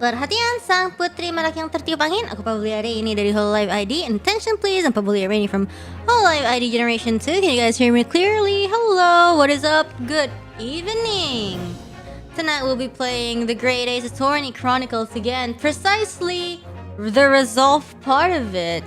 Perhatian sang putri merak yang tertiup angin. Aku Pavolia Reine dari hololiveID. And attention please, I'm Pavolia Reine from hololiveID Generation 2. Can you guys hear me clearly? Hello, what is up? Good evening. Tonight we'll be playing the Great Aozora Chronicles again. Precisely the resolve part of it.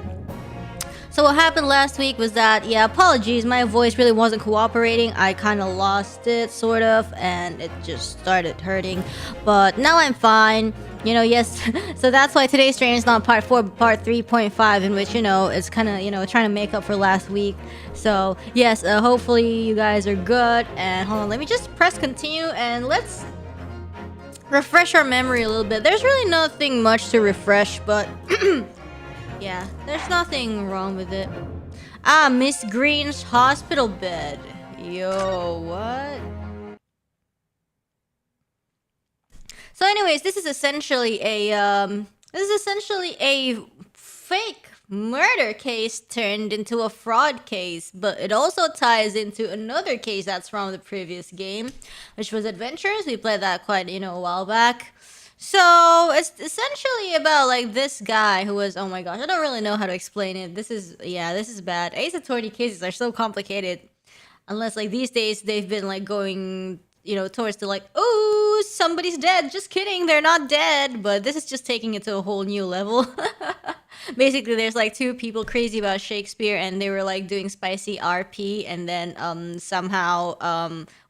So what happened last week was that, yeah, apologies, my voice really wasn't cooperating. I kind of lost it, sort of, and it just started hurting. But now I'm fine, you know, yes. So that's why today's stream is not part 4, but part 3.5, in which, you know, it's kind of, you know, trying to make up for last week. So, yes, hopefully you guys are good. And hold on, let me just press continue, and let's refresh our memory a little bit. There's really nothing much to refresh, but... yeah, there's nothing wrong with it. Ah, Miss Green's hospital bed. Yo, what? So anyways, this is essentially a fake murder case turned into a fraud case, but it also ties into another case that's from the previous game, which was Adventures. We played that quite, you know, a while back. So it's essentially about like this guy who was, oh my gosh, I don't really know how to explain it. This is bad. Aozora cases are so complicated, unless like these days they've been like going, you know, towards the like, oh, somebody's dead. Just kidding, they're not dead. But this is just taking it to a whole new level. Basically, there's like two people crazy about Shakespeare, and they were like doing spicy RP, and then somehow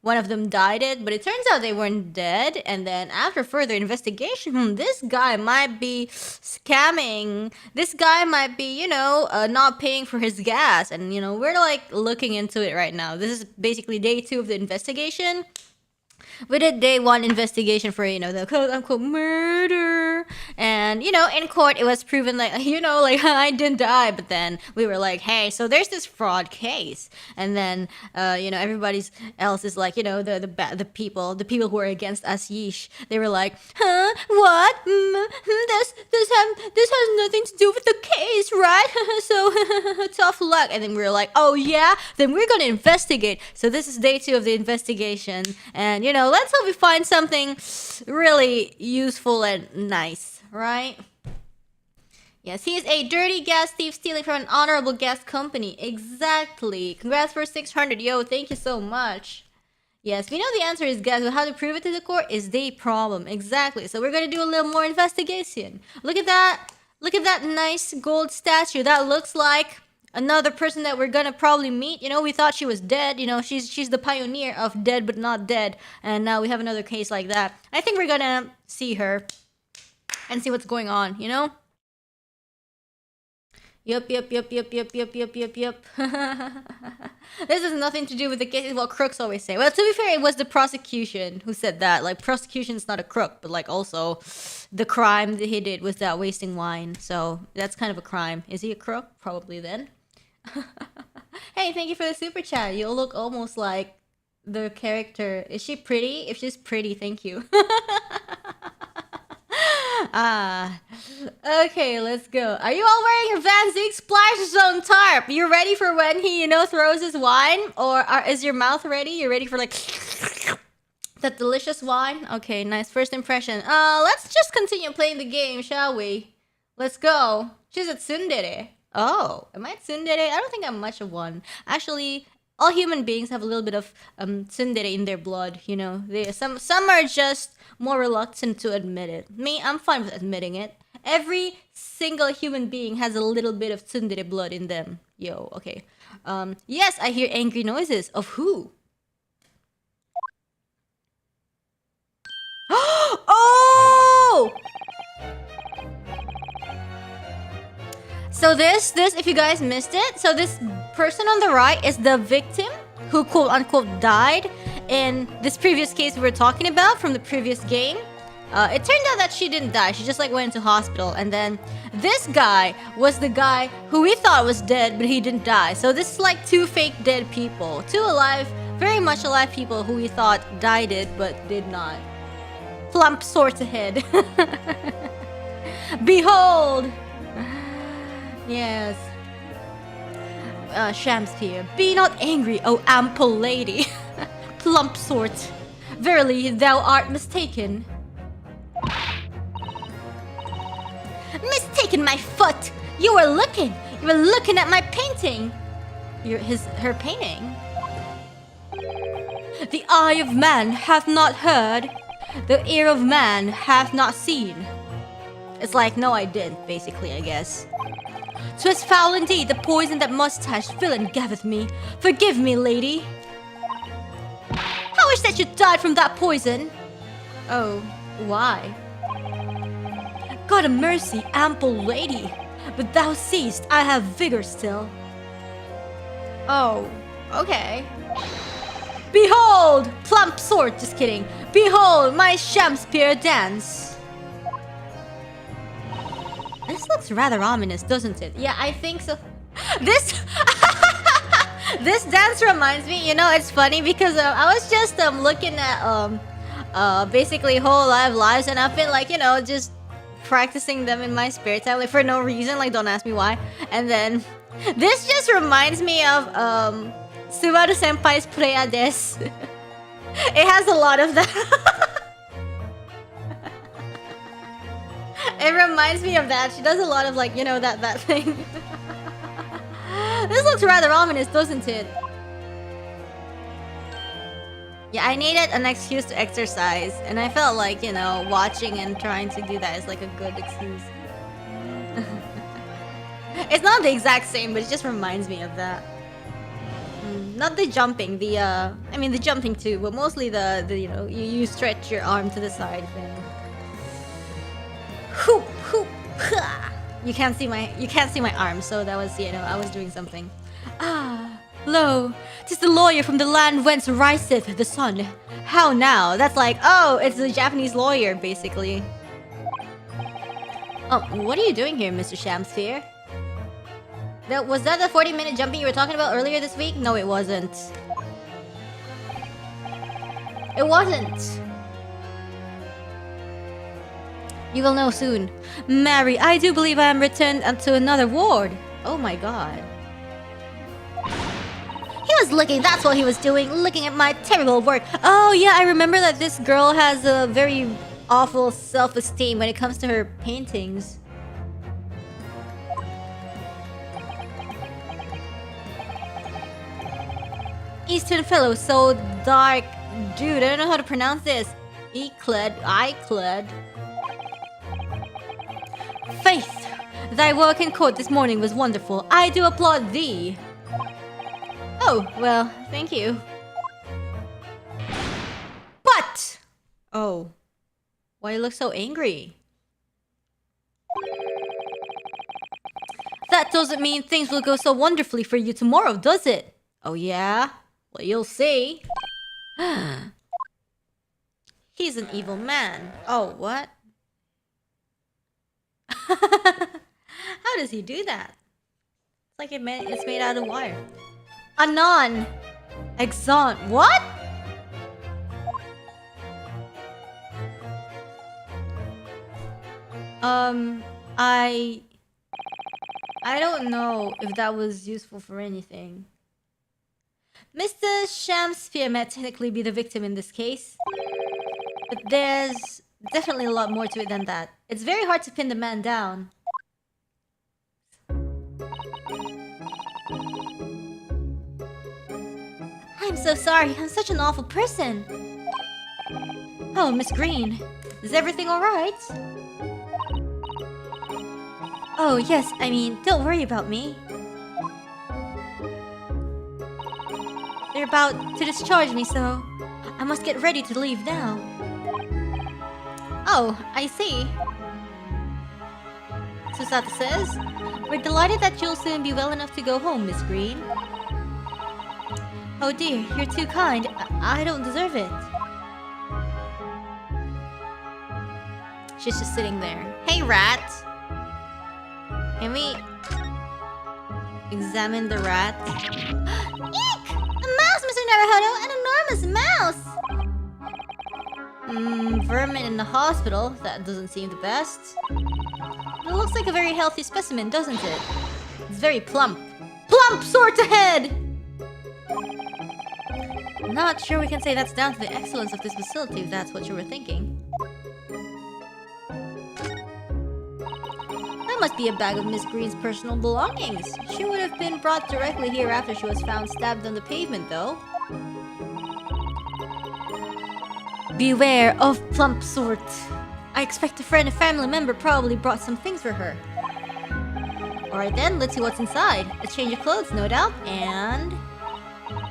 one of them died it, but it turns out they weren't dead. And then after further investigation, this guy might be scamming. This guy might be, you know, not paying for his gas, and you know, we're like looking into it right now. This is basically day 2 of the investigation. We did day 1 investigation for, you know, the quote-unquote murder. And, you know, in court, it was proven that, you know, like, I didn't die. But then we were like, hey, so there's this fraud case. And then, you know, everybody else is like, you know, the people who are against us, yeesh. They were like, huh? What? This has nothing to do with the case, right? So, tough luck. And then we were like, oh, yeah? Then we're going to investigate. So this is day 2 of the investigation. And, you know, let's hope we find something really useful and nice, right? Yes, he is a dirty gas thief stealing from an honorable gas company. Exactly. Congrats for 600. Yo, thank you so much. Yes, we know the answer is gas, but how to prove it to the court is the problem. Exactly. So we're going to do a little more investigation. Look at that. Look at that nice gold statue. That looks like another person that we're gonna probably meet. You know, we thought she was dead. You know, she's the pioneer of dead but not dead. And now we have another case like that. I think we're gonna see her and see what's going on, you know? Yup. This has nothing to do with the case. Well, crooks always say. Well, to be fair, it was the prosecution who said that. Like, prosecution's not a crook, but like also the crime that he did was that wasting wine. So that's kind of a crime. Is he a crook? Probably then. Hey, thank you for the super chat. You look almost like the character. Is she pretty? If she's pretty, thank you. Okay, let's go. Are you all wearing your Van Zig Splash Zone tarp? You ready for when he, you know, throws his wine? Or is your mouth ready? You ready for like that delicious wine? Okay, nice first impression. Let's just continue playing the game, shall we? Let's go. She's a tsundere. Oh, am I tsundere? I don't think I'm much of one. Actually, all human beings have a little bit of tsundere in their blood, you know. Some are just more reluctant to admit it. Me, I'm fine with admitting it. Every single human being has a little bit of tsundere blood in them. Yo, okay. Yes, I hear angry noises. Of who? Oh! So this, if you guys missed it, so this person on the right is the victim who quote-unquote died in this previous case we were talking about from the previous game. It turned out that she didn't die. She just like went into hospital. And then this guy was the guy who we thought was dead, but he didn't die. So this is like 2 fake dead people. 2 alive, very much alive people who we thought died it, but did not. Plump swords ahead. Behold! Yes. Shamsphere, be not angry, O ample lady. Plump sort. Verily, thou art mistaken. Mistaken my foot! You were looking at my painting! Her painting? The eye of man hath not heard, the ear of man hath not seen. It's like, no I didn't, basically, I guess. 'Twas foul indeed, the poison that mustache villain gaveth me. Forgive me, lady. I wish that you died from that poison. Oh, why? God of mercy, ample lady. But thou seest, I have vigor still. Oh, okay. Behold! Plump sword, just kidding. Behold, my Shakespeare dance. This looks rather ominous, doesn't it? Yeah, I think so. This... This dance reminds me, you know, it's funny because I was just looking at basically hololive lives, and I've been like, you know, just practicing them in my spare time, like for no reason, like don't ask me why. And then this just reminds me of Subaru Senpai's Preya Des. It has a lot of that. It reminds me of that. She does a lot of like, you know, that thing. This looks rather ominous, doesn't it? Yeah, I needed an excuse to exercise, and I felt like, you know, watching and trying to do that is like a good excuse. It's not the exact same, but it just reminds me of that. Not the jumping, I mean the jumping too, but mostly the you know, you stretch your arm to the side thing. Hoop, hoop, ha! You can't see my arm, so that was, you know, I was doing something. Ah, lo, 'tis the lawyer from the land whence riseth the sun. How now? That's like, oh, it's the Japanese lawyer, basically. Oh, what are you doing here, Mr. Shamsphere? Was that the 40-minute jumping you were talking about earlier this week? No, it wasn't. It wasn't. You will know soon. Mary, I do believe I am returned unto another ward. Oh my god. He was looking, that's what he was doing, looking at my terrible work. Oh yeah, I remember that this girl has a very awful self-esteem when it comes to her paintings. Eastern fellow, so dark. Dude, I don't know how to pronounce this. Icled. Faith, thy work in court this morning was wonderful. I do applaud thee. Oh, well, thank you. But! Oh. Why you look so angry? That doesn't mean things will go so wonderfully for you tomorrow, does it? Oh yeah? Well, you'll see. He's an evil man. Oh, what? How does he do that? It's like it's made out of wire. Anon! Exon. What? I don't know if that was useful for anything. Mr. Shamsphere might technically be the victim in this case, but there's definitely a lot more to it than that. It's very hard to pin the man down. I'm so sorry, I'm such an awful person. Oh, Miss Green, is everything alright? Oh, yes, I mean, don't worry about me. They're about to discharge me, so I must get ready to leave now. Oh, I see. Susata says, we're delighted that you'll soon be well enough to go home, Miss Green. Oh dear, you're too kind. I don't deserve it. She's just sitting there. Hey, rat! Can we examine the rat? Eek! A mouse, Mr. Naruhodo! An enormous mouse! Vermin in the hospital. That doesn't seem the best. It looks like a very healthy specimen, doesn't it? It's very plump. Plump sort ahead! Not sure we can say that's down to the excellence of this facility, if that's what you were thinking. must be a bag of Miss Green's personal belongings. She would have been brought directly here after she was found stabbed on the pavement, though. Beware of plump sort. I expect a friend or family member probably brought some things for her. Alright then, let's see what's inside. A change of clothes, no doubt, and...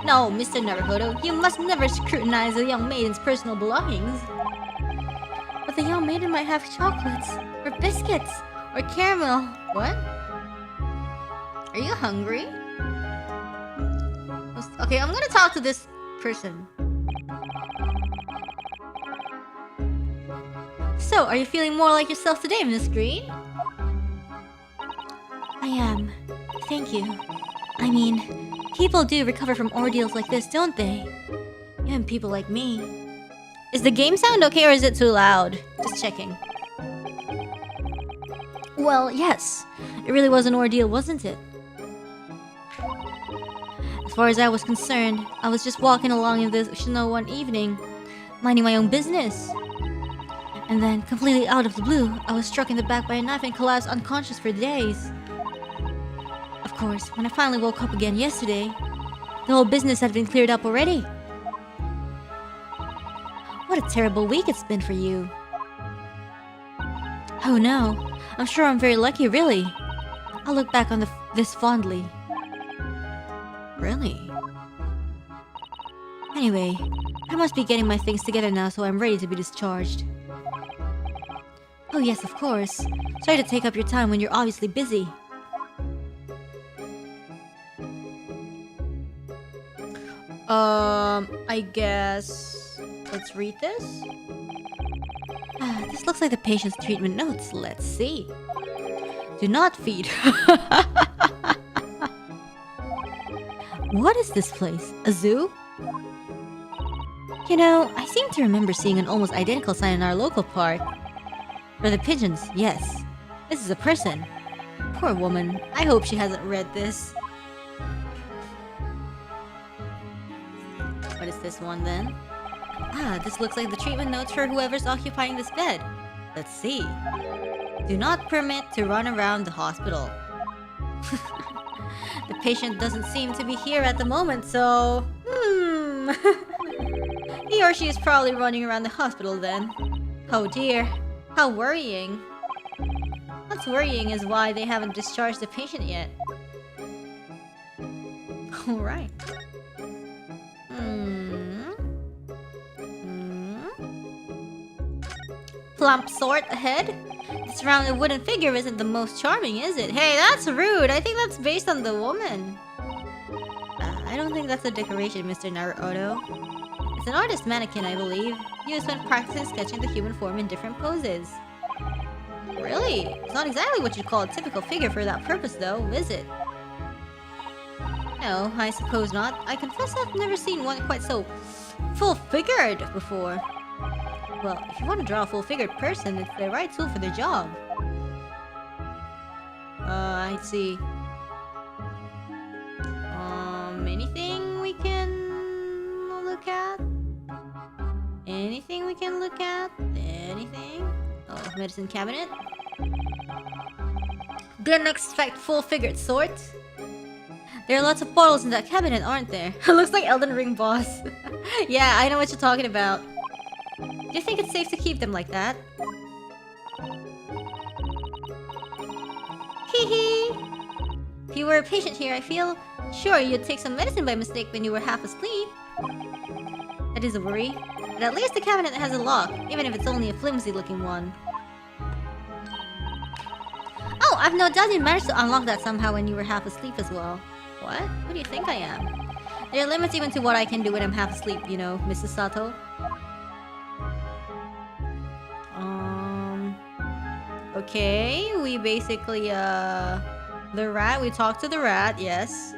No, Mr. Naruhodo, you must never scrutinize a young maiden's personal belongings. But the young maiden might have chocolates, or biscuits, or caramel. What? Are you hungry? Okay, I'm gonna talk to this person. So, are you feeling more like yourself today, Miss Green? I am. Thank you. I mean, people do recover from ordeals like this, don't they? Even people like me. Is the game sound okay or is it too loud? Just checking. Well, yes. It really was an ordeal, wasn't it? As far as I was concerned, I was just walking along in the snow one evening, minding my own business. And then, completely out of the blue, I was struck in the back by a knife and collapsed unconscious for days. Of course, when I finally woke up again yesterday, the whole business had been cleared up already. What a terrible week it's been for you. Oh no, I'm sure I'm very lucky, really. I'll look back on this fondly. Really? Anyway, I must be getting my things together now so I'm ready to be discharged. Oh yes, of course. Sorry to take up your time when you're obviously busy. I guess... Let's read this? This looks like the patient's treatment notes. Let's see. Do not feed. What is this place? A zoo? You know, I seem to remember seeing an almost identical sign in our local park. For the pigeons, yes. This is a person. Poor woman. I hope she hasn't read this. What is this one then? This looks like the treatment notes for whoever's occupying this bed. Let's see. Do not permit to run around the hospital. The patient doesn't seem to be here at the moment, so... He or she is probably running around the hospital then. Oh dear. How worrying. What's worrying is why they haven't discharged the patient yet. Alright. Plump sort ahead? This rounded wooden figure isn't the most charming, is it? Hey, that's rude! I think that's based on the woman. I don't think that's a decoration, Mr. Naruto. It's an artist mannequin, I believe, used when practicing sketching the human form in different poses. Really? It's not exactly what you'd call a typical figure for that purpose, though, is it? No, I suppose not. I confess I've never seen one quite so full-figured before. Well, if you want to draw a full-figured person, it's the right tool for the job. I see. Anything we can look at? Anything we can look at? Anything? Oh, medicine cabinet? Didn't expect full-figured sort. There are lots of bottles in that cabinet, aren't there? Looks like Elden Ring boss. Yeah, I know what you're talking about. Do you think it's safe to keep them like that? Hee hee! If you were a patient here, I feel sure you'd take some medicine by mistake when you were half asleep. That is a worry. But at least the cabinet has a lock, even if it's only a flimsy-looking one. Oh, I've no doubt you managed to unlock that somehow when you were half asleep as well. What? Who do you think I am? There are limits even to what I can do when I'm half asleep, you know, Mrs. Sato. Okay, we basically, the rat, we talked to the rat, yes.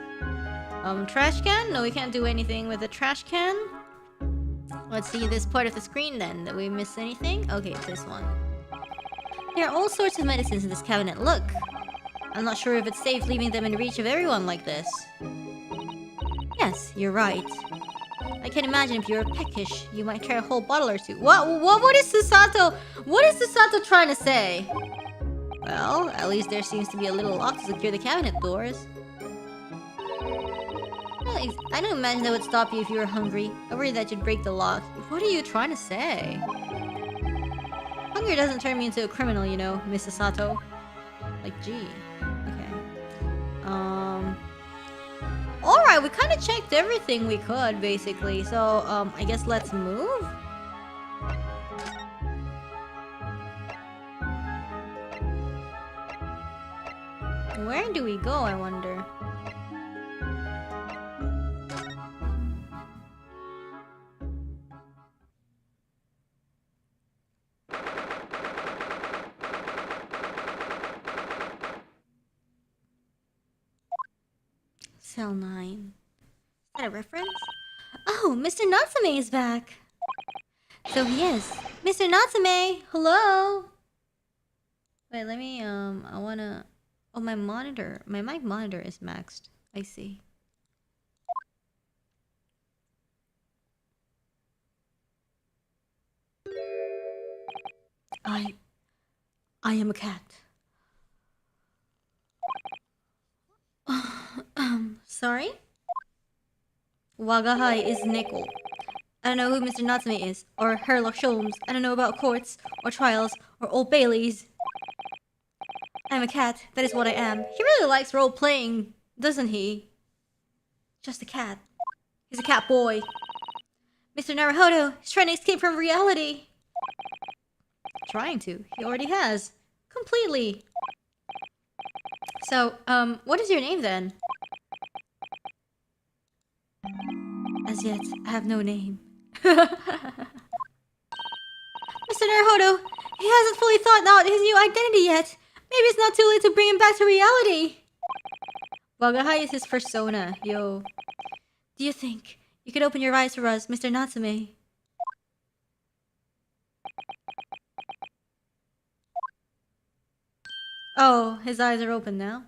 Trash can? No, we can't do anything with the trash can. Let's see this part of the screen then. Did we miss anything? Okay, this one. There are all sorts of medicines in this cabinet, look. I'm not sure if it's safe leaving them in reach of everyone like this. Yes, you're right. I can imagine if you were peckish, you might try a whole bottle or two. What is Susato? What is Susato trying to say? Well, at least there seems to be a little lock to secure the cabinet doors. I don't imagine that would stop you if you were hungry. I worry that you'd break the lock. What are you trying to say? Hunger doesn't turn me into a criminal, you know, Mrs. Sato. Like, gee. Okay. Alright, we kind of checked everything we could, basically. So, I guess let's move? Where do we go, I wonder? Cell 9. Is that a reference? Oh, Mr. Natsume is back! So he is. Mr. Natsume! Hello! Wait, let me, I wanna... Oh, my monitor. My mic monitor is maxed. I see. I am a cat. Sorry? Wagahai is Nickel. I don't know who Mr. Natsume is, or Sherlock Holmes. I don't know about courts, or trials, or Old Baileys. I'm a cat, that is what I am. He really likes role-playing, doesn't he? Just a cat. He's a cat boy. Mr. Naruhodo is trying to escape from reality. Trying to. He already has. Completely. So, what is your name then? As yet, I have no name. Mr. Naruhodo, he hasn't fully thought out his new identity yet. Maybe it's not too late to bring him back to reality. Wagahai is his persona, yo. Do you think you could open your eyes for us, Mr. Natsume? Oh, his eyes are open now.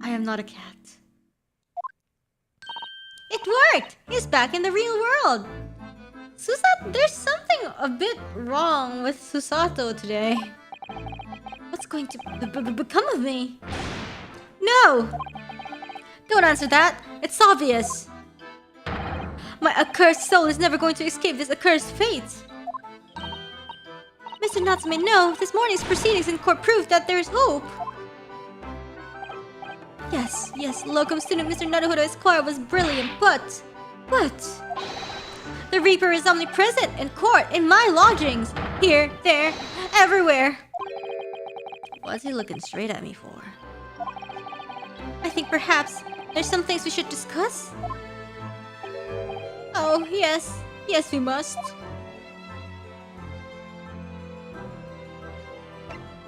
I am not a cat. It worked! He's back in the real world! There's something a bit wrong with Susato today. What's going to become of me? No! Don't answer that. It's obvious. My accursed soul is never going to escape this accursed fate. Mr. Natsume, no. This morning's proceedings in court proved that there is hope. Yes, locum student Mr. Naruhodo Esquire was brilliant, but... The Reaper is omnipresent in court, in my lodgings. Here, there, everywhere. What's he looking straight at me for? I think perhaps there's some things we should discuss. Oh, yes. Yes, we must.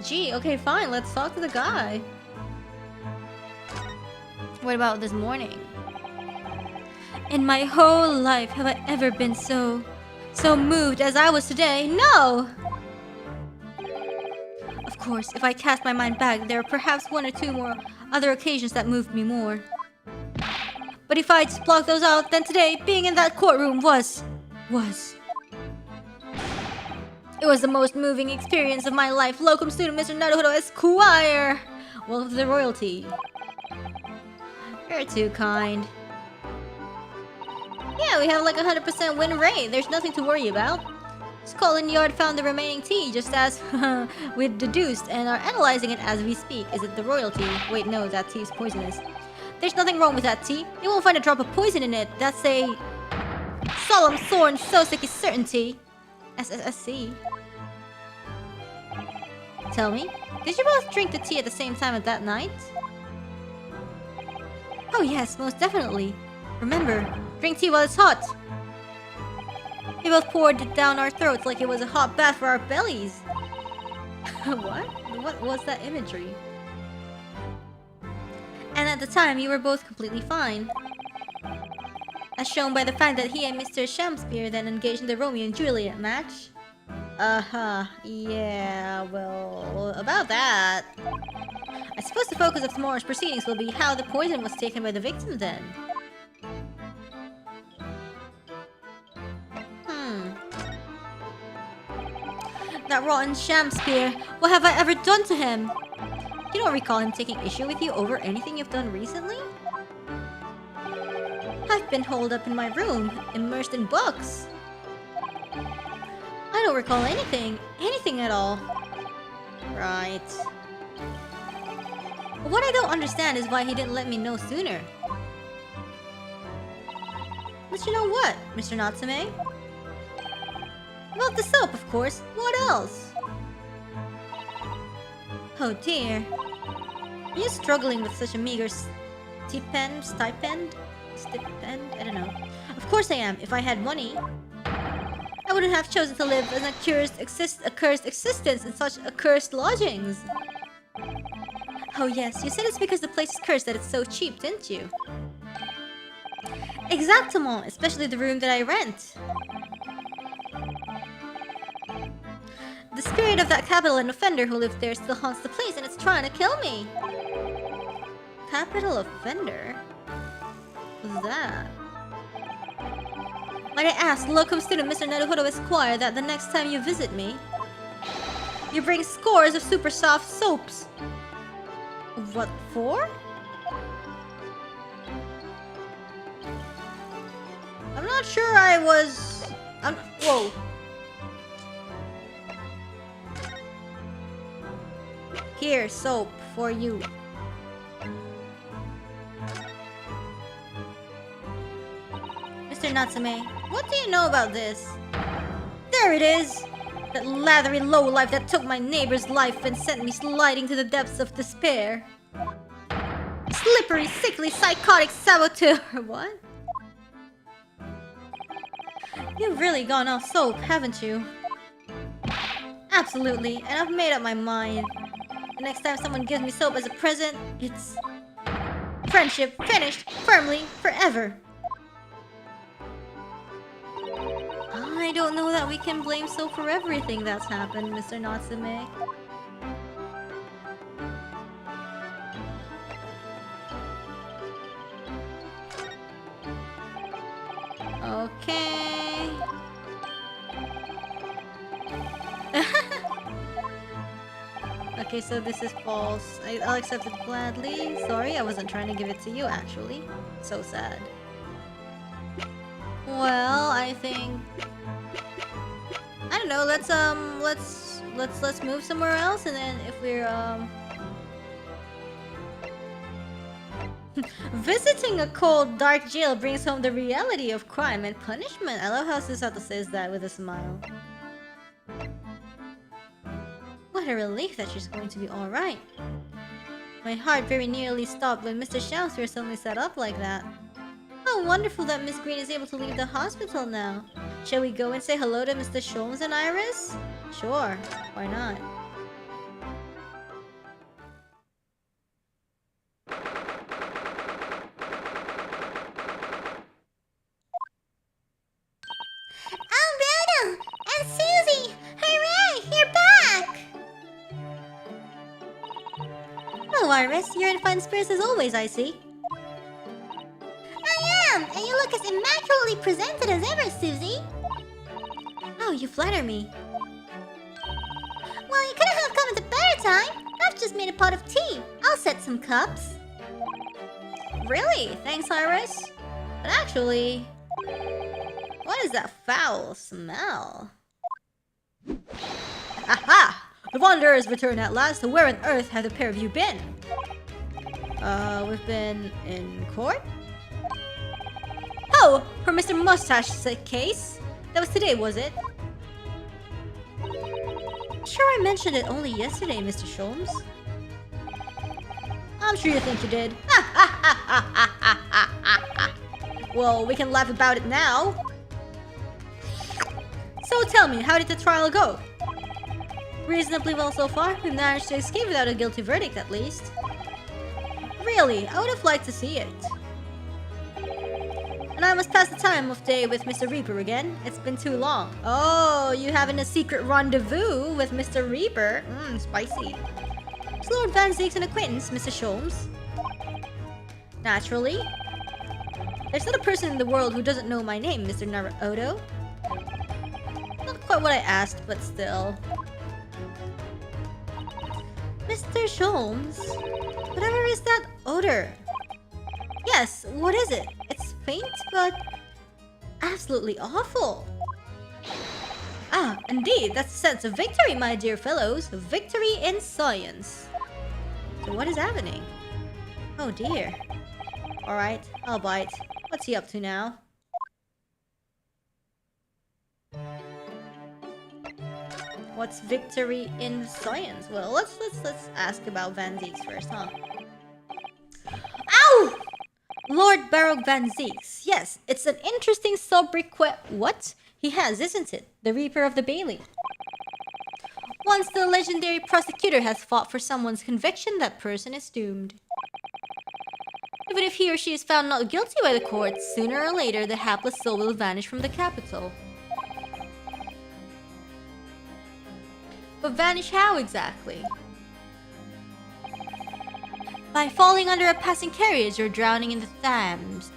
Gee, okay, fine. Let's talk to the guy. What about this morning? In my whole life, have I ever been so moved as I was today? No! Of course, if I cast my mind back, there are perhaps one or two more other occasions that moved me more. But if I just block those out, then today, being in that courtroom was... It was the most moving experience of my life. Locum student Mr. Naruhodo Esquire! Well, of the royalty. You're too kind. Yeah, we have like 100% win rate. There's nothing to worry about. Scotland Yard found the remaining tea, just as we deduced, and are analyzing it as we speak. Is it the royalty? Wait, no, that tea is poisonous. There's nothing wrong with that tea. You won't find a drop of poison in it. That's a solemn, sworn, soseki certainty. SSC. Tell me, did you both drink the tea at the same time at that night? Oh yes, most definitely. Remember, drink tea while it's hot. We both poured it down our throats like it was a hot bath for our bellies. What? What was that imagery? And at the time, you were both completely fine. As shown by the fact that he and Mr. Shakespeare then engaged in the Romeo and Juliet match. Yeah, well, about that. I suppose the focus of tomorrow's proceedings will be how the poison was taken by the victim then. rotten Shakespeare. What have I ever done to him? You don't recall him taking issue with you over anything you've done recently? I've been holed up in my room, immersed in books. I don't recall anything at all. Right. What I don't understand is why he didn't let me know sooner. But you know what, Mr. Natsume? About the soap, of course. What else? Oh dear. Are you struggling with such a meager stipend? I don't know. Of course I am. If I had money, I wouldn't have chosen to live an accursed existence in such accursed lodgings. Oh yes, you said it's because the place is cursed that it's so cheap, didn't you? Exactement, especially the room that I rent. The spirit of that capital and offender who lived there still haunts the place and it's trying to kill me. Capital offender? What's that? Might I ask, locum student Mr. Naruhodo Esquire, that the next time you visit me, you bring scores of super soft soaps. What for? I'm not sure I was... Whoa. Here, soap for you. Mr. Natsume, what do you know about this? There it is! That lathery lowlife that took my neighbor's life and sent me sliding to the depths of despair. Slippery, sickly, psychotic saboteur. What? You've really gone off soap, haven't you? Absolutely, and I've made up my mind. The next time someone gives me soap as a present, it's... friendship finished, firmly, forever. I don't know that we can blame soap for everything that's happened, Mr. Natsume. Okay. Okay, so this is false. I'll accept it gladly. Sorry, I wasn't trying to give it to you, actually. So sad. Well, I think... I don't know, let's move somewhere else, and then if we're, visiting a cold, dark jail brings home the reality of crime and punishment. I love how Susato says that with a smile. What a relief that she's going to be alright. My heart very nearly stopped when Mr. Shamswear suddenly sat up like that. How wonderful that Miss Green is able to leave the hospital now. Shall we go and say hello to Mr. Sholmes and Iris? Sure, why not? Alberto and Susie! Hooray! You're back! Oh, Iris, you're in fine spirits as always, I see. I am! And you look as immaculately presented as ever, Susie! Oh, you flatter me. Well, you couldn't have come at a better time. I've just made a pot of tea. I'll set some cups. Really? Thanks, Iris. But actually... what is that foul smell? Aha! The Wanderers return at last. Where on earth have the pair of you been? We've been in court? Oh! For Mr. Mustache's case? That was today, was it? Sure, I mentioned it only yesterday, Mr. Sholmes. I'm sure you think you did. Well, we can laugh about it now. So tell me, how did the trial go? Reasonably well so far. We managed to escape without a guilty verdict, at least. Really, I would have liked to see it. And I must pass the time of day with Mr. Reaper again. It's been too long. Oh, you having a secret rendezvous with Mr. Reaper? Spicy. Is Lord Van Zeek's an acquaintance, Mr. Sholmes? Naturally. There's not a person in the world who doesn't know my name, Mr. Naruhodo. Not quite what I asked, but still. Mr. Sholmes? Whatever is that odor? Yes, what is it? It's faint, but absolutely awful. Ah, indeed, that's a sense of victory, my dear fellows. Victory in science. So what is happening? Oh dear. Alright, I'll bite. What's he up to now? What's victory in science? Well, let's ask about Van Zieks first, huh? Ow! Lord Baroque Van Zieks. Yes, it's an interesting sobriquet. What? He has, isn't it? The Reaper of the Bailey. Once the legendary prosecutor has fought for someone's conviction, that person is doomed. Even if he or she is found not guilty by the courts, sooner or later the hapless soul will vanish from the capital. But vanish how exactly? By falling under a passing carriage or drowning in the Thames.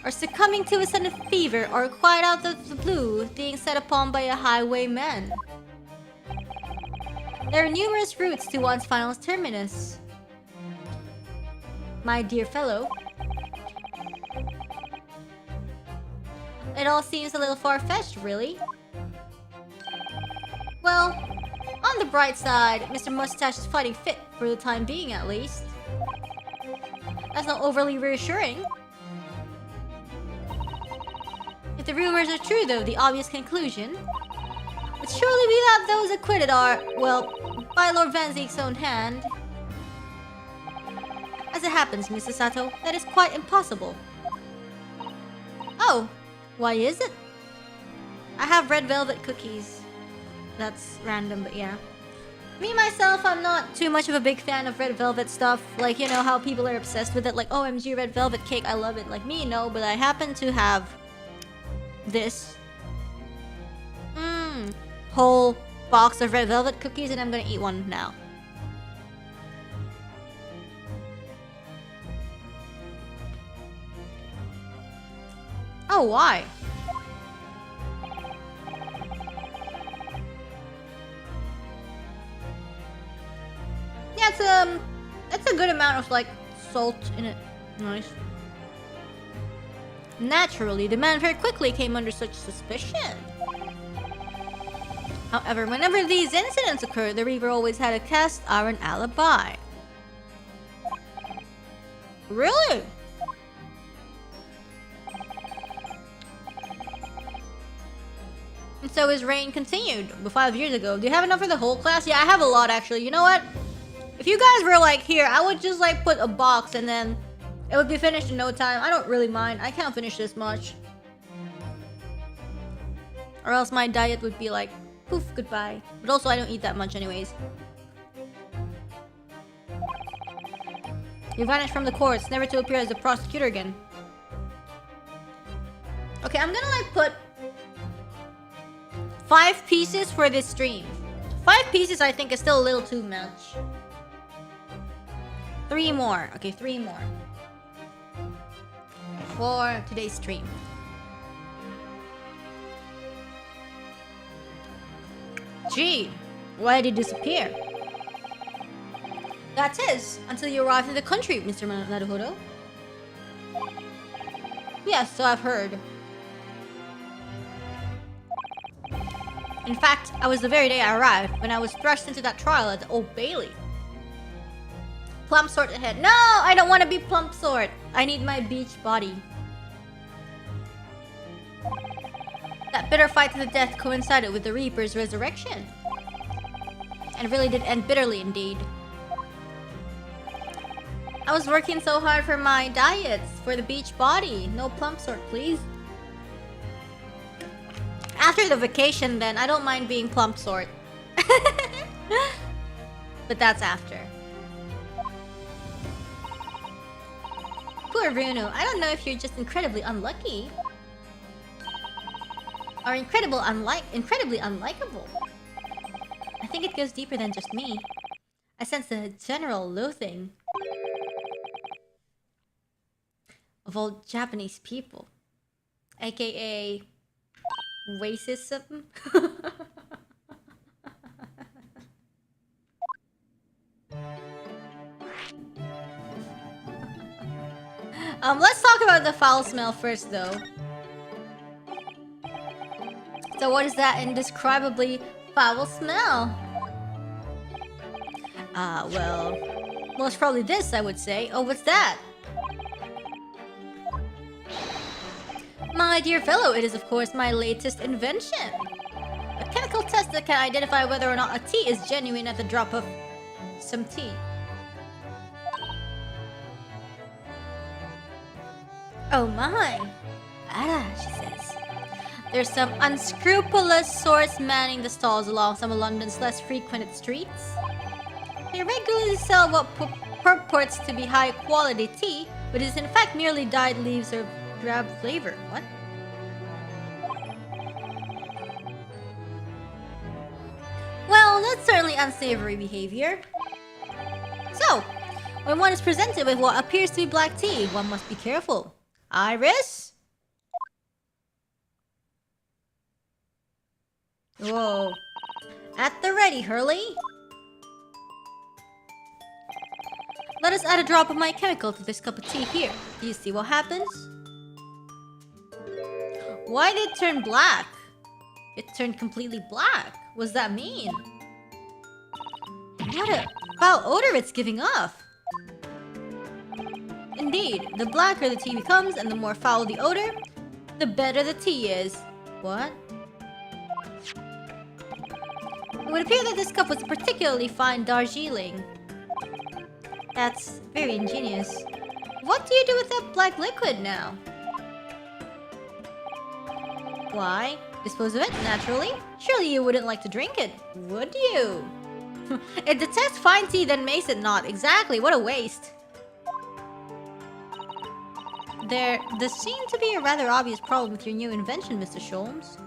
Or succumbing to a sudden fever, or quite out of the blue, being set upon by a highwayman. There are numerous routes to one's final terminus. My dear fellow. It all seems a little far-fetched, really. Well, on the bright side, Mr. Mustache is fighting fit, for the time being at least. That's not overly reassuring. If the rumors are true, though, the obvious conclusion would surely be that those acquitted are, well, by Lord Van Ziek's own hand. As it happens, Mrs. Sato, that is quite impossible. Oh, why is it? I have red velvet cookies. That's random, but yeah. Me, myself, I'm not too much of a big fan of red velvet stuff. Like, you know how people are obsessed with it. Like, OMG, red velvet cake, I love it. Like, me, no, but I happen to have this whole box of red velvet cookies, and I'm gonna eat one now. Oh, why? Yeah, it's a good amount of like salt in it. Nice. Naturally, the man very quickly came under such suspicion. However, whenever these incidents occurred, the Reaper always had a cast iron alibi. Really? And so his reign continued 5 years ago. Do you have enough for the whole class? Yeah, I have a lot actually. You know what? If you guys were like here, I would just like put a box and then it would be finished in no time. I don't really mind. I can't finish this much. Or else my diet would be like, poof, goodbye. But also I don't eat that much anyways. You vanished from the courts, never to appear as a prosecutor again. Okay, I'm gonna like put 5 pieces for this stream. 5 pieces I think is still a little too much. 3 more. Okay, 3 more. For today's stream. Gee, why did he disappear? That is, until you arrived in the country, Mr. Naruhodo. Yes, so I've heard. In fact, I was the very day I arrived when I was thrust into that trial at the Old Bailey. Plump sort ahead. No, I don't want to be plump sort. I need my beach body. That bitter fight to the death coincided with the Reaper's resurrection. And really did end bitterly indeed. I was working so hard for my diets, for the beach body. No plump sort, please. After the vacation then, I don't mind being plump sort. But that's after. Poor Bruno, I don't know if you're just incredibly unlucky. Or incredibly unlikable. I think it goes deeper than just me. I sense a general loathing of all Japanese people. AKA racism. Let's talk about the foul smell first, though. So what is that indescribably foul smell? Well, most probably this, I would say. Oh, what's that? My dear fellow, it is of course my latest invention. A chemical test that can identify whether or not a tea is genuine at the drop of some tea. Oh my. Ara, she says. There's some unscrupulous sorts manning the stalls along some of London's less frequented streets. They regularly sell what purports to be high-quality tea, but is in fact merely dyed leaves or drab flavor. What? Well, that's certainly unsavory behavior. So, when one is presented with what appears to be black tea, one must be careful. Iris? Whoa. At the ready, Hurley. Let us add a drop of my chemical to this cup of tea here. Do you see what happens? Why did it turn black? It turned completely black. What does that mean? What a foul odor it's giving off. Indeed, the blacker the tea becomes and the more foul the odor, the better the tea is. What? It would appear that this cup was a particularly fine Darjeeling. That's very ingenious. What do you do with that black liquid now? Why? Dispose of it, naturally. Surely you wouldn't like to drink it, would you? It detects fine tea, then makes it not. Exactly, what a waste. There does seem to be a rather obvious problem with your new invention, Mr. Sholmes.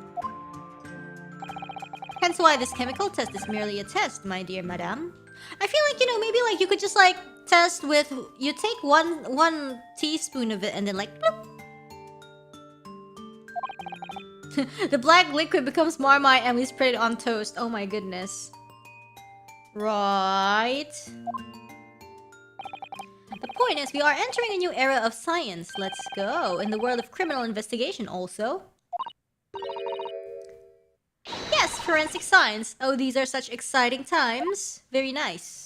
Hence why this chemical test is merely a test, my dear madame. I feel like, maybe like you could just like test with, you take one teaspoon of it and then like bloop. The black liquid becomes Marmite and we spread it on toast. Oh my goodness. Right. The point is, we are entering a new era of science. Let's go. In the world of criminal investigation also. Yes, forensic science. Oh, these are such exciting times. Very nice.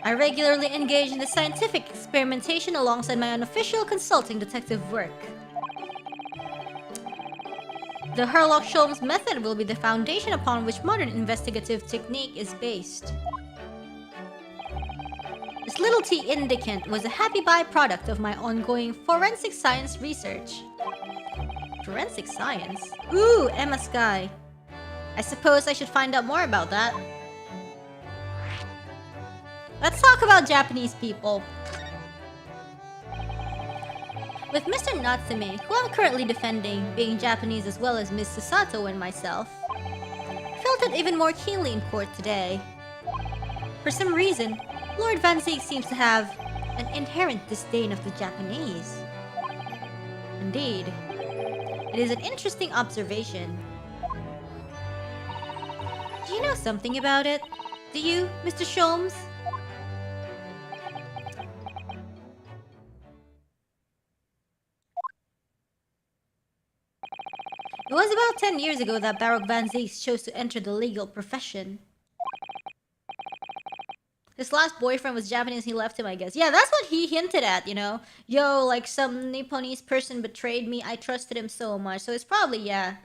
I regularly engage in the scientific experimentation alongside my unofficial consulting detective work. The Sherlock Holmes method will be the foundation upon which modern investigative technique is based. This little tea indicant was a happy byproduct of my ongoing forensic science research. Forensic science? Ooh, Emma Sky. I suppose I should find out more about that. Let's talk about Japanese people. With Mr. Natsume, who I'm currently defending, being Japanese as well as Ms. Susato and myself, I felt it even more keenly in court today. For some reason, Lord Van Zeek seems to have an inherent disdain of the Japanese. Indeed, it is an interesting observation. Do you know something about it? Do you, Mr. Sholmes? It was about 10 years ago that Baroque Van Zeek chose to enter the legal profession. His last boyfriend was Japanese, he left him, I guess. Yeah, that's what he hinted at, Yo, like some Nipponese person betrayed me, I trusted him so much. So it's probably, yeah,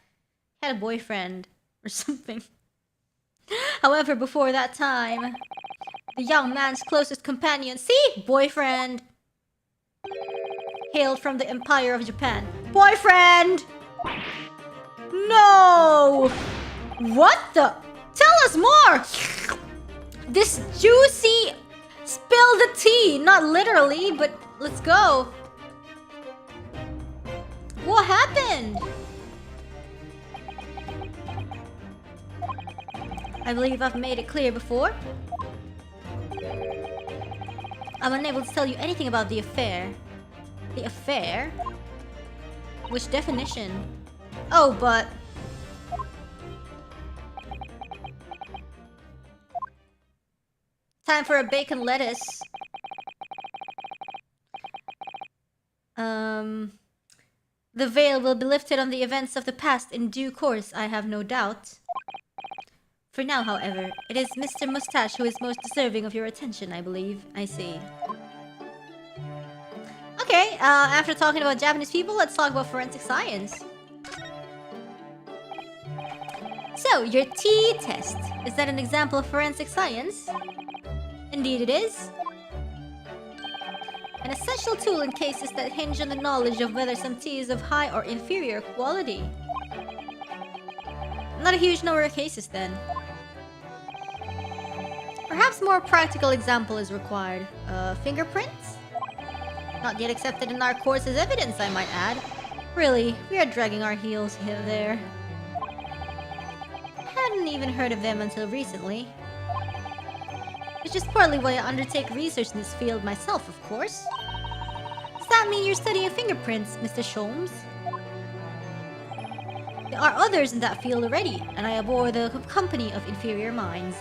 had a boyfriend or something. However, before that time, the young man's closest companion, see? Boyfriend! Hailed from the Empire of Japan. Boyfriend! No! What the? Tell us more! This juicy... Spill the tea! Not literally, but let's go. What happened? I believe I've made it clear before. I'm unable to tell you anything about the affair. The affair? Which definition? Oh, but... Time for a bacon lettuce. The veil will be lifted on the events of the past in due course, I have no doubt. For now, however, it is Mr. Mustache who is most deserving of your attention, I believe. I see. Okay, after talking about Japanese people, let's talk about forensic science. So, your T test. Is that an example of forensic science? Indeed it is. An essential tool in cases that hinge on the knowledge of whether some tea is of high or inferior quality. Not a huge number of cases then. Perhaps more practical example is required. Fingerprints? Not yet accepted in our course as evidence, I might add. Really, we are dragging our heels here there. Hadn't even heard of them until recently. Which is partly why I undertake research in this field myself, of course. Does that mean you're studying fingerprints, Mr. Sholmes? There are others in that field already, and I abhor the company of inferior minds.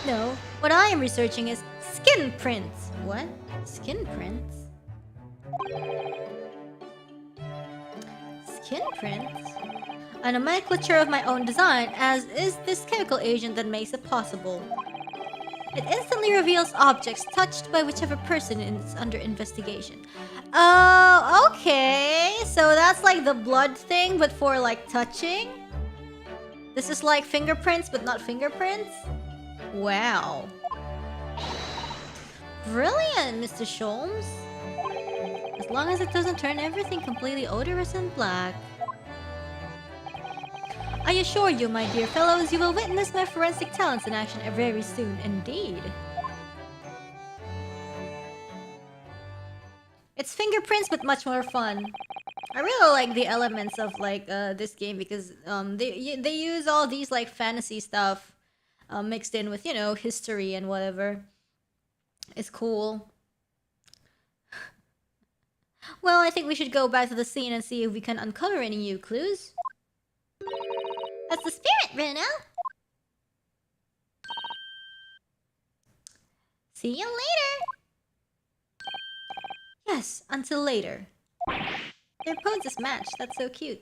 No, what I am researching is skin prints. What? Skin prints? Skin prints? A nomenclature of my own design, as is this chemical agent that makes it possible. It instantly reveals objects touched by whichever person is under investigation. Oh, okay. So that's like the blood thing, but for like touching? This is like fingerprints, but not fingerprints? Wow. Brilliant, Mr. Sholmes. As long as it doesn't turn everything completely odorous and black. I assure you, my dear fellows, you will witness my forensic talents in action very soon indeed. It's fingerprints, but much more fun. I really like the elements of like this game because they use all these like fantasy stuff mixed in with, you know, history and whatever. It's cool. Well, I think we should go back to the scene and see if we can uncover any new clues. That's the spirit, Bruno. See you later. Yes, until later. Their poses match. That's so cute.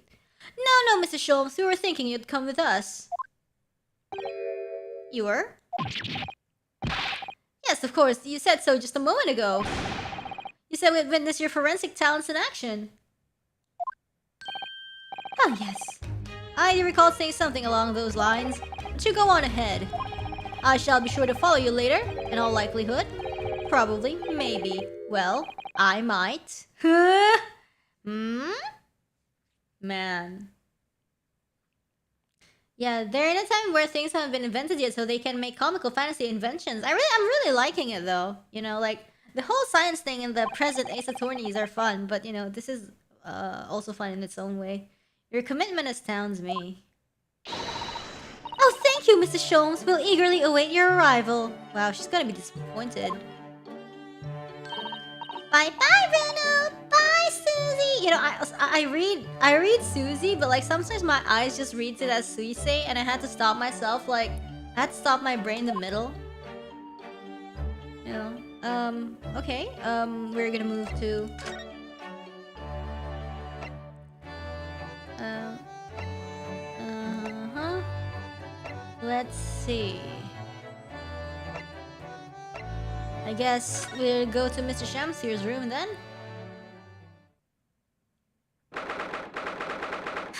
No, Mr. Sholmes. We were thinking you'd come with us. You were? Yes, of course. You said so just a moment ago. You said we'd witness your forensic talents in action. Oh, yes. I recall saying something along those lines. But you go on ahead. I shall be sure to follow you later, in all likelihood. Probably, maybe. Well, I might. Man. Yeah, they're in a time where things haven't been invented yet, so they can make comical fantasy inventions. I'm really liking it though. You know, like the whole science thing and the present Ace Attorneys are fun, but you know, this is also fun in its own way. Your commitment astounds me. Oh, thank you, Mrs. Sholmes. We'll eagerly await your arrival. Wow, she's gonna be disappointed. Bye-bye, Bruno. Bye, Susie. You know, I read Susie, but like sometimes my eyes just reads it as Suise, and I had to stop myself. Like, I had to stop my brain in the middle. You know. Okay. We're gonna move to. Let's see. I guess we'll go to Mr. Shamsir's room then.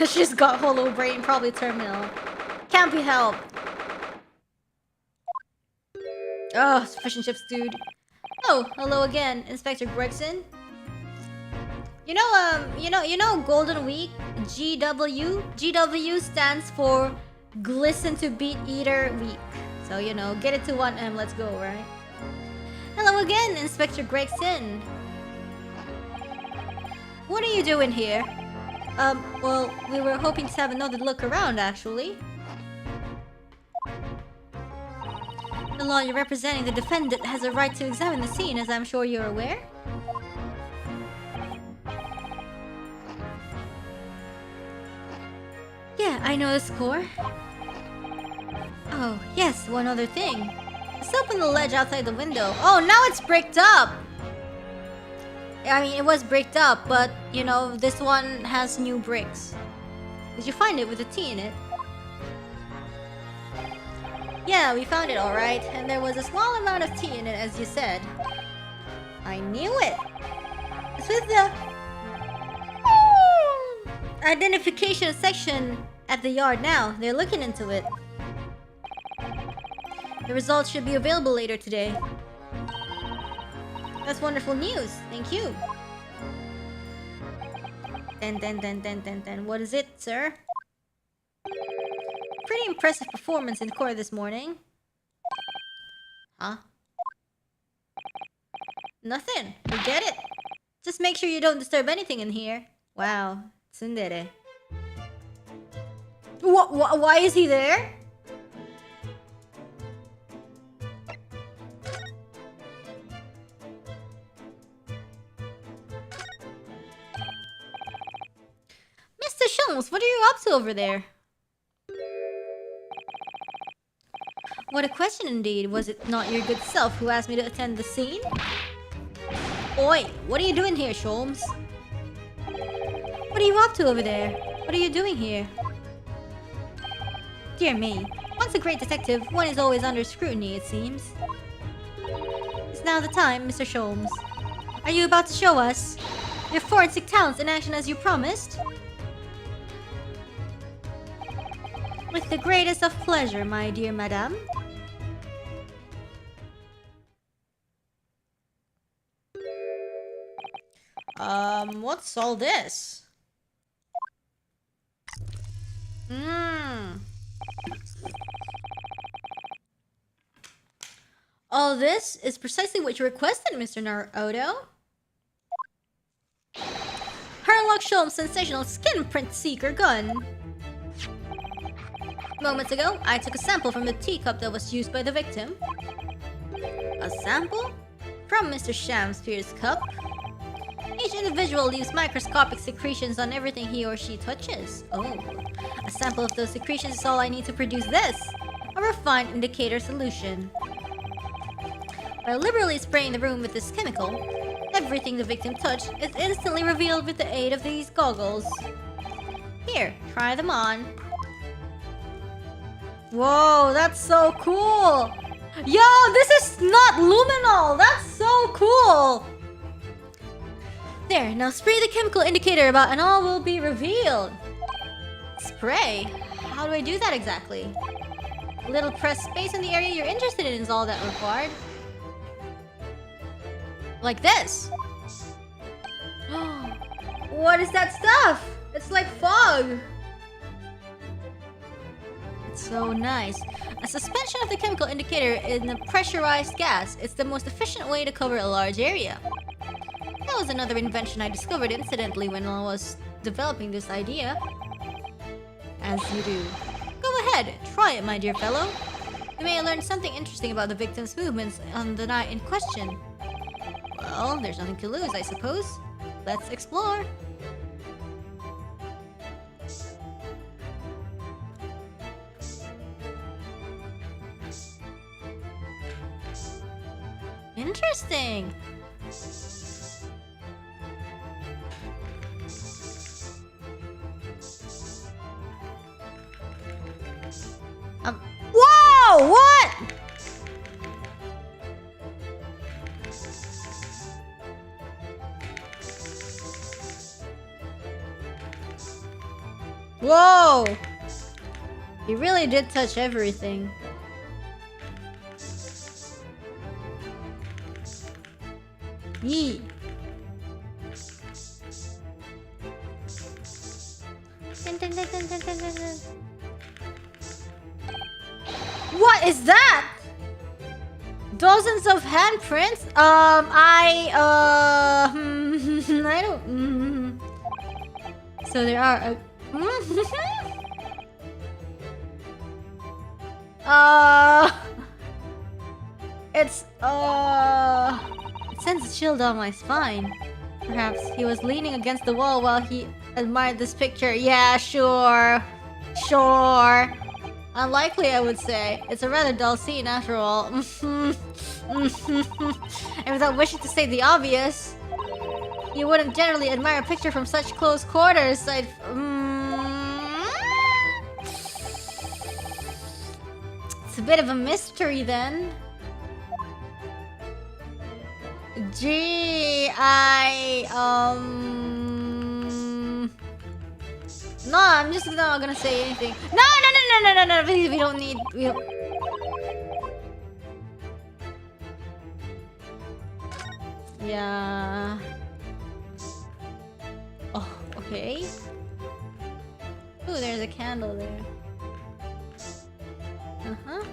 She's got hollow brain, probably terminal. Can't be helped. Oh, fish and chips, dude. Oh, hello again, Inspector Gregson. You know Golden Week, GW? GW stands for Glisten to Beat Eater Week. So, you know, get it to 1M, let's go, right? Hello again, Inspector Gregson. What are you doing here? Well, we were hoping to have another look around, actually. The lawyer representing the defendant has a right to examine the scene, as I'm sure you're aware. Yeah, I know the score. Oh, yes, one other thing. The soap on the ledge outside the window. Oh, now it's bricked up! I mean, it was bricked up, but, you know, this one has new bricks. Did you find it with a T in it? Yeah, we found it alright, and there was a small amount of tea in it, as you said. I knew it! It's with the identification section at the yard now. They're looking into it. The results should be available later today. That's wonderful news. Thank you. Then. What is it, sir? Pretty impressive performance in court this morning. Huh? Nothing. We get it. Just make sure you don't disturb anything in here. Wow. Tsundere. Why is he there? Mr. Sholmes, what are you up to over there? What a question indeed. Was it not your good self who asked me to attend the scene? Oi, what are you doing here, Sholmes? What are you up to over there? What are you doing here? Dear me, once a great detective, one is always under scrutiny, it seems. It's now the time, Mr. Sholmes. Are you about to show us your forensic talents in action as you promised? With the greatest of pleasure, my dear madame. What's all this? All this is precisely what you requested, Mr. Naruto. Herlock Sholmes' sensational skin print seeker gun. Moments ago, I took a sample from the teacup that was used by the victim. A sample? From Mr. Shamsphere's cup? Each individual leaves microscopic secretions on everything he or she touches. Oh, a sample of those secretions is all I need to produce this, a refined indicator solution. By liberally spraying the room with this chemical, everything the victim touched is instantly revealed with the aid of these goggles. Here, try them on. Whoa, that's so cool! Yo, this is not luminol! That's so cool! There, now spray the chemical indicator about and all will be revealed. Spray? How do I do that exactly? A little press space in the area you're interested in is all that required. Like this. What is that stuff? It's like fog. It's so nice. A suspension of the chemical indicator in a pressurized gas. It's the most efficient way to cover a large area. That was another invention I discovered incidentally when I was developing this idea. As you do. Go ahead, try it, my dear fellow. You may have learned something interesting about the victim's movements on the night in question. Well, there's nothing to lose, I suppose. Let's explore. Interesting. Whoa! What? Whoa! He really did touch everything. Yee. What is that? Dozens of handprints? I don't. So there are. It's It sends a chill down my spine. Perhaps he was leaning against the wall while he admired this picture. Yeah, sure. Sure. Unlikely, I would say. It's a rather dull scene after all. And without wishing to say the obvious, You wouldn't generally admire a picture from such close quarters. It's a bit of a mystery then. No, I'm just not gonna say anything. No, please, we don't need... Yeah... Oh, okay. Ooh, there's a candle there. Uh-huh.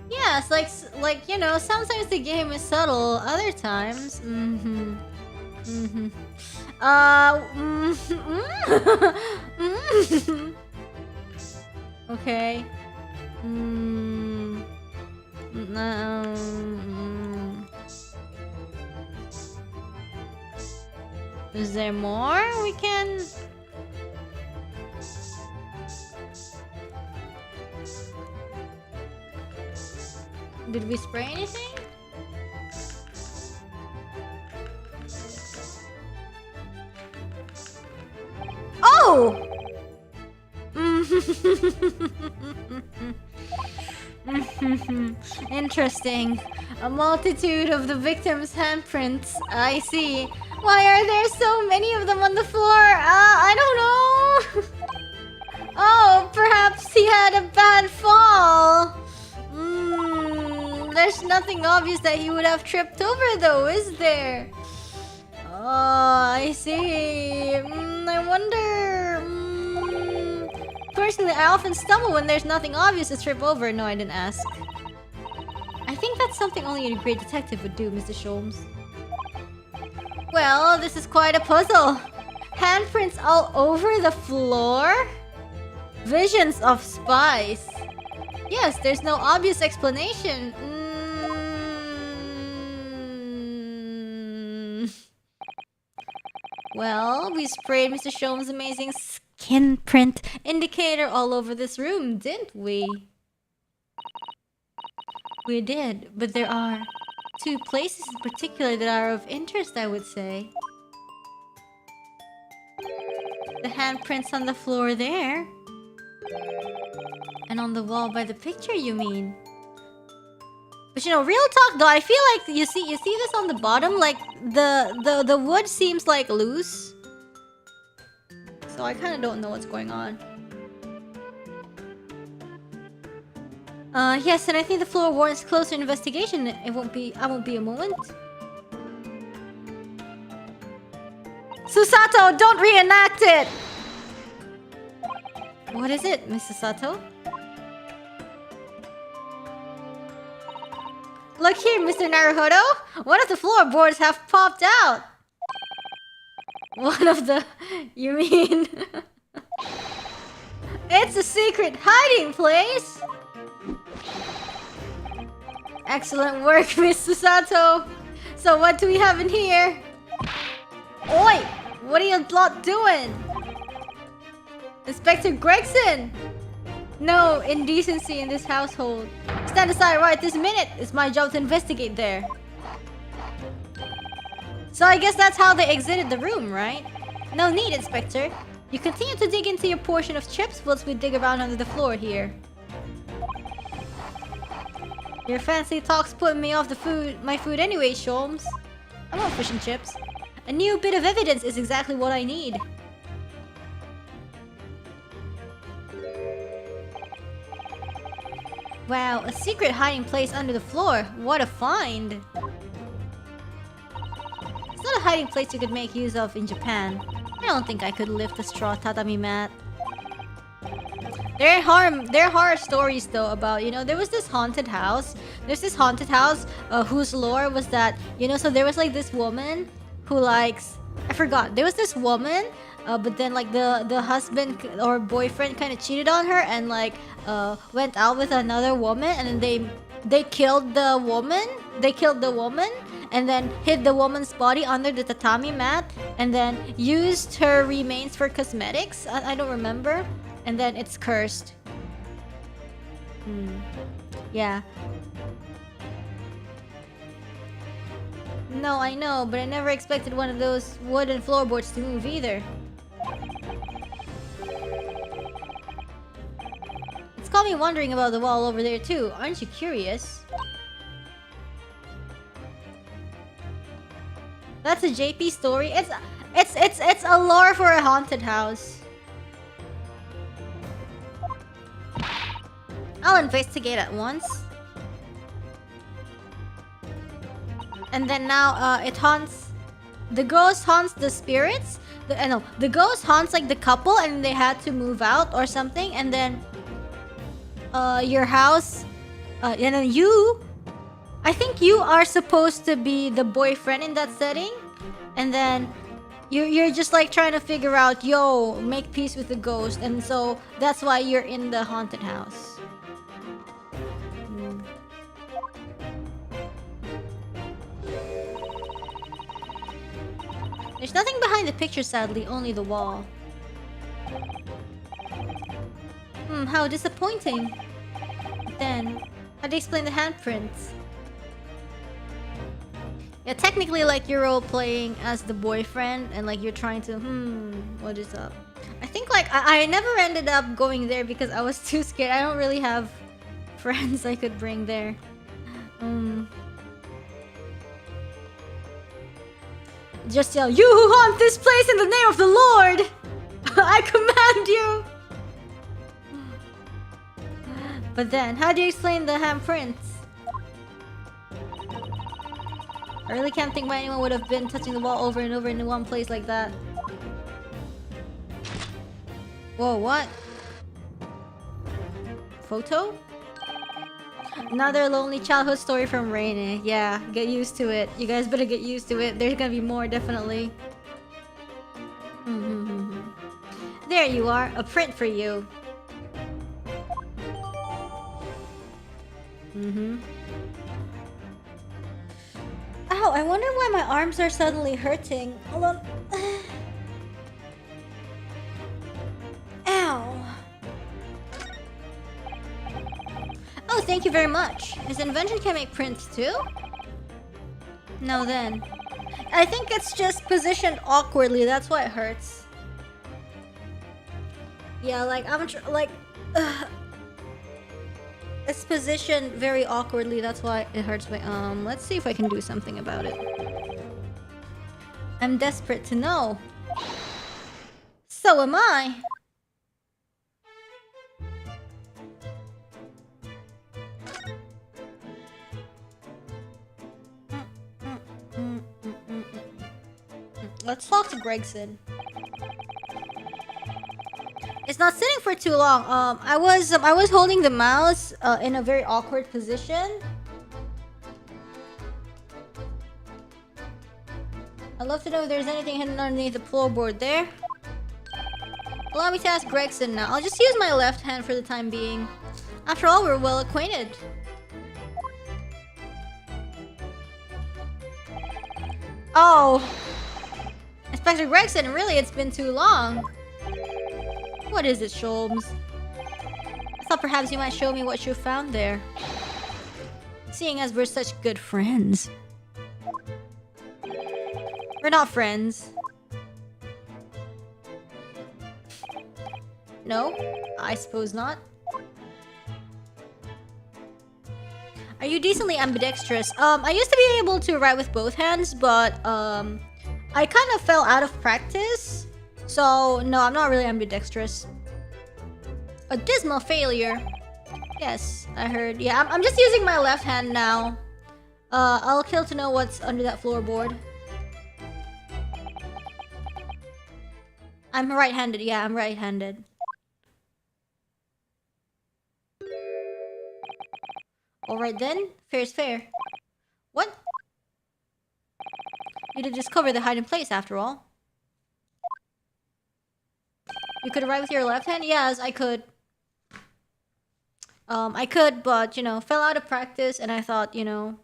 Yeah, it's like, you know, sometimes the game is subtle, other times... Okay. Is there more we can... Did we spray anything? Oh! Interesting. A multitude of the victim's handprints. I see. Why are there so many of them on the floor? I don't know. Oh, perhaps he had a bad fall. There's nothing obvious that he would have tripped over though, is there? Oh, I see. I wonder... Personally, I often stumble when there's nothing obvious to trip over. No, I didn't ask. I think that's something only a great detective would do, Mr. Sholmes. Well, this is quite a puzzle. Handprints all over the floor? Visions of spies. Yes, there's no obvious explanation. Well, we sprayed Mr. Sholmes' amazing skin print indicator all over this room, didn't we? We did, but there are two places in particular that are of interest, I would say. The handprints on the floor there. And on the wall by the picture, you mean? But you know, real talk though, I feel like you see this on the bottom, like the wood seems like loose. So I kind of don't know what's going on. Yes, and I think the floor warrants closer investigation. I won't be a moment. Susato, don't reenact it! What is it, Mrs. Sato? Look here, Mr. Naruhodo! One of the floorboards have popped out! One of the... You mean... It's a secret hiding place! Excellent work, Miss Susato! So what do we have in here? Oi! What are you lot doing? Inspector Gregson! No indecency in this household. Stand aside right this minute. It's my job to investigate there. So I guess that's how they exited the room, right? No need, Inspector. You continue to dig into your portion of chips whilst we dig around under the floor here. Your fancy talk's putting me off my food anyway, Sholmes. I want fish and chips. A new bit of evidence is exactly what I need. Wow, a secret hiding place under the floor. What a find. It's not a hiding place you could make use of in Japan. I don't think I could lift a straw tatami mat. There are horror stories though about, you know, there was this haunted house. There's this haunted house whose lore was that, you know, so there was like this woman who likes... I forgot. There was this woman, but then like the husband or boyfriend kind of cheated on her and like went out with another woman, and then they killed the woman. They killed the woman and then hid the woman's body under the tatami mat and then used her remains for cosmetics. I don't remember. And then it's cursed. Yeah. No, I know, but I never expected one of those wooden floorboards to move either. It's got me wondering about the wall over there too. Aren't you curious? That's a JP story. It's a lore for a haunted house. I'll investigate at once. And then now, it haunts... The ghost haunts the spirits? The ghost haunts like the couple and they had to move out or something. And then... your house... and then you... I think you are supposed to be the boyfriend in that setting. And then... You're just like trying to figure out, yo, make peace with the ghost. And so, that's why you're in the haunted house. There's nothing behind the picture, sadly, only the wall. How disappointing. But then, how do you explain the handprints? Yeah, technically, like, you're role-playing as the boyfriend, and, like, you're trying to, what is up? I think, like, I never ended up going there because I was too scared. I don't really have friends I could bring there. Just yell, "You who haunt this place in the name of the Lord! I command you!" But then, how do you explain the handprints? I really can't think why anyone would have been touching the wall over and over in one place like that. Whoa, what? Photo? Another lonely childhood story from Reine. Yeah, get used to it. You guys better get used to it. There's gonna be more, definitely. There you are, a print for you. Ow, I wonder why my arms are suddenly hurting. Hold on. Ow. Oh, thank you very much. His invention can make prints too? No then. I think it's just positioned awkwardly, that's why it hurts. Yeah, like, it's positioned very awkwardly, that's why it hurts my let's see if I can do something about it. I'm desperate to know. So am I. Let's talk to Gregson. It's not sitting for too long. I was holding the mouse in a very awkward position. I'd love to know if there's anything hidden underneath the floorboard there. Allow me to ask Gregson now. I'll just use my left hand for the time being. After all, we're well acquainted. Oh. Inspector Gregson, really, it's been too long. What is it, Sholmes? I thought perhaps you might show me what you found there. Seeing as we're such good friends. We're not friends. No, I suppose not. Are you decently ambidextrous? I used to be able to write with both hands, but I kind of fell out of practice. So, no, I'm not really ambidextrous. A dismal failure. Yes, I heard. Yeah, I'm just using my left hand now. I'll kill to know what's under that floorboard. I'm right-handed. Yeah, I'm right-handed. Alright then, fair's fair. What? You did discover the hiding place after all. You could write with your left hand? Yes, I could. I could, but, you know, fell out of practice and I thought, you know,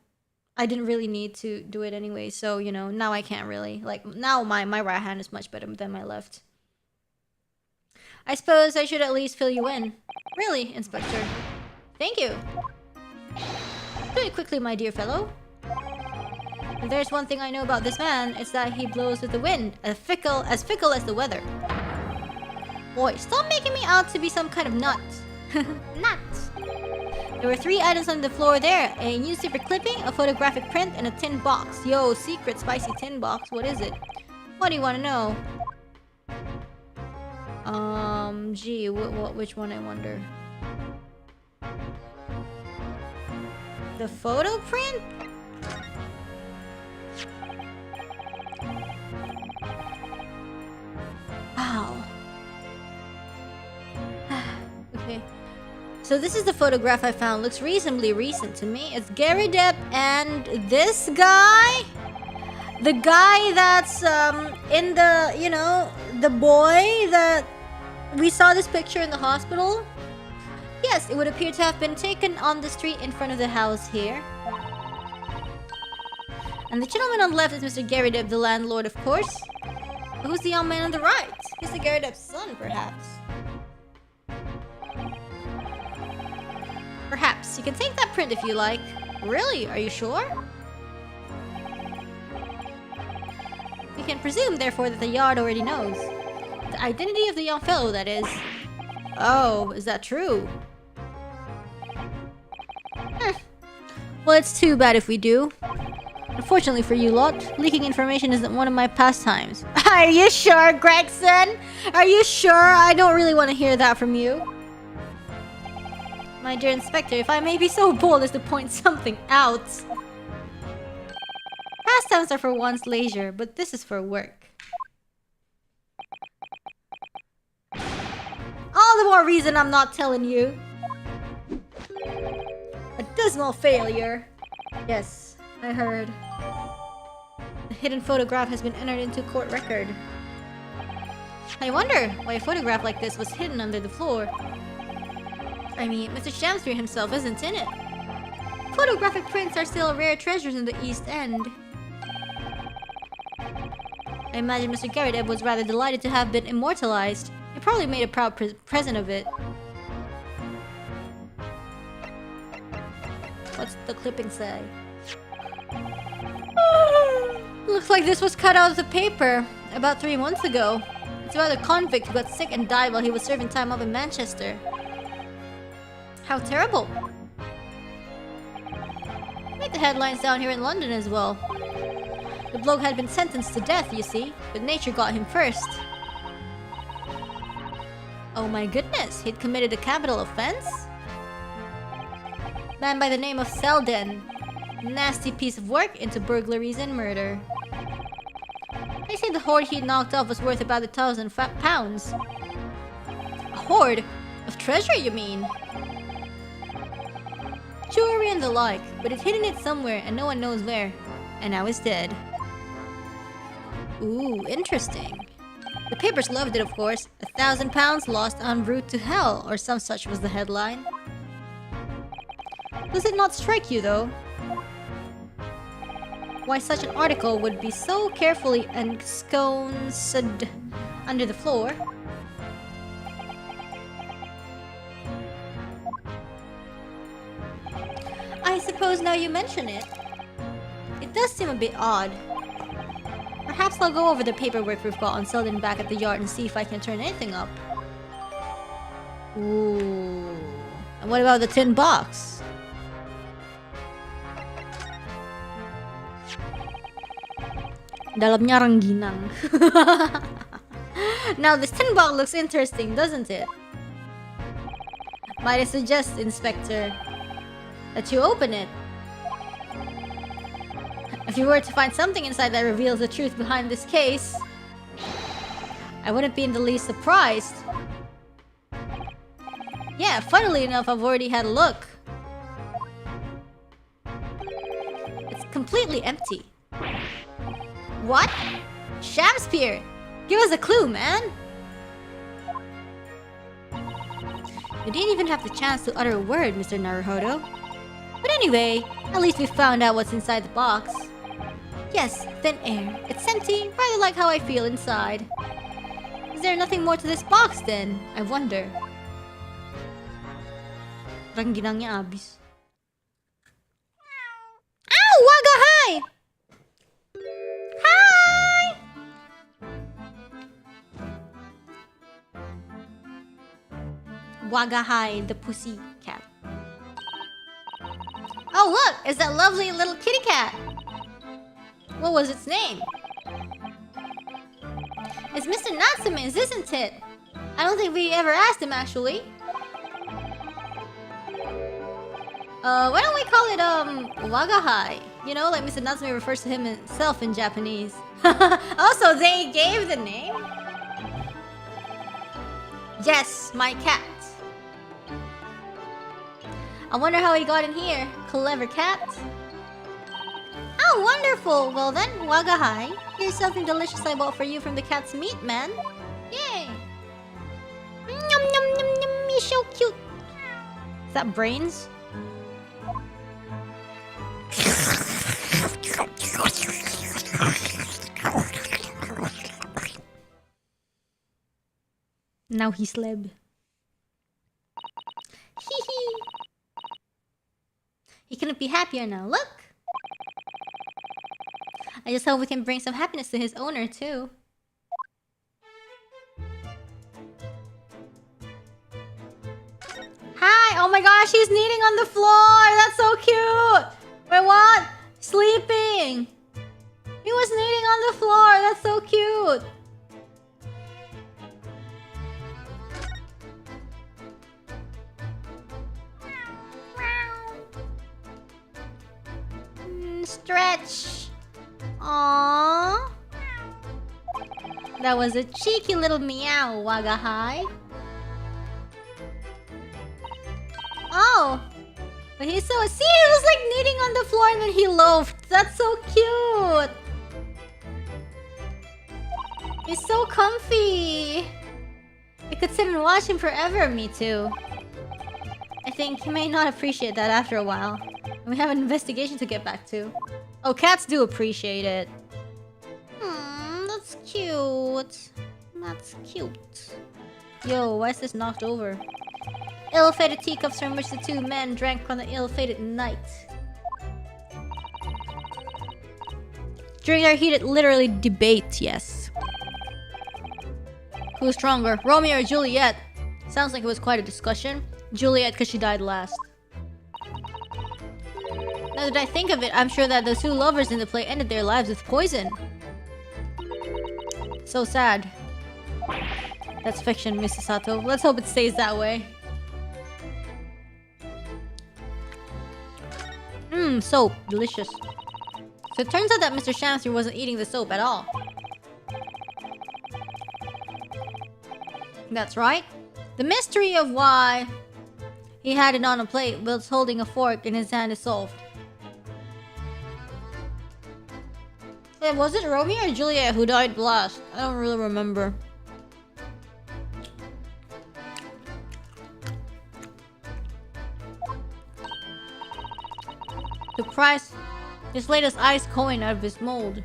I didn't really need to do it anyway. So, you know, now I can't really. Like, now my right hand is much better than my left. I suppose I should at least fill you in. Really, Inspector. Thank you. Do it quickly, my dear fellow. If there's one thing I know about this man, it's that he blows with the wind, as fickle as the weather. Boy, stop making me out to be some kind of nut. Nut. There were 3 items on the floor there. A newspaper clipping, a photographic print, and a tin box. Yo, secret spicy tin box. What is it? What do you want to know? Gee, which one I wonder? The photo print? Wow. Okay. So this is the photograph I found. Looks reasonably recent to me. It's Gary Depp and this guy? The guy that's in the, you know, the boy that we saw this picture in the hospital? Yes, it would appear to have been taken on the street in front of the house here. And the gentleman on the left is Mr. Gary Depp, the landlord, of course. But who's the young man on the right? Mr. Gary Depp's son, perhaps. Perhaps. You can take that print if you like. Really? Are you sure? We can presume, therefore, that the yard already knows. The identity of the young fellow, that is. Oh, is that true? Well, it's too bad if we do. Unfortunately for you lot, leaking information isn't one of my pastimes. Are you sure, Gregson? Are you sure? I don't really want to hear that from you. My dear Inspector, if I may be so bold as to point something out. Pastimes are for one's leisure, but this is for work. All the more reason I'm not telling you. A dismal failure. Yes, I heard. The hidden photograph has been entered into court record. I wonder why a photograph like this was hidden under the floor. I mean, Mr. Shamsbury himself isn't in it. Photographic prints are still rare treasures in the East End. I imagine Mr. Gary Depp was rather delighted to have been immortalized. He probably made a proud present of it. What's the clipping say? Looks like this was cut out of the paper about 3 months ago. It's about a convict who got sick and died while he was serving time up in Manchester. How terrible. Make the headlines down here in London as well. The bloke had been sentenced to death, you see, but nature got him first. Oh my goodness, he'd committed a capital offense? Man by the name of Selden. Nasty piece of work into burglaries and murder. They say the hoard he knocked off was worth about £1,000. A hoard? Of treasure, you mean? Jewelry and the like, but he'd hidden it somewhere and no one knows where. And now he's dead. Ooh, interesting. The papers loved it, of course. £1,000 lost en route to hell, or some such was the headline. Does it not strike you, though? Why such an article would be so carefully ensconced under the floor? I suppose now you mention it. It does seem a bit odd. Perhaps I'll go over the paperwork we've got on Selden back at the yard and see if I can turn anything up. Ooh. And what about the tin box? Dalamnya rengginang. Now this tin box looks interesting, doesn't it? Might I suggest, Inspector, that you open it? If you were to find something inside that reveals the truth behind this case, I wouldn't be in the least surprised. Yeah, funnily enough, I've already had a look. It's completely empty. What? Shakespeare! Give us a clue, man! You didn't even have the chance to utter a word, Mr. Naruhodo. But anyway, at least we found out what's inside the box. Yes, thin air. It's empty, rather like how I feel inside. Is there nothing more to this box then? I wonder. Rangginangnya abis. Ow! Wagahay! Wagahai, the pussy cat. Oh look, it's that lovely little kitty cat. What was its name? It's Mr. Natsume's, isn't it? I don't think we ever asked him actually. Why don't we call it Wagahai? You know, like Mr. Natsume refers to himself in Japanese. Also, they gave the name? Yes, my cat. I wonder how he got in here. Clever cat. Oh, wonderful. Well then, Wagahai, here's something delicious I bought for you from the cat's meat man. Yay. Yum, yum, yum, yum. You're so cute. Is that brains? Now he slept. He couldn't be happier now. Look! I just hope we can bring some happiness to his owner too. Hi! Oh my gosh, he's kneading on the floor! That's so cute! Wait, what? Sleeping! He was kneading on the floor! That's so cute! Stretch! Aww! That was a cheeky little meow, Wagahai. Oh! But he's so... See, he was like kneading on the floor and then he loafed. That's so cute! He's so comfy! I could sit and watch him forever, me too. I think he may not appreciate that after a while. We have an investigation to get back to. Oh, cats do appreciate it. That's cute. That's cute. Yo, why is this knocked over? Ill-fated teacups from which the two men drank on the ill-fated night. During our heated literally debate, yes. Who's stronger, Romeo or Juliet? Sounds like it was quite a discussion. Juliet, because she died last. Now that I think of it, I'm sure that the two lovers in the play ended their lives with poison. So sad. That's fiction, Mrs. Sato. Let's hope it stays that way. Soap. Delicious. So it turns out that Mr. Shamster wasn't eating the soap at all. That's right. The mystery of why he had it on a plate whilst holding a fork in his hand is solved. Wait, was it Romeo or Juliet who died last? I don't really remember. The price... His latest ice coin out of his mold.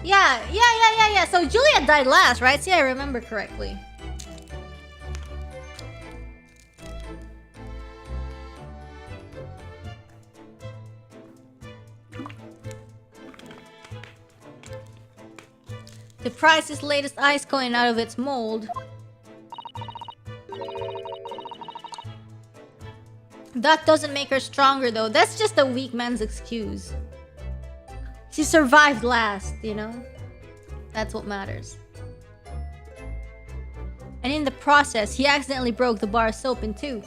Yeah. So Juliet died last, right? See, I remember correctly. To prize his latest ice coin out of its mold. That doesn't make her stronger though. That's just a weak man's excuse. She survived last, you know? That's what matters. And in the process, he accidentally broke the bar of soap in two.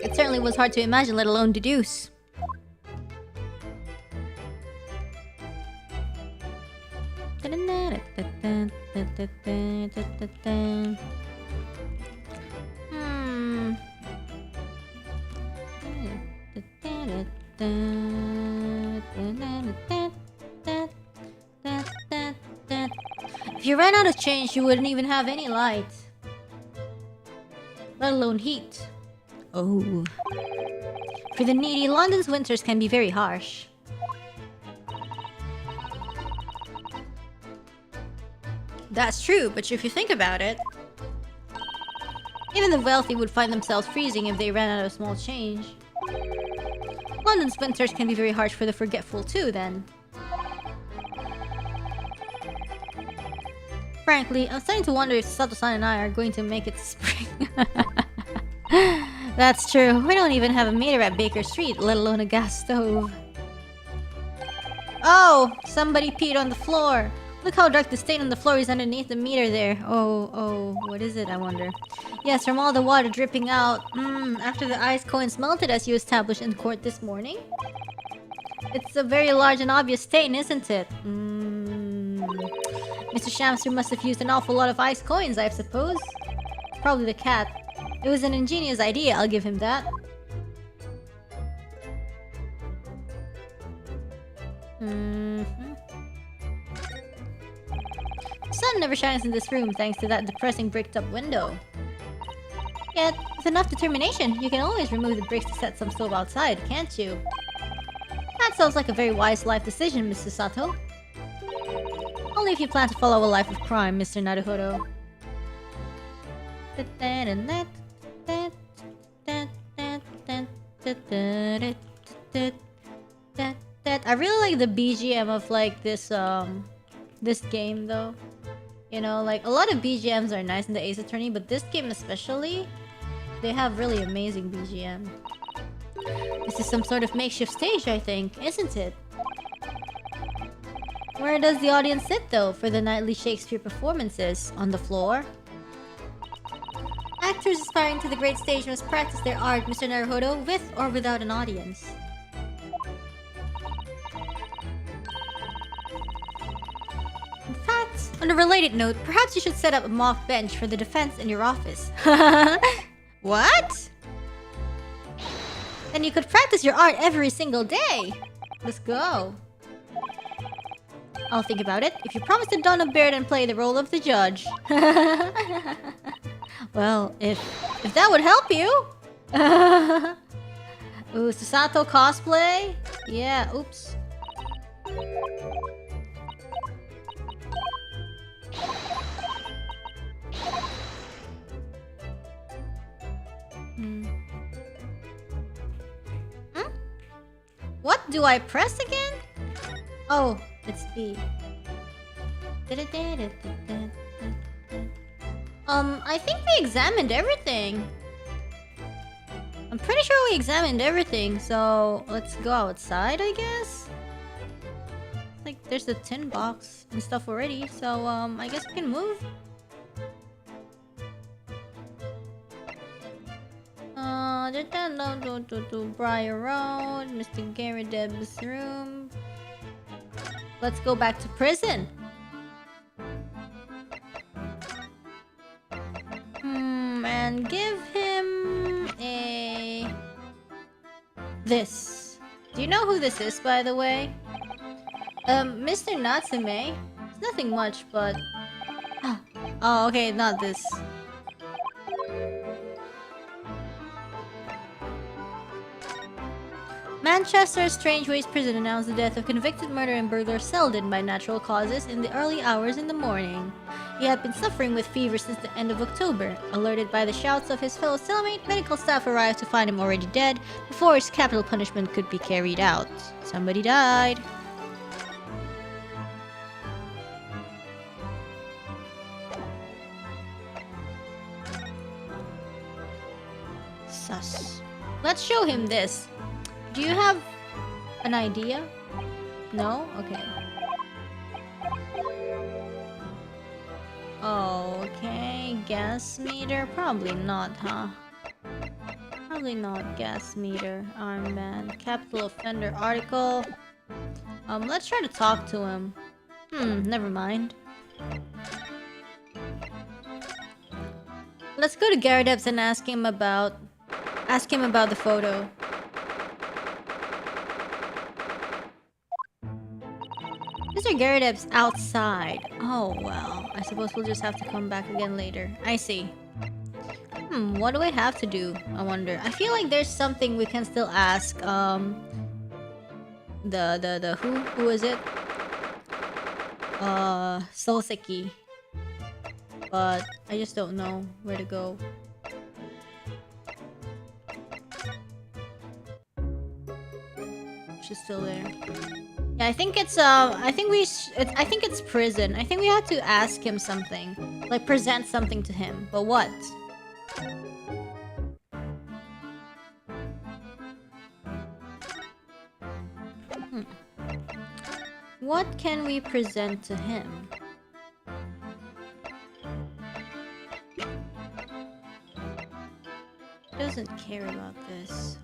It certainly was hard to imagine, let alone deduce. If you ran out of change, you wouldn't even have any light. Let alone heat. Oh. For the needy, London's winters can be very harsh. That's true, but if you think about it, even the wealthy would find themselves freezing if they ran out of small change. London's winters can be very harsh for the forgetful too, then. Frankly, I'm starting to wonder if Sato-san and I are going to make it to spring. That's true. We don't even have a meter at Baker Street, let alone a gas stove. Oh! Somebody peed on the floor. Look how dark the stain on the floor is underneath the meter there. Oh, what is it, I wonder? Yes, from all the water dripping out. After the ice coins melted as you established in court this morning? It's a very large and obvious stain, isn't it? Mr. Shamster must have used an awful lot of ice coins, I suppose. Probably the cat. It was an ingenious idea, I'll give him that. The sun never shines in this room thanks to that depressing bricked-up window. Yet, with enough determination, you can always remove the bricks to set some stove outside, can't you? That sounds like a very wise life decision, Mr. Sato. Only if you plan to follow a life of crime, Mr. Naruhodo. I really like the BGM of like this game though. You know, like a lot of BGMs are nice in the Ace Attorney, but this game especially, they have really amazing BGM. This is some sort of makeshift stage, I think, isn't it? Where does the audience sit though for the nightly Shakespeare performances? On the floor? Actors aspiring to the great stage must practice their art, Mr. Naruhodo, with or without an audience. In fact, on a related note, perhaps you should set up a mock bench for the defense in your office. What? Then you could practice your art every single day. Let's go. I'll think about it. If you promise to don a beard and play the role of the judge. Well, if that would help you. Ooh, Susato cosplay? Yeah, oops. What do I press again? Oh, it's B. I think we examined everything. I'm pretty sure we examined everything, so let's go outside, I guess? Like, there's the tin box and stuff already, so I guess we can move. Briar Road, Mr. Gary Deb's room. Let's go back to prison. And give him a... this. Do you know who this is, by the way? Mr. Natsume. It's nothing much, but... oh, okay, not this. Manchester's Strangeways Prison announced the death of convicted murderer and burglar Selden by natural causes in the early hours in the morning. He had been suffering with fever since the end of October. Alerted by the shouts of his fellow cellmate, medical staff arrived to find him already dead before his capital punishment could be carried out. Somebody died. Sus. Let's show him this. Do you have an idea? No? Okay. Okay, gas meter? Probably not, huh? Probably not gas meter. Armband. Capital offender article. Let's try to talk to him. Never mind. Let's go to Garadebs and ask him about the photo. Mr. Garadeb's outside. Oh, well. I suppose we'll just have to come back again later. I see. What do I have to do? I wonder. I feel like there's something we can still ask, who is it? Soseki. But I just don't know where to go. She's still there. Yeah, I think it's I think it's prison. I think we have to ask him something, like present something to him. But what? What can we present to him? He doesn't care about this.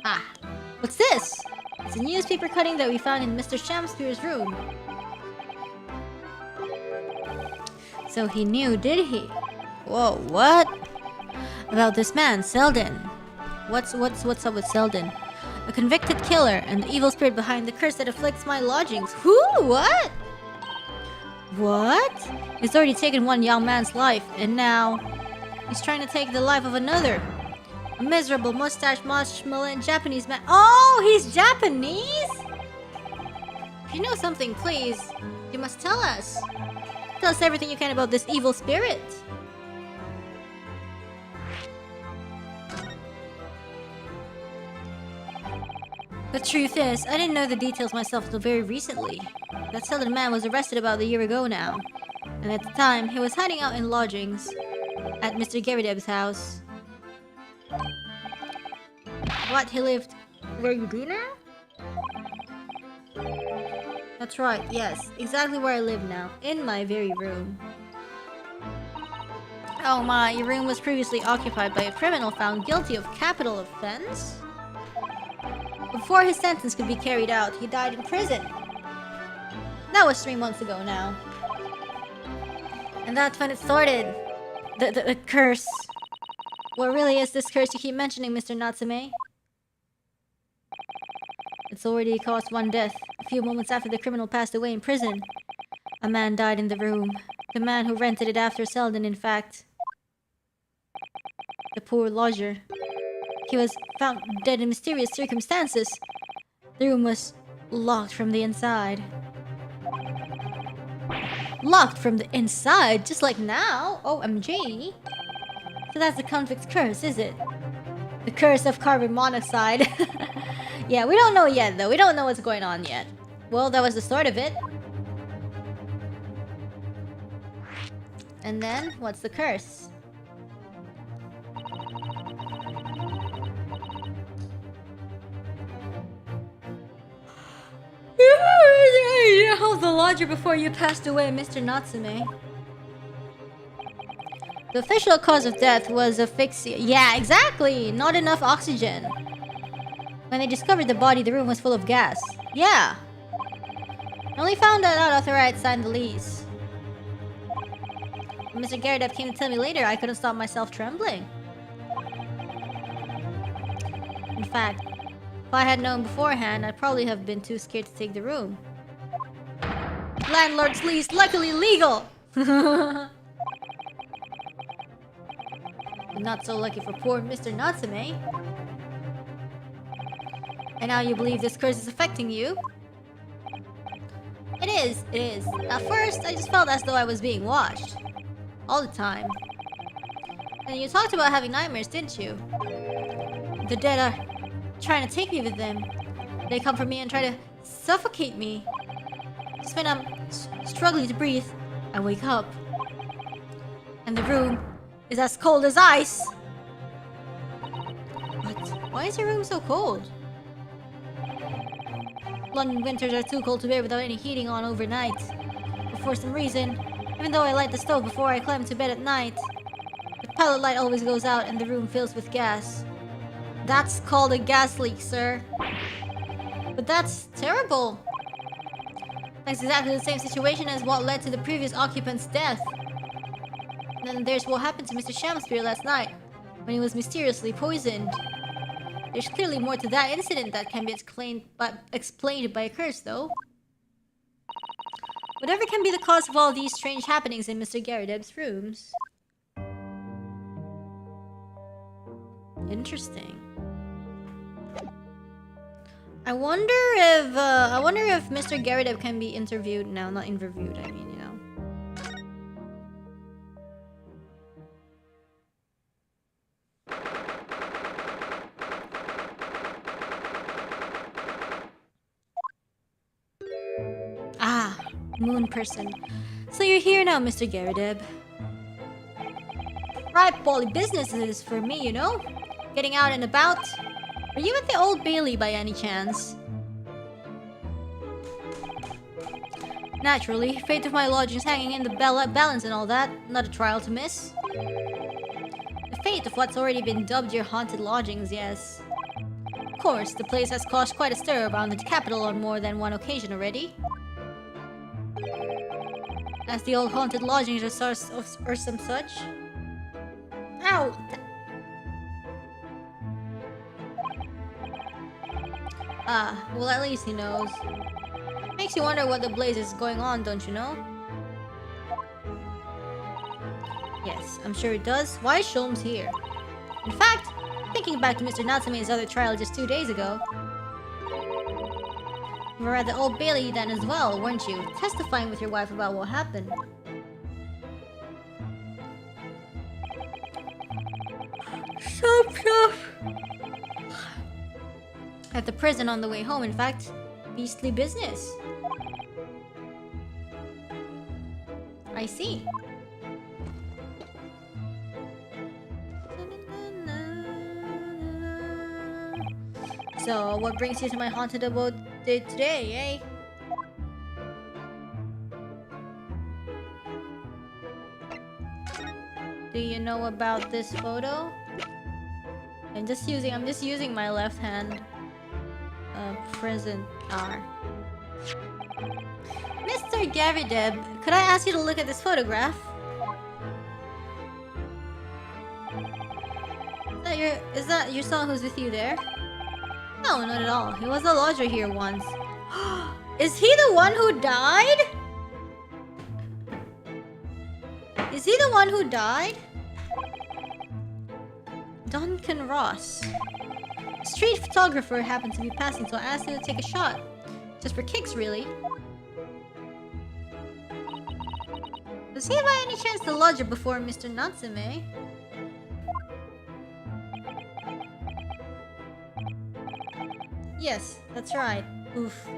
Ah, what's this? It's a newspaper cutting that we found in Mr. Shamspeare's room. So he knew, did he? Whoa, what? About this man, Selden. What's up with Selden? A convicted killer and the evil spirit behind the curse that afflicts my lodgings. Who? What? What? He's already taken one young man's life, and now he's trying to take the life of another. A miserable mustache marshmallow Japanese man. Oh, he's Japanese? If you know something, please, you must tell us. Tell us everything you can about this evil spirit. The truth is, I didn't know the details myself until very recently. That Selden man was arrested about a year ago now. And at the time, he was hiding out in lodgings at Mr. Gerideb's house. What? He lived where you do now? That's right, yes. Exactly where I live now. In my very room. Oh my, your room was previously occupied by a criminal found guilty of capital offense? Before his sentence could be carried out, he died in prison. That was 3 months ago now. And that's when it started. The curse. What really is this curse you keep mentioning, Mr. Natsume? It's already caused one death. A few moments after the criminal passed away in prison, a man died in the room. The man who rented it after Selden, in fact. The poor lodger. He was found dead in mysterious circumstances. The room was locked from the inside. Locked from the inside, just like now? OMG. So that's the convict's curse, is it? The curse of carbon monoxide. Yeah, we don't know yet, though. We don't know what's going on yet. Well, that was the start of it. And then, what's the curse? You held the lodger before you passed away, Mr. Natsume. The official cause of death was asphyxia. Yeah, exactly! Not enough oxygen. When they discovered the body, the room was full of gas. Yeah. I only found that out after I had signed the lease. When Mr. Gerideb came to tell me later, I couldn't stop myself trembling. In fact, if I had known beforehand, I'd probably have been too scared to take the room. Landlord's lease, luckily legal! But not so lucky for poor Mr. Natsume. And now you believe this curse is affecting you? It is. At first, I just felt as though I was being watched. All the time. And you talked about having nightmares, didn't you? The dead are trying to take me with them. They come for me and try to suffocate me. Just when I'm struggling to breathe, I wake up. And the room is as cold as ice. But why is your room so cold? London winters are too cold to bear without any heating on overnight. But for some reason, even though I light the stove before I climb to bed at night, the pallet light always goes out and the room fills with gas. That's called a gas leak, sir. But that's terrible. That's exactly the same situation as what led to the previous occupant's death. And then there's what happened to Mr. Shamspeare last night, when he was mysteriously poisoned. There's clearly more to that incident that can be explained by a curse, though. Whatever can be the cause of all these strange happenings in Mr. Gerideb's rooms. Interesting. I wonder if Mr. Gerideb can be interviewed now. Not interviewed, I mean, you know. moon person. So you're here now, Mr. Garadeb. Right, Polly, business is for me, you know? Getting out and about. Are you at the Old Bailey by any chance? Naturally, fate of my lodgings hanging in the balance and all that. Not a trial to miss. The fate of what's already been dubbed your haunted lodgings, yes. Of course, the place has caused quite a stir around the capital on more than one occasion already. As the old haunted lodgings or some such. Ow! Ah, well at least he knows. Makes you wonder what the blaze is going on, don't you know? Yes, I'm sure it does. Why is Sholmes here? In fact, thinking back to Mr. Natsume's other trial just 2 days ago. You were at the Old Bailey then as well, weren't you? Testifying with your wife about what happened. At the prison on the way home, in fact. Beastly business. I see. So, what brings you to my haunted abode today, eh? Do you know about this photo? I'm just using my left hand. Present R. Mr. Garadeb, could I ask you to look at this photograph? Is that your son who's with you there? No, not at all. He was a lodger here once. Is he the one who died? Is he the one who died? Duncan Ross. A street photographer happened to be passing, so I asked him to take a shot. Just for kicks, really. Was he by any chance the lodger before Mr. Natsume? Yes, that's right. Oof.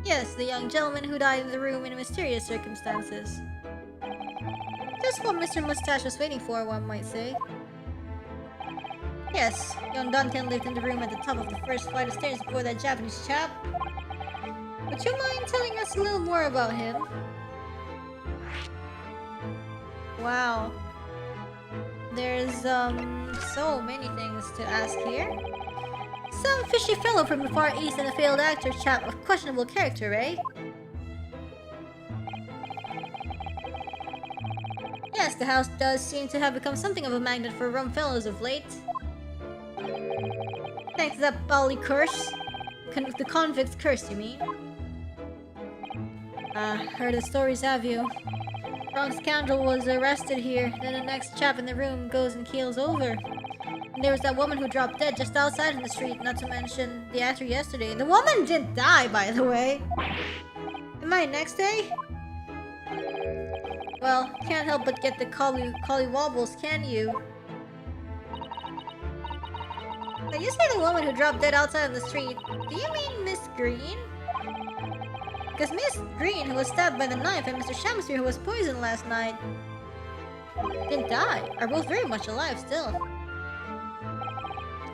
Yes, the young gentleman who died in the room in mysterious circumstances. Just what Mr. Mustache was waiting for, one might say. Yes, young Duncan lived in the room at the top of the first flight of stairs before that Japanese chap. Would you mind telling us a little more about him? Wow. There's, so many things to ask here. Some fishy fellow from the Far East and a failed actor chap of questionable character, eh? Yes, the house does seem to have become something of a magnet for rum fellows of late. Thanks to that bally curse. The convict's curse, you mean? Heard the stories, have you? Wrong scoundrel was arrested here, then the next chap in the room goes and keels over. And there was that woman who dropped dead just outside in the street, not to mention the actor yesterday. The woman didn't die, by the way. Am I next day? Well, can't help but get the collie wobbles, can you? Now, you say the woman who dropped dead outside on the street. Do you mean Miss Green? Because Miss Green, who was stabbed by the knife, and Mr. Shamspeare, who was poisoned last night, didn't die, are both very much alive still.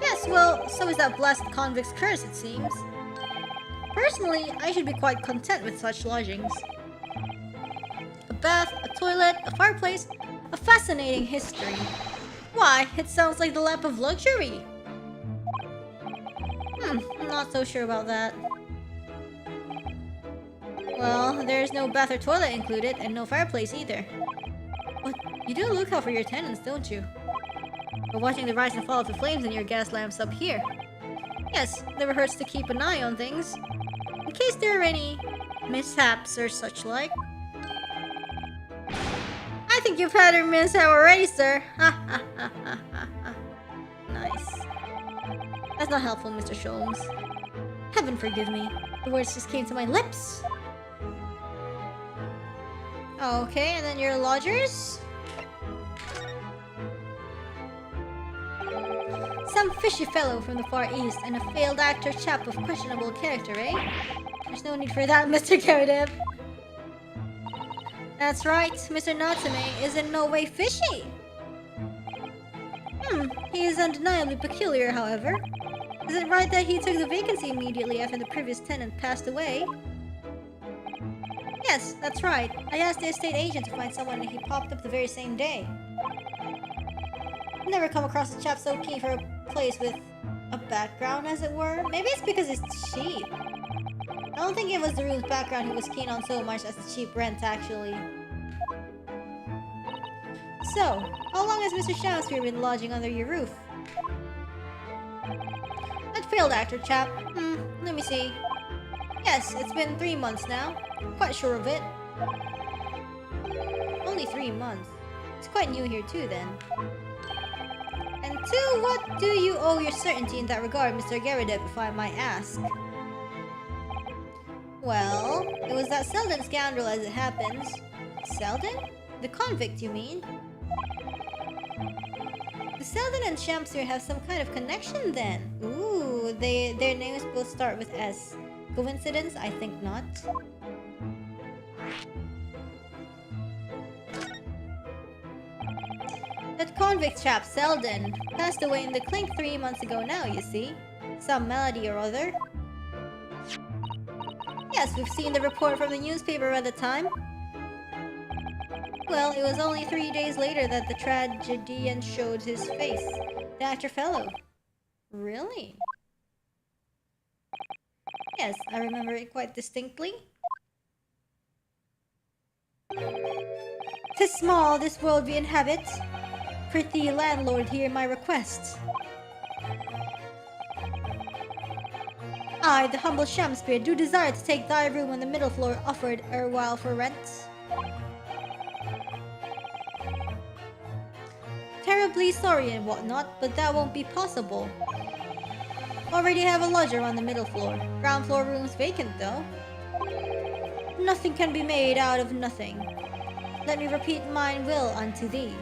Yes, well, so is that blasted convict's curse, it seems. Personally, I should be quite content with such lodgings. A bath, a toilet, a fireplace, a fascinating history. Why, it sounds like the lap of luxury. I'm not so sure about that. Well, there's no bath or toilet included, and no fireplace either. But you do look out for your tenants, don't you? We're watching the rise and fall of the flames in your gas lamps up here. Yes, never hurts to keep an eye on things. In case there are any mishaps or such like. I think you've had a mishap already, sir. Nice. That's not helpful, Mr. Sholmes. Heaven forgive me. The words just came to my lips. Okay, and then your lodgers? Some fishy fellow from the Far East and a failed actor chap of questionable character, eh? There's no need for that, Mr. Garridev. That's right, Mr. Natsume is in no way fishy. He is undeniably peculiar, however. Is it right that he took the vacancy immediately after the previous tenant passed away? Yes, that's right. I asked the estate agent to find someone and he popped up the very same day. I've never come across a chap so keen for a place with a background, as it were. Maybe it's because it's cheap. I don't think it was the room's background he was keen on so much as the cheap rent, actually. So, how long has Mr. Shamsphere been lodging under your roof? That failed actor chap. Let me see. Yes, it's been 3 months now. Quite sure of it. Only 3 months. It's quite new here too, then. And to what do you owe your certainty in that regard, Mr. Garridev, if I might ask? Well, it was that Selden scoundrel as it happens. Selden? The convict, you mean? The Selden and Shamsphere have some kind of connection then. Ooh, their names both start with S. Coincidence? I think not. That convict chap, Selden, passed away in the clink 3 months ago now, you see. Some malady or other. Yes, we've seen the report from the newspaper at the time. Well, it was only 3 days later that the tragedian showed his face. The actor fellow. Really? Yes, I remember it quite distinctly. 'Tis small, this world we inhabit. Prithee, landlord, hear my request. I, the humble Shamsphere, do desire to take thy room on the middle floor offered erewhile for rent. Terribly sorry and whatnot, but that won't be possible. Already have a lodger on the middle floor. Ground floor room's vacant, though. Nothing can be made out of nothing. Let me repeat mine will unto thee.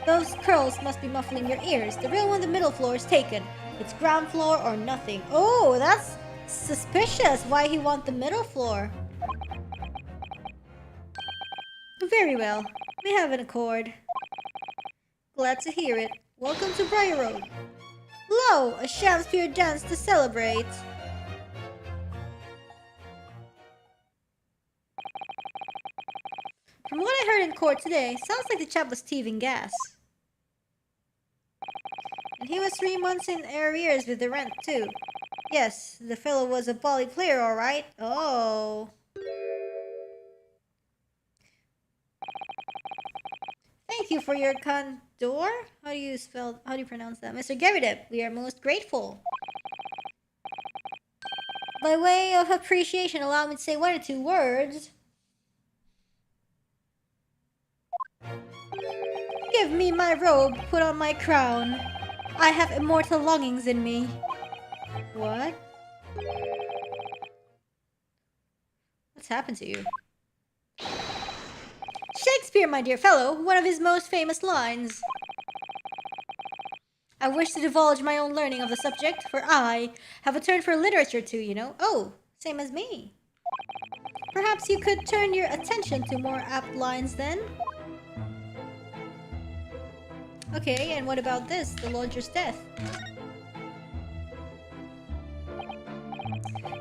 Those curls must be muffling your ears. The room on the middle floor is taken. It's ground floor or nothing. Oh, that's suspicious. Why he want the middle floor? Very well. We have an accord. Glad to hear it. Welcome to Briar Road. Lo, a Shamsphere dance to celebrate. From what I heard in court today, sounds like the chap was thieving gas. And he was 3 months in arrears with the rent too. Yes, the fellow was a bally player, alright. Oh. Thank you for your candor? How do you pronounce that? Mr. Garridev, we are most grateful. By way of appreciation, allow me to say 1 or 2 words. Give me my robe, put on my crown. I have immortal longings in me. What? What's happened to you? Shakespeare, my dear fellow, one of his most famous lines. I wish to divulge my own learning of the subject, for I have a turn for literature too, you know. Oh, same as me. Perhaps you could turn your attention to more apt lines then? Okay, and what about this? The lodger's death.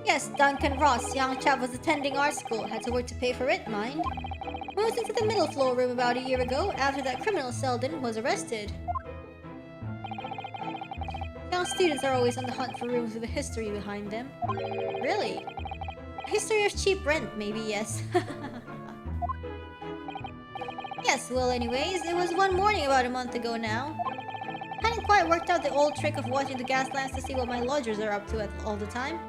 Yes, Duncan Ross, young chap, was attending art school. Had to work to pay for it, mind. Moved into the middle floor room about a year ago after that criminal Selden was arrested. Young students are always on the hunt for rooms with a history behind them. Really? A history of cheap rent, maybe, yes. Yes, well anyways, it was one morning about a month ago now. Hadn't quite worked out the old trick of watching the gas lamps to see what my lodgers are up to at the time.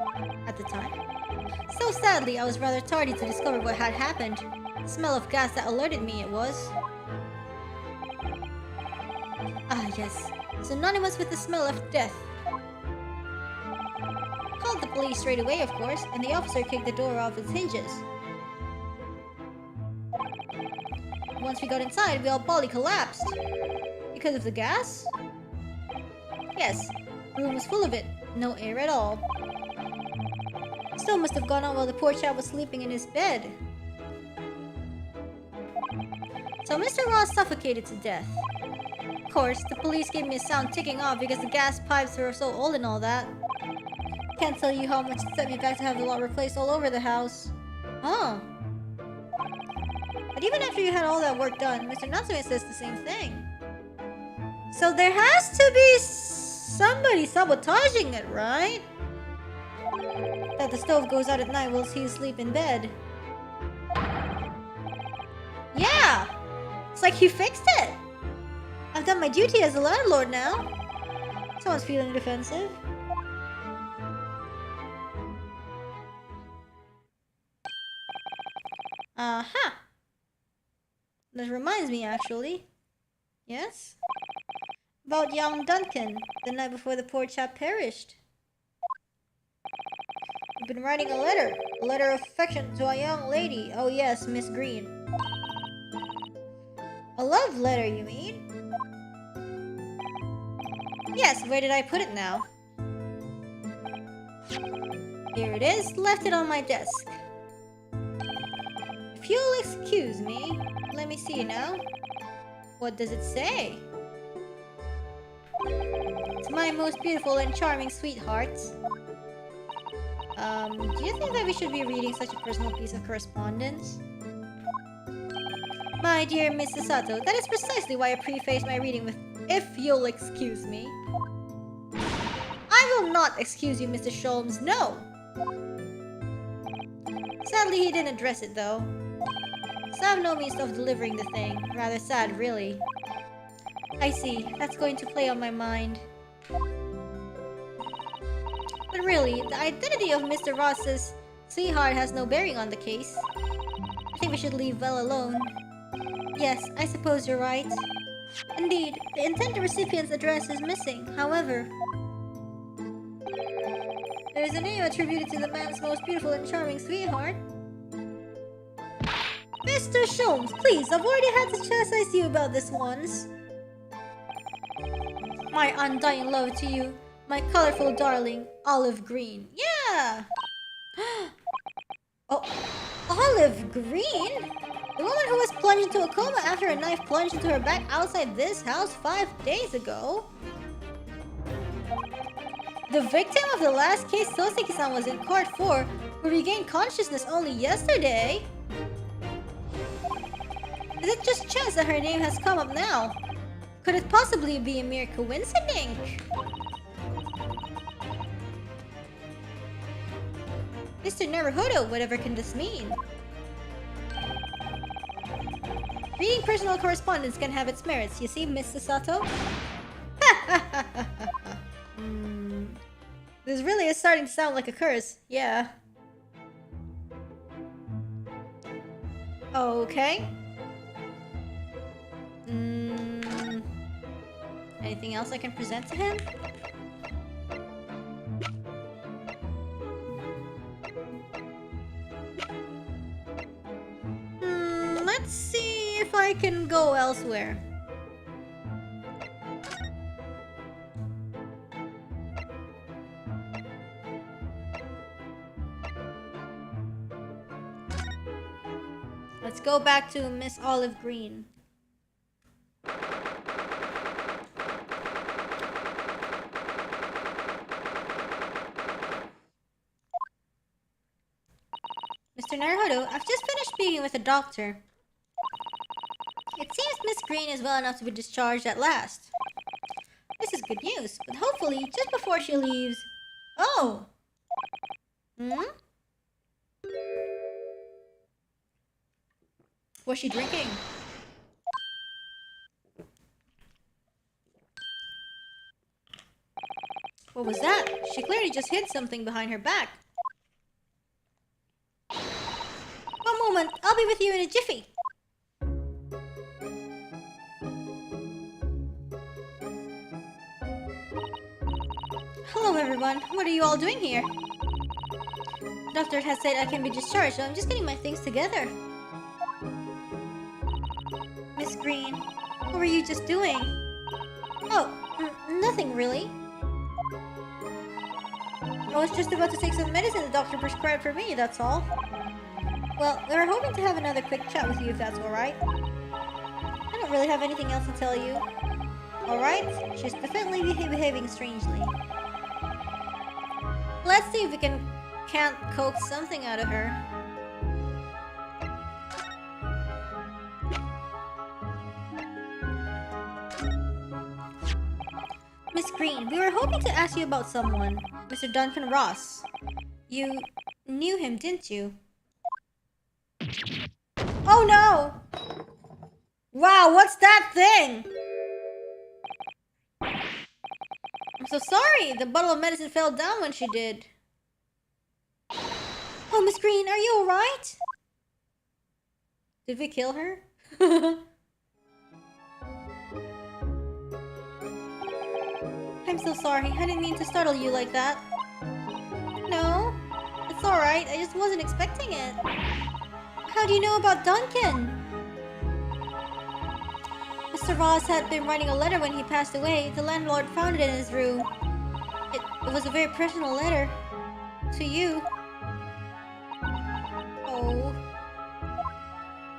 So sadly, I was rather tardy to discover what had happened. The smell of gas that alerted me, it was. Ah yes, synonymous with the smell of death. Called the police straight away, of course, and the officer kicked the door off its hinges. Once we got inside, we all bally collapsed. Because of the gas? Yes, the room was full of it. No air at all. The stove must have gone on while the poor chap was sleeping in his bed. So Mr. Ross suffocated to death. Of course, the police gave me a sound ticking off because the gas pipes were so old and all that. Can't tell you how much it set me back to have the lot replaced all over the house. Oh. But even after you had all that work done, Mr. Natsume says the same thing. So there has to be somebody sabotaging it, right? That the stove goes out at night while he's asleep in bed. Yeah! It's like he fixed it! I've done my duty as a landlord now. Someone's feeling defensive. Aha! That reminds me, actually. Yes? About young Duncan, the night before the poor chap perished. I've been writing a letter of affection to a young lady. Oh yes, Miss Green. A love letter, you mean? Yes, where did I put it now? Here it is, left it on my desk. If you'll excuse me, let me see now. What does it say? To my most beautiful and charming sweethearts. Do you think that we should be reading such a personal piece of correspondence? My dear Mrs. Sato, that is precisely why I prefaced my reading with, if you'll excuse me. I will not excuse you, Mr. Sholmes, no! Sadly, he didn't address it, though. So I have no means of delivering the thing. Rather sad, really. I see. That's going to play on my mind. But really, the identity of Mr. Ross's sweetheart has no bearing on the case. I think we should leave well alone. Yes, I suppose you're right. Indeed, the intended recipient's address is missing, however. There is a name attributed to the man's most beautiful and charming sweetheart. Mr. Sholmes, please, I've already had to chastise you about this once. My undying love to you, my colorful darling, Olive Green. Yeah! Oh, Olive Green? The woman who was plunged into a coma after a knife plunged into her back outside this house 5 days ago? The victim of the last case Soseki-san was in court for, who regained consciousness only yesterday? Is it just chance that her name has come up now? Could it possibly be a mere coincidence? Mr. Naruhodo, whatever can this mean? Reading personal correspondence can have its merits, you see, Miss Sato? This really is starting to sound like a curse, yeah. Okay. Anything else I can present to him? Let's see if I can go elsewhere. Let's go back to Miss Olive Green. Mr. Naruhodo, I've just finished speaking with the doctor. It seems Miss Green is well enough to be discharged at last. This is good news, but hopefully just before she leaves... Oh! Was she drinking? What was that? She clearly just hid something behind her back. One moment, I'll be with you in a jiffy. Hello everyone, what are you all doing here? The doctor has said I can be discharged, so I'm just getting my things together. Miss Green, what were you just doing? Oh, nothing really. I was just about to take some medicine the doctor prescribed for me, that's all. Well, we were hoping to have another quick chat with you if that's alright. I don't really have anything else to tell you. Alright? She's definitely behaving strangely. Let's see if we can't coax something out of her. Miss Green, we were hoping to ask you about someone. Mr. Duncan Ross. You knew him, didn't you? Oh no! Wow, what's that thing? I'm so sorry. The bottle of medicine fell down when she did. Oh, Miss Green, are you alright? Did we kill her? I'm so sorry. I didn't mean to startle you like that. No, it's alright. I just wasn't expecting it. How do you know about Duncan? Mr. Ross had been writing a letter when he passed away. The landlord found it in his room. It was a very personal letter. To you. Oh.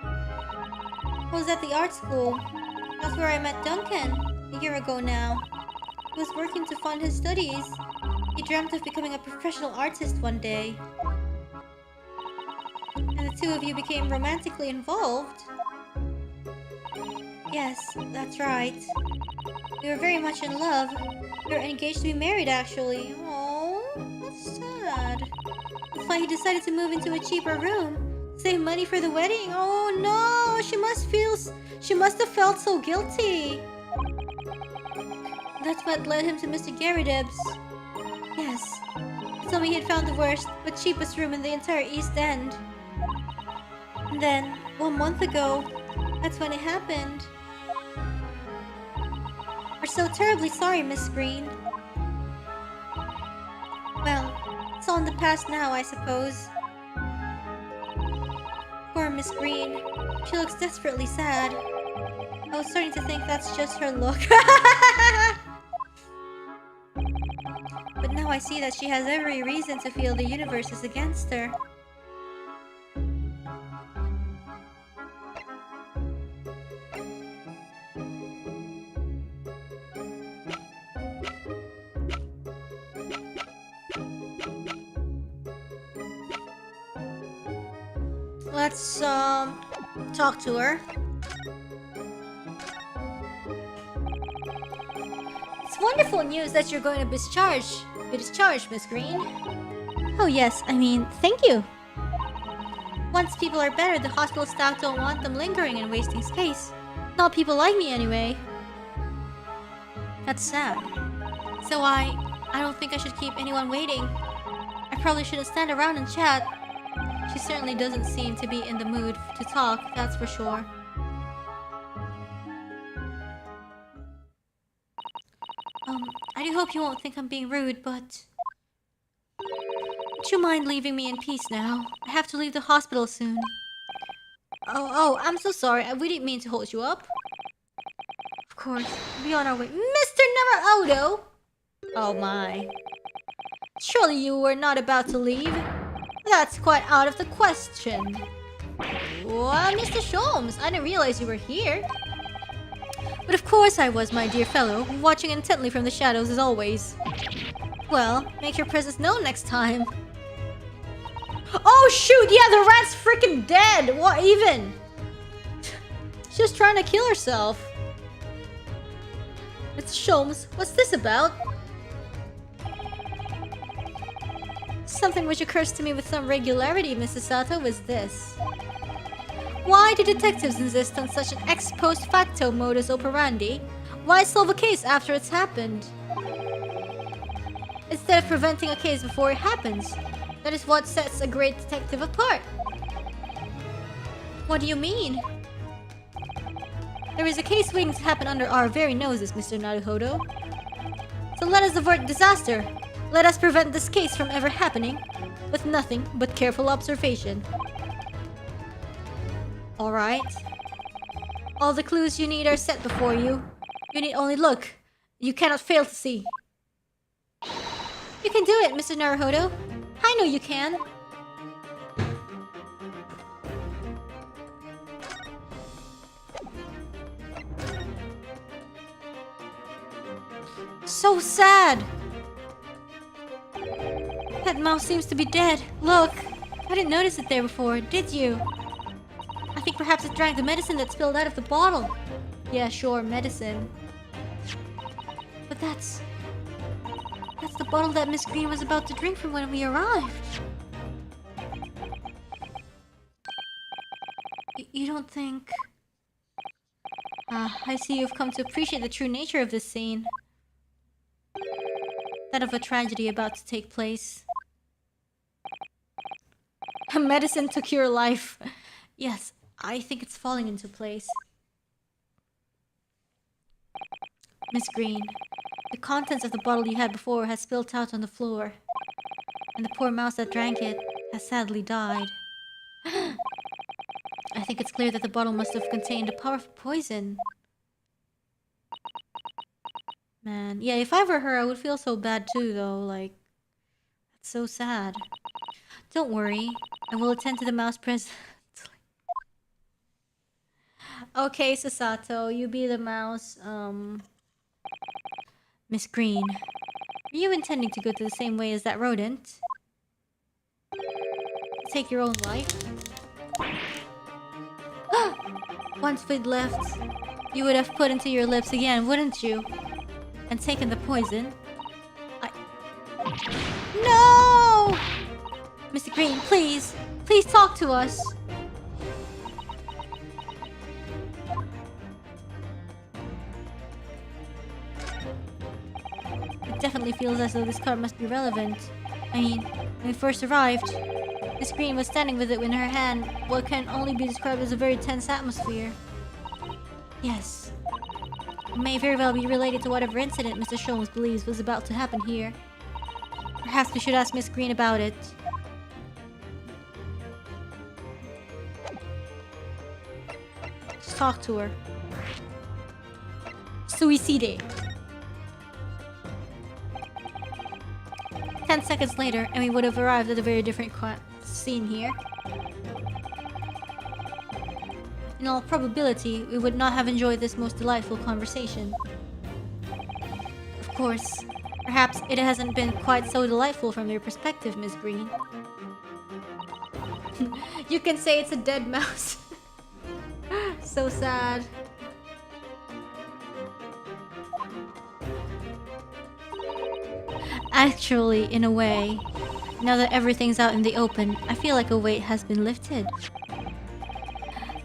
I was at the art school. That's where I met Duncan. A year ago now. He was working to fund his studies. He dreamt of becoming a professional artist one day. And the two of you became romantically involved. Yes, that's right. We were very much in love. We were engaged to be married, actually. Oh, that's sad. That's why he decided to move into a cheaper room. Save money for the wedding. Oh no, she must have felt so guilty. That's what led him to Mr. Garrideb's. Yes. He told me he had found the worst, but cheapest room in the entire East End. And then, 1 month ago, that's when it happened. We're so terribly sorry, Miss Green. Well, it's all in the past now, I suppose. Poor Miss Green. She looks desperately sad. I was starting to think that's just her look. But now I see that she has every reason to feel the universe is against her. Let's talk to her. It's wonderful news that you're going to be discharged, Miss Green. Oh yes, I mean, thank you. Once people are better, the hospital staff don't want them lingering and wasting space. Not people like me anyway. That's sad. So I don't think I should keep anyone waiting. I probably shouldn't stand around and chat. She certainly doesn't seem to be in the mood to talk, that's for sure. I do hope you won't think I'm being rude, but... Would you mind leaving me in peace now? I have to leave the hospital soon. Oh, I'm so sorry. We didn't mean to hold you up. Of course, we'll be on our way. Mr. Naruto! Oh my. Surely you were not about to leave? That's quite out of the question. Well, Mr. Sholmes, I didn't realize you were here. But of course I was, my dear fellow, watching intently from the shadows as always. Well, make your presence known next time. Oh shoot, yeah, the rat's freaking dead! What even? She's just trying to kill herself. It's Sholmes, what's this about? Something which occurs to me with some regularity, Mrs. Sato, is this. Why do detectives insist on such an ex post facto modus operandi? Why solve a case after it's happened? Instead of preventing a case before it happens. That is what sets a great detective apart. What do you mean? There is a case waiting to happen under our very noses, Mr. Naruhodo. So let us avert disaster. Let us prevent this case from ever happening, with nothing but careful observation. Alright. All the clues you need are set before you. You need only look. You cannot fail to see. You can do it, Mr. Naruhodo. I know you can. So sad. That mouse seems to be dead. Look, I didn't notice it there before, did you? I think perhaps it drank the medicine that spilled out of the bottle. Yeah, sure, medicine. But that's the bottle that Miss Green was about to drink from when we arrived. You don't think... I see you've come to appreciate the true nature of this scene. That of a tragedy about to take place. A medicine to cure life. Yes, I think it's falling into place. Miss Green, the contents of the bottle you had before has spilled out on the floor. And the poor mouse that drank it has sadly died. I think it's clear that the bottle must have contained a powerful poison. Man, yeah, if I were her, I would feel so bad too, though. Like, that's so sad. Don't worry, I will attend to the mouse presently. Okay, Sasato, you be the mouse. Miss Green, are you intending to go to the same way as that rodent? Take your own life? Once we'd left, you would have put into your lips again, wouldn't you? And taken the poison. No! Mr. Green, please! Please talk to us! It definitely feels as though this card must be relevant. I mean, when we first arrived, Miss Green was standing with it in her hand, what can only be described as a very tense atmosphere. Yes. It may very well be related to whatever incident Mr. Sholmes believes was about to happen here. Perhaps we should ask Miss Green about it. Just talk to her. Suicide. 10 seconds later, and we would have arrived at a very different scene here. In all probability, we would not have enjoyed this most delightful conversation. Of course, perhaps it hasn't been quite so delightful from your perspective, Miss Green. You can say it's a dead mouse. So sad. Actually, in a way, now that everything's out in the open, I feel like a weight has been lifted.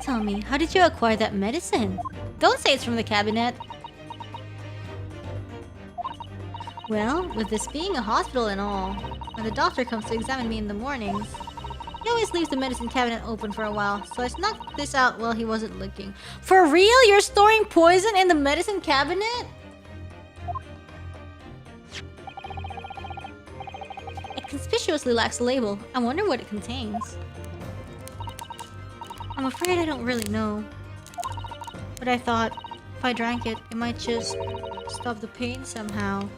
Tell me, how did you acquire that medicine? Don't say it's from the cabinet. Well, with this being a hospital and all, when the doctor comes to examine me in the mornings, he always leaves the medicine cabinet open for a while, so I snuck this out while he wasn't looking. For real? You're storing poison in the medicine cabinet? It conspicuously lacks a label. I wonder what it contains. I'm afraid I don't really know. But I thought, if I drank it, it might just stop the pain somehow.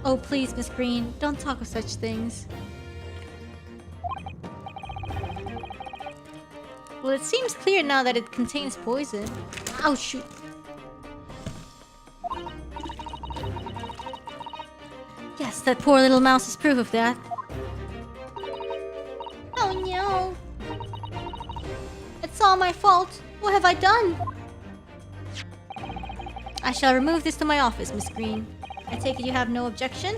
Oh please, Miss Green, don't talk of such things. Well, it seems clear now that it contains poison. Oh shoot. Yes, that poor little mouse is proof of that. Oh no! It's all my fault. What have I done? I shall remove this to my office, Miss Green. I take it you have no objection?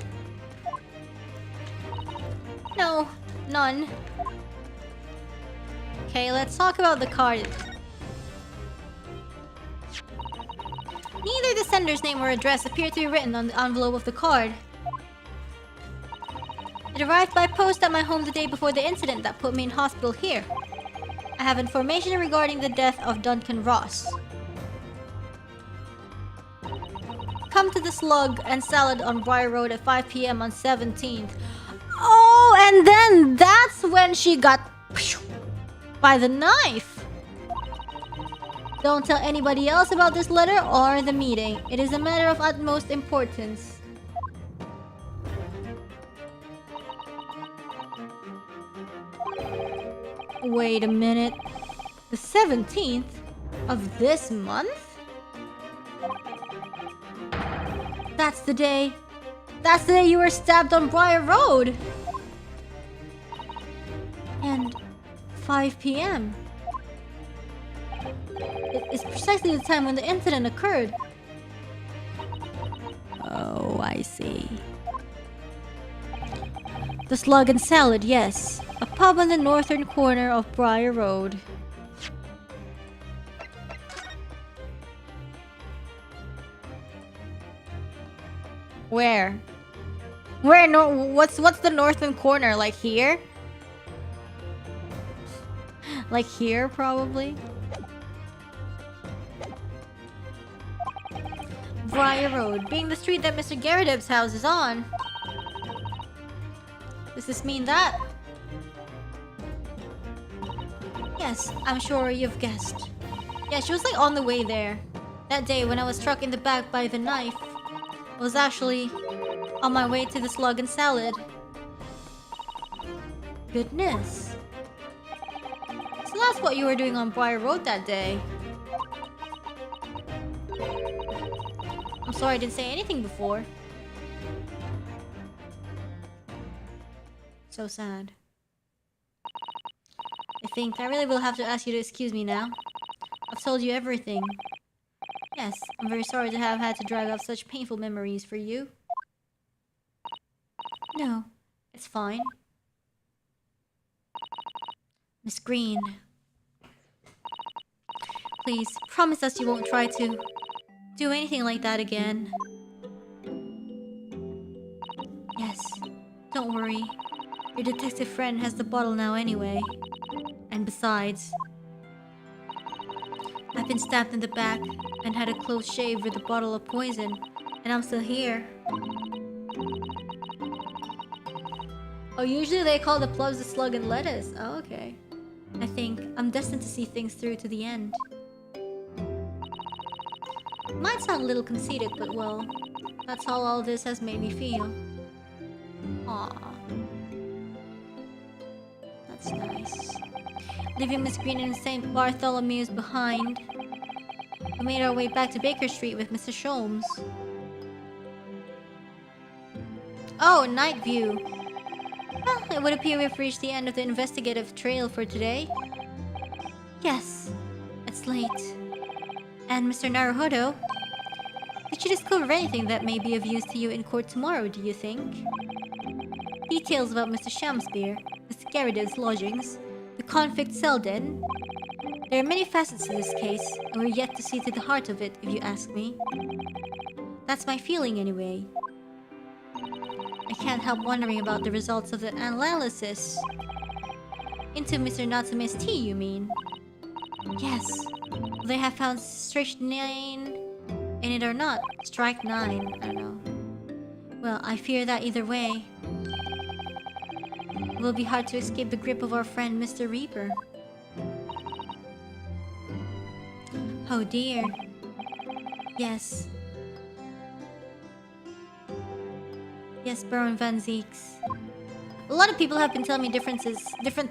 No, none. Okay, let's talk about the card. Neither the sender's name or address appear to be written on the envelope of the card. It arrived by post at my home the day before the incident that put me in hospital here. I have information regarding the death of Duncan Ross. Come to the Slug and Salad on Briar Road at 5 PM on 17th. Oh, and then that's when she got by the knife. Don't tell anybody else about this letter or the meeting. It is a matter of utmost importance. Wait a minute. The 17th of this month? That's the day. That's the day you were stabbed on Briar Road. And 5 p.m. It is precisely the time when the incident occurred. Oh, I see. The Slug and Salad, yes. A pub on the northern corner of Briar Road. Where? Where? No. What's the northern corner? Like here? Like here, probably. Briar Road, being the street that Mr. Garadev's house is on. Does this mean that? Yes, I'm sure you've guessed. Yeah, she was like on the way there. That day when I was struck in the back by the knife, I was actually on my way to the Slug and Salad. Goodness. So that's what you were doing on Briar Road that day. I'm sorry I didn't say anything before. So sad. I think I really will have to ask you to excuse me now. I've told you everything. Yes, I'm very sorry to have had to drag out such painful memories for you. No, it's fine. Miss Green. Please, promise us you won't try to do anything like that again. Yes, don't worry. Your detective friend has the bottle now anyway. And besides, I've been stabbed in the back and had a close shave with a bottle of poison, and I'm still here. Oh, usually they call the plums the slug and lettuce. Oh, okay. I think I'm destined to see things through to the end. Might sound a little conceited, but well, that's how all this has made me feel. Aww. That's nice. Leaving Miss Green and St. Bartholomew's behind, we made our way back to Baker Street with Mr. Sholmes. Oh, night view. Well, it would appear we've reached the end of the investigative trail for today. Yes, it's late. And Mr. Naruhodo, did you discover anything that may be of use to you in court tomorrow, do you think? Details about Mr. Shamspeare, Mr. Garadev's lodgings, the convict cell den. There are many facets to this case, and we're yet to see to the heart of it, if you ask me. That's my feeling anyway. I can't help wondering about the results of the analysis. Into Mr. Natsume's tea, you mean? Yes. Will they have found strychnine in it or not? Strike 9. I don't know. Well, I fear that either way, it will be hard to escape the grip of our friend Mr. Reaper. Oh dear. Yes. Yes, Baron Van Zeeks. A lot of people have been telling me different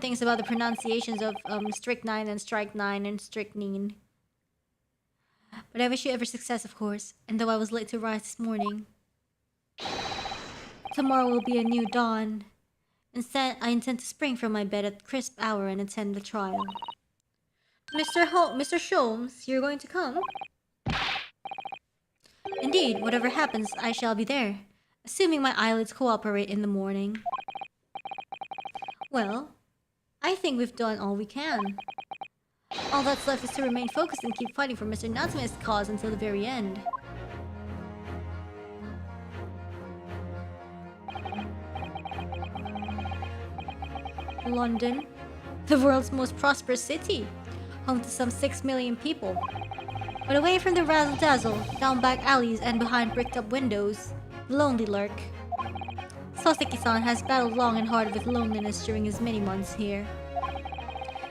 things about the pronunciations of strychnine and strike 9 and strychnine. But I wish you every success, of course. And though I was late to rise this morning, tomorrow will be a new dawn. Instead, I intend to spring from my bed at crisp hour and attend the trial. Mr. Sholmes, you're going to come? Indeed, whatever happens, I shall be there. Assuming my eyelids cooperate in the morning. Well, I think we've done all we can. All that's left is to remain focused and keep fighting for Mr. Natsume's cause until the very end. London, the world's most prosperous city, home to some 6 million people. But away from the razzle-dazzle, down back alleys and behind bricked-up windows, the lonely lurk. Soseki-san has battled long and hard with loneliness during his many months here.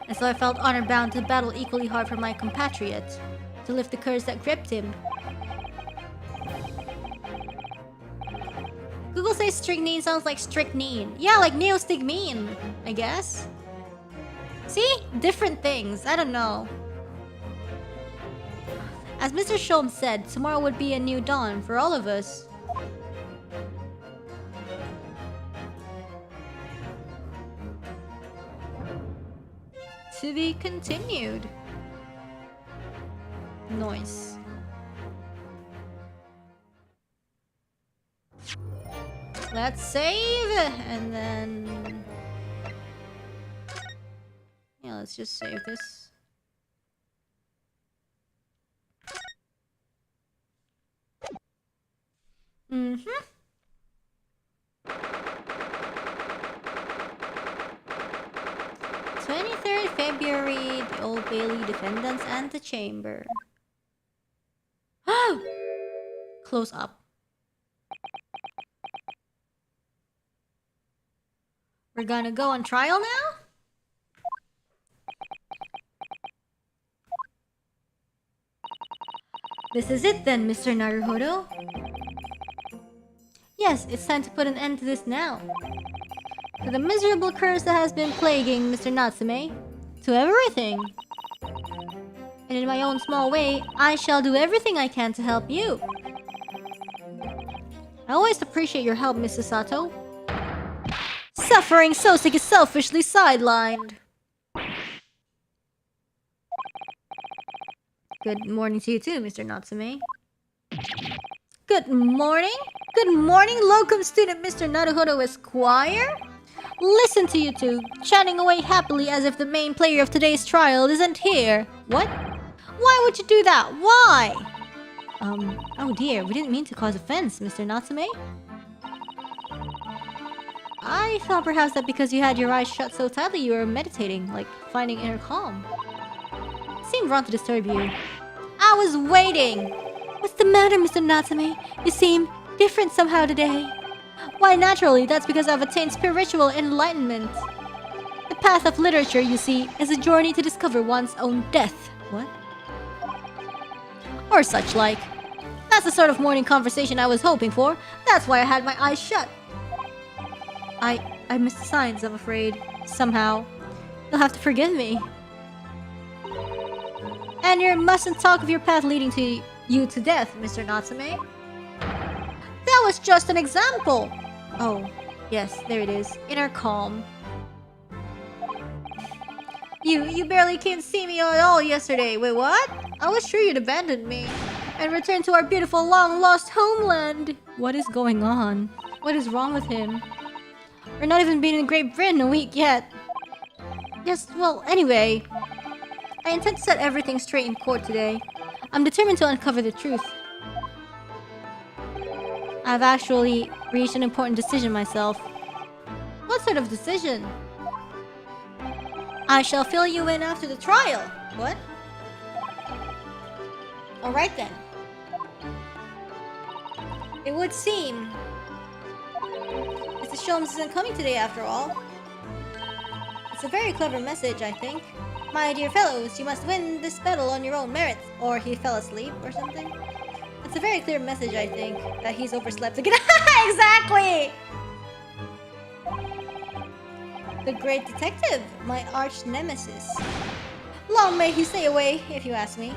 And so I felt honor-bound to battle equally hard for my compatriot, to lift the curse that gripped him. Google says strychnine sounds like strychnine. Yeah, like neostigmine, I guess. See? Different things. I don't know. As Mr. Sholmes said, tomorrow would be a new dawn for all of us. To be continued. Nice. Let's save, and then... yeah, let's just save this. Mm-hmm. 23rd February, the Old Bailey Defendant's Antechamber. Close up. We're gonna go on trial now? This is it then, Mr. Naruhodo. Yes, it's time to put an end to this now. To the miserable curse that has been plaguing Mr. Natsume. To everything. And in my own small way, I shall do everything I can to help you. I always appreciate your help, Mrs. Sato. Suffering Soseki is selfishly sidelined. Good morning to you too, Mr. Natsume. Good morning? Good morning, locum student Mr. Naruhodo Esquire? Listen to you two, chatting away happily as if the main player of today's trial isn't here. What? Why would you do that? Why? Oh dear, we didn't mean to cause offense, Mr. Natsume. I thought perhaps that because you had your eyes shut so tightly you were meditating, like finding inner calm. It seemed wrong to disturb you. I was waiting! What's the matter, Mr. Natsume? You seem different somehow today. Why, naturally, that's because I've attained spiritual enlightenment. The path of literature, you see, is a journey to discover one's own death. What? Or such like. That's the sort of morning conversation I was hoping for. That's why I had my eyes shut. I missed the signs, I'm afraid. Somehow. You'll have to forgive me. And you mustn't talk of your path leading to you to death, Mr. Natsume. That was just an example. Oh, yes, there it is. Inner calm. You barely came to see me at all yesterday. Wait, what? I was sure you'd abandoned me and returned to our beautiful long-lost homeland. What is going on? What is wrong with him? We're not even been in Great Britain a week yet. Yes, well, anyway. I intend to set everything straight in court today. I'm determined to uncover the truth. I've actually reached an important decision myself. What sort of decision? I shall fill you in after the trial. What? Alright then. It would seem Mr. Sholmes isn't coming today after all. It's a very clever message, I think. My dear fellows, you must win this battle on your own merits. Or he fell asleep or something. It's a very clear message, I think, that he's overslept again. Exactly! The great detective, my arch nemesis. Long may he stay away, if you ask me.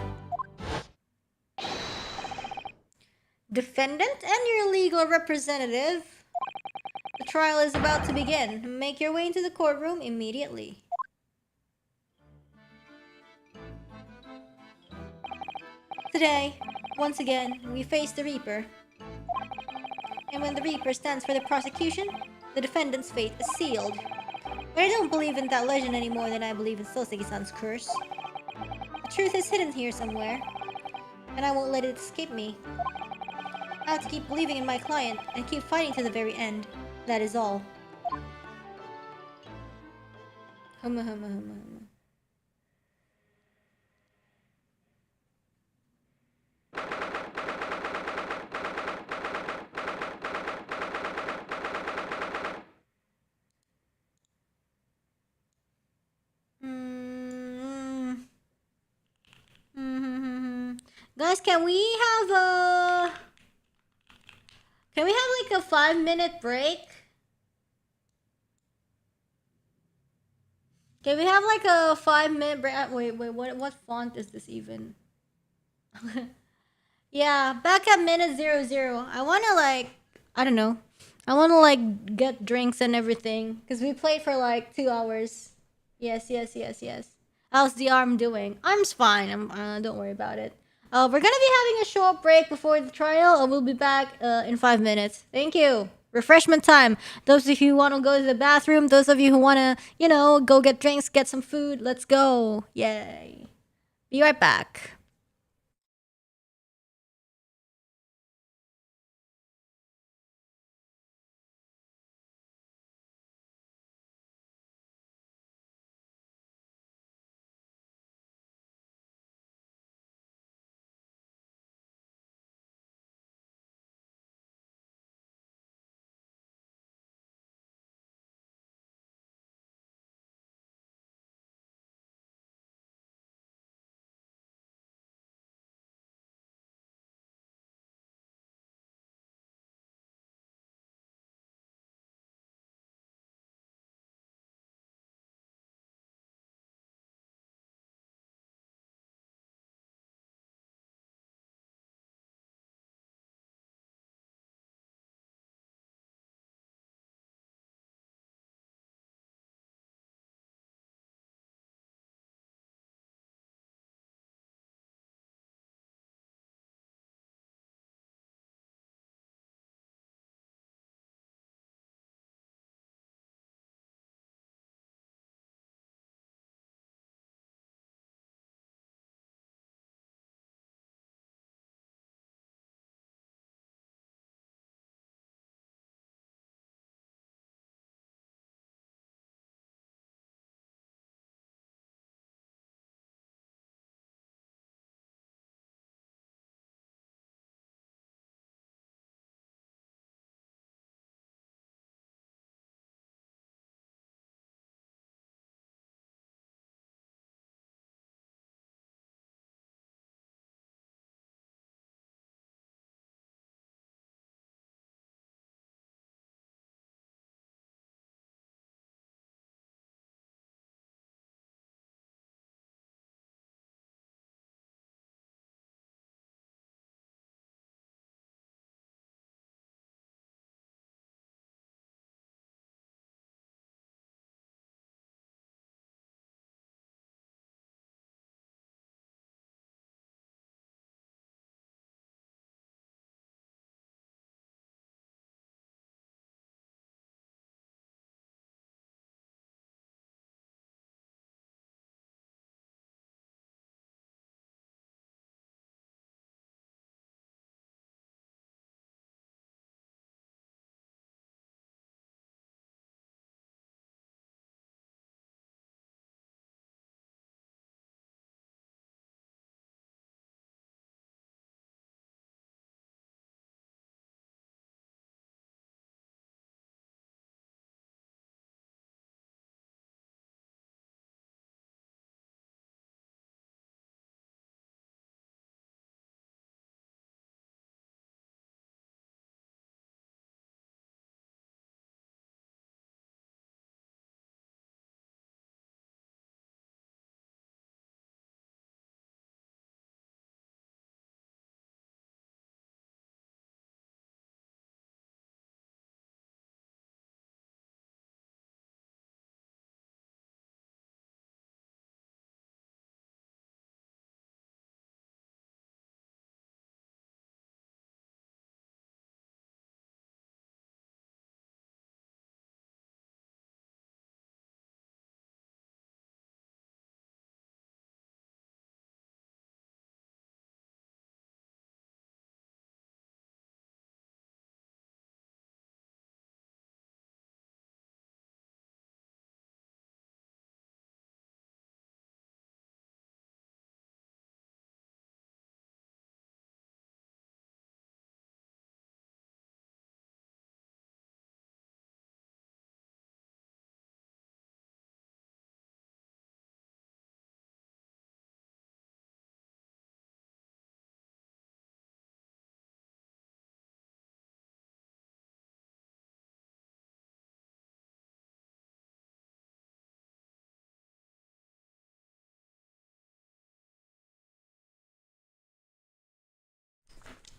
Defendant and your legal representative. The trial is about to begin. Make your way into the courtroom immediately. Today, once again, we face the Reaper. And when the Reaper stands for the prosecution, the defendant's fate is sealed. But I don't believe in that legend any more than I believe in Soseki-san's curse. The truth is hidden here somewhere, and I won't let it escape me. I have to keep believing in my client and keep fighting to the very end. That is all. Huma huma huma huma. guys, can we have like a 5-minute break? Can we have like a 5-minute break? Wait, what font is this even? Yeah, back at minute 00. I wanna like, I don't know. I wanna like get drinks and everything. Cause we played for like 2 hours. Yes. How's the arm doing? Arm's fine. Don't worry about it. We're gonna be having a short break before the trial. We'll be back in 5 minutes. Thank you. Refreshment time. Those of you who want to go to the bathroom, those of you who want to, go get drinks, get some food, let's go. Yay. Be right back.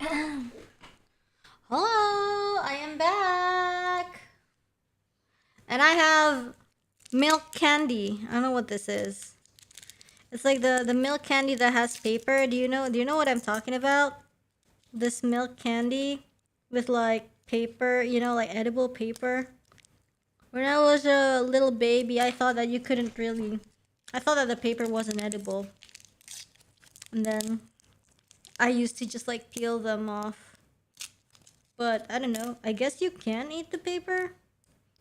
Hello, I am back. And I have milk candy. I don't know what this is. It's like the milk candy that has paper. Do you know what I'm talking about? This milk candy with like paper, you know, like edible paper. When I was a little baby, I thought that you couldn't really... I thought that the paper wasn't edible. And then I used to just like peel them off. But I don't know. I guess you can eat the paper.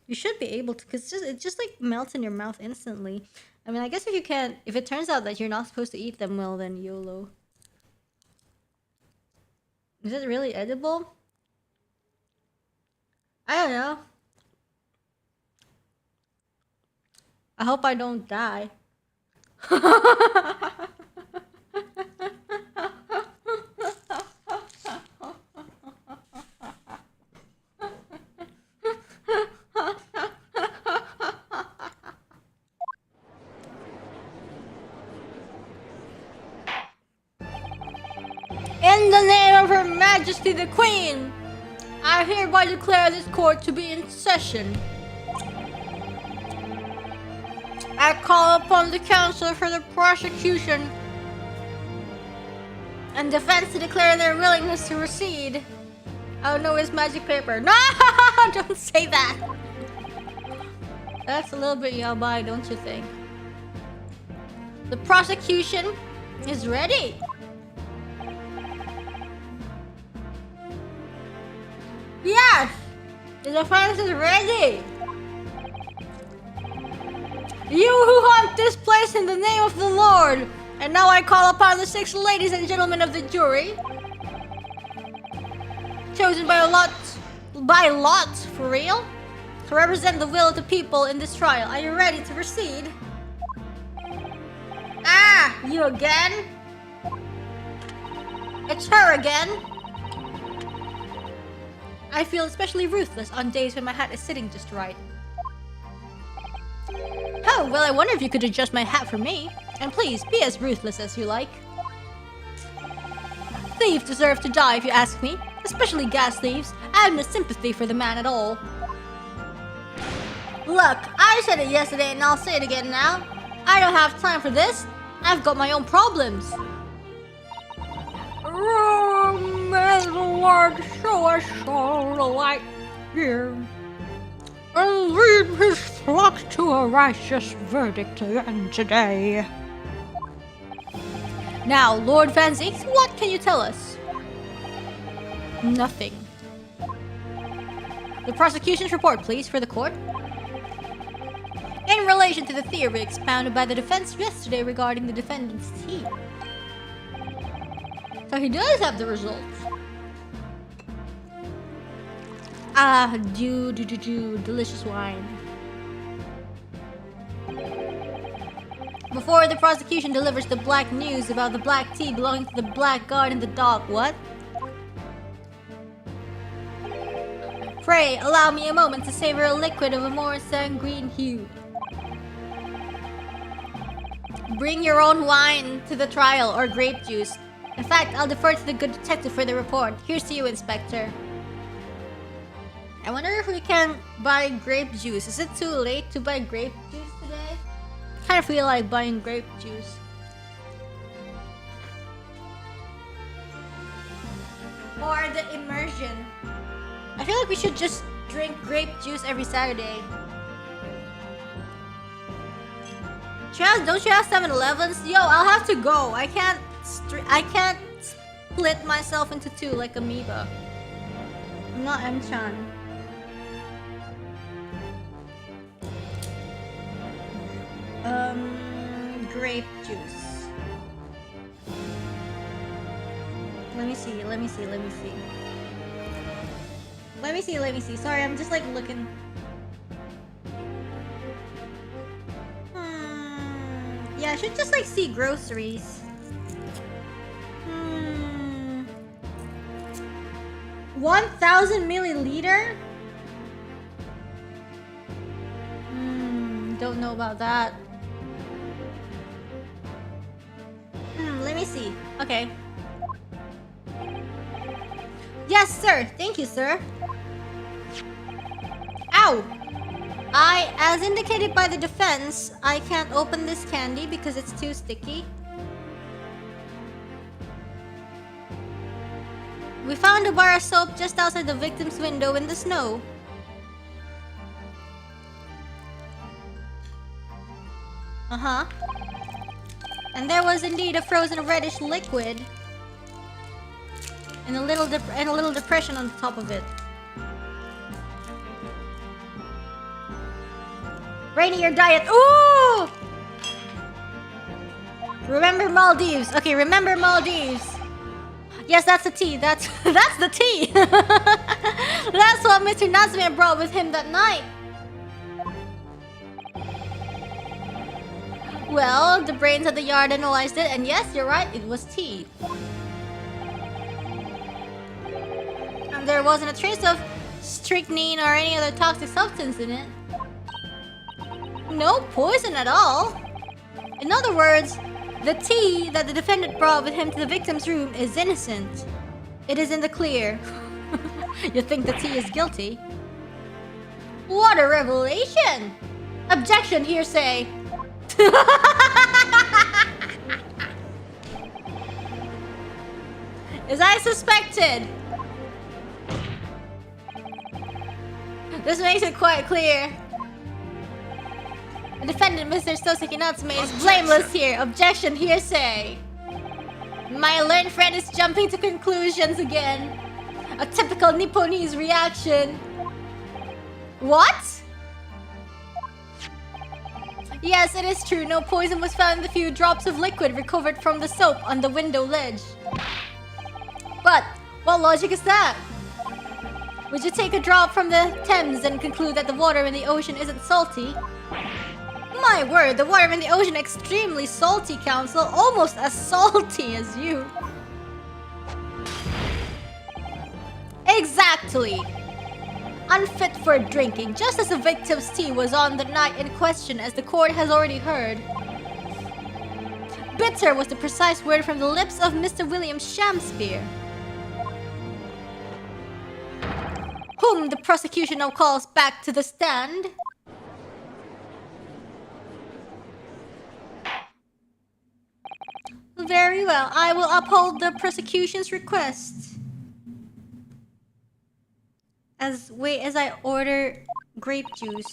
You should be able to, because it just like melts in your mouth instantly. I mean, I guess if you can't... If it turns out that you're not supposed to eat them, well then YOLO. Is it really edible? I don't know. I hope I don't die. In the name of Her Majesty the Queen, I hereby declare this court to be in session. I call upon the counsel for the prosecution and defense to declare their willingness to recede. Oh no, it's magic paper. No, don't say that. That's a little bit yabai, don't you think? The prosecution is ready. Yes! The defense is ready! You who haunt this place in the name of the Lord! And now I call upon the 6 ladies and gentlemen of the jury, chosen by lot, for real? To represent the will of the people in this trial. Are you ready to proceed? Ah! You again? It's her again! I feel especially ruthless on days when my hat is sitting just right. Oh, well, I wonder if you could adjust my hat for me. And please, be as ruthless as you like. Thieves deserve to die if you ask me. Especially gas thieves. I have no sympathy for the man at all. Look, I said it yesterday and I'll say it again now. I don't have time for this. I've got my own problems. May the Lord show us all the light here, and lead his flock to a righteous verdict again today. Now, Lord Van Zeeks, what can you tell us? Nothing. The prosecution's report, please, for the court. In relation to the theory expounded by the defense yesterday regarding the defendant's teeth. So he does have the results. Ah, delicious wine. Before the prosecution delivers the black news about the black tea belonging to the black guard and the dog, what? Pray, allow me a moment to savor a liquid of a more sanguine hue. Bring your own wine to the trial, or grape juice. In fact, I'll defer to the good detective for the report. Here's to you, Inspector. I wonder if we can buy grape juice. Is it too late to buy grape juice today? I kind of feel like buying grape juice. Or the immersion. I feel like we should just drink grape juice every Saturday. Don't you have 7-Elevens? Yo, I'll have to go. I can't split myself into 2 like amoeba. I'm not M-chan. Grape juice. Let me see. Sorry, I'm just like looking. Yeah, I should just like see groceries. 1,000 milliliter? Don't know about that. Let me see. Okay. Yes, sir. Thank you, sir. Ow! As indicated by the defense, I can't open this candy because it's too sticky. We found a bar of soap just outside the victim's window in the snow. Uh-huh. And there was indeed a frozen reddish liquid. And a little depression on the top of it. Rainy your diet. Ooh! Remember Maldives. Okay, remember Maldives. Yes, that's the tea. That's the tea. That's what Mr. Nazmi brought with him that night. Well, the brains of the yard analyzed it, and yes, you're right, it was tea. And there wasn't a trace of strychnine or any other toxic substance in it. No poison at all. In other words, the tea that the defendant brought with him to the victim's room is innocent. It is in the clear. You think the tea is guilty? What a revelation! Objection, hearsay. As I suspected. This makes it quite clear. The defendant, Mr. Soseki Natsume, is blameless here. Objection, hearsay. My learned friend is jumping to conclusions again. A typical Nipponese reaction. What? Yes, it is true. No poison was found in the few drops of liquid recovered from the soap on the window ledge. But what logic is that? Would you take a drop from the Thames and conclude that the water in the ocean isn't salty? My word, the water in the ocean extremely salty, Counsel. Almost as salty as you. Exactly. Unfit for drinking, just as the victim's tea was on the night in question, as the court has already heard. Bitter was the precise word from the lips of Mr. William Shakespeare, whom the prosecution now calls back to the stand. Very well, I will uphold the prosecution's request. As I order grape juice.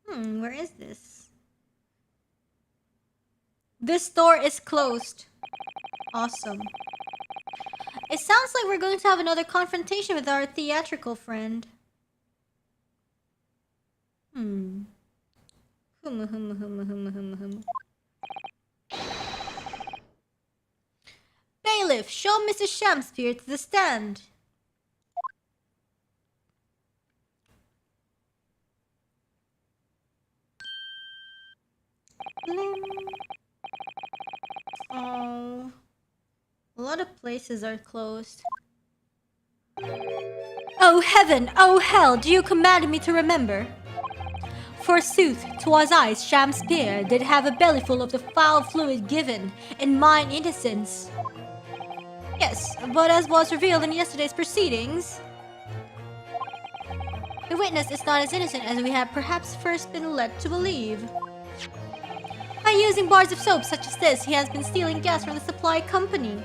Where is this? This store is closed. Awesome. It sounds like we're going to have another confrontation with our theatrical friend. Bailiff, show Mrs. Shakespeare to the stand. Oh, a lot of places are closed. Oh heaven, oh hell, do you command me to remember? Forsooth, 'twas I, Shakespeare, did have a bellyful of the foul fluid given in mine innocence. Yes, but as was revealed in yesterday's proceedings, the witness is not as innocent as we have perhaps first been led to believe. By using bars of soap such as this, he has been stealing gas from the supply company.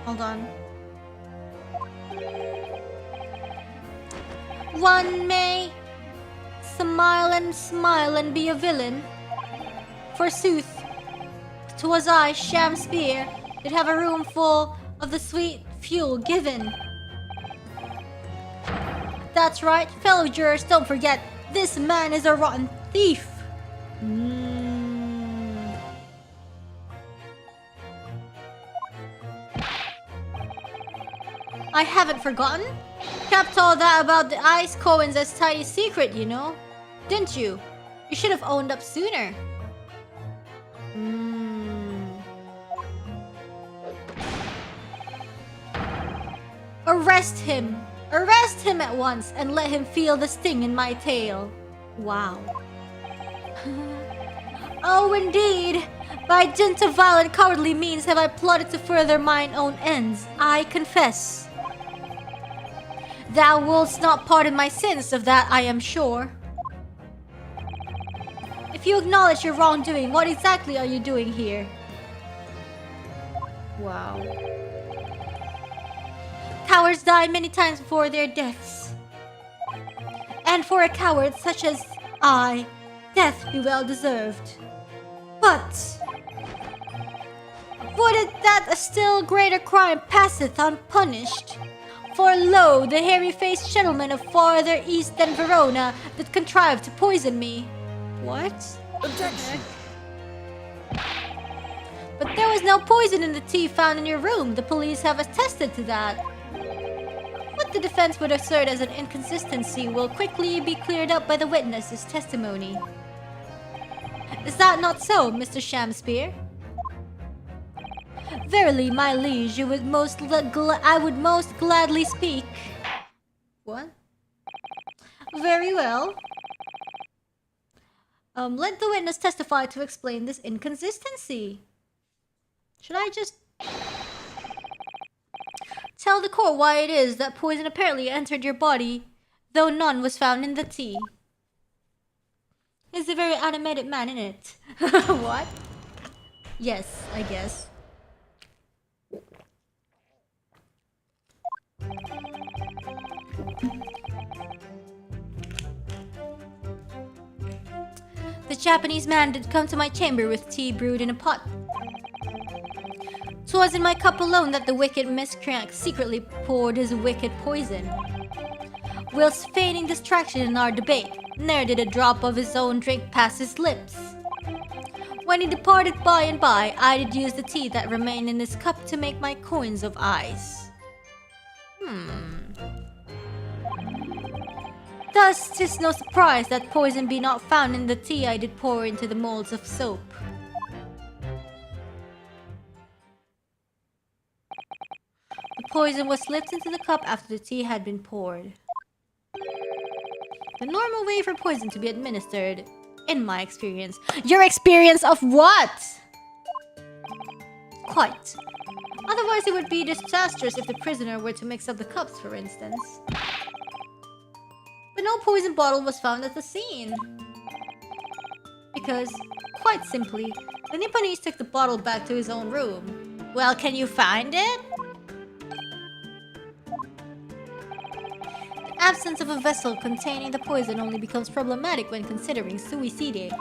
Hold on. One may smile and be a villain. Forsooth, 'twas I, Shakespeare, did have a room full of the sweet fuel given. That's right, fellow jurors, don't forget, this man is a rotten thief. I haven't forgotten. Kept all that about the ice coins as tidy secret, you know. Didn't you? You should have owned up sooner. Arrest him! Arrest him at once and let him feel the sting in my tail. Wow. Oh, indeed. By dint of violent cowardly means have I plotted to further mine own ends. I confess. Thou wilt not pardon my sins, of that I am sure. If you acknowledge your wrongdoing, what exactly are you doing here? Wow. Cowards die many times before their deaths. And for a coward such as I, death be well deserved. But would it that a still greater crime passeth unpunished? For lo, the hairy-faced gentleman of farther east than Verona that contrived to poison me. What? Objection! But there was no poison in the tea found in your room. The police have attested to that. What the defense would assert as an inconsistency will quickly be cleared up by the witness's testimony. Is that not so, Mr. Shamspeare? Verily, my liege, I would most gladly speak. What? Very well. Let the witness testify to explain this inconsistency. Should I just tell the court why it is that poison apparently entered your body, though none was found in the tea? Is a very animated man in it. What? Yes, I guess. The Japanese man did come to my chamber with tea brewed in a pot. 'Twas in my cup alone that the wicked miscreant secretly poured his wicked poison. Whilst feigning distraction in our debate, ne'er did a drop of his own drink pass his lips. When he departed by and by, I did use the tea that remained in his cup to make my coins of ice. Thus, 'tis no surprise that poison be not found in the tea I did pour into the molds of soap. The poison was slipped into the cup after the tea had been poured. The normal way for poison to be administered, in my experience. Your experience of what? Quite. Otherwise, it would be disastrous if the prisoner were to mix up the cups, for instance. But no poison bottle was found at the scene. Because, quite simply, the Nipponese took the bottle back to his own room. Well, can you find it? The absence of a vessel containing the poison only becomes problematic when considering suicide.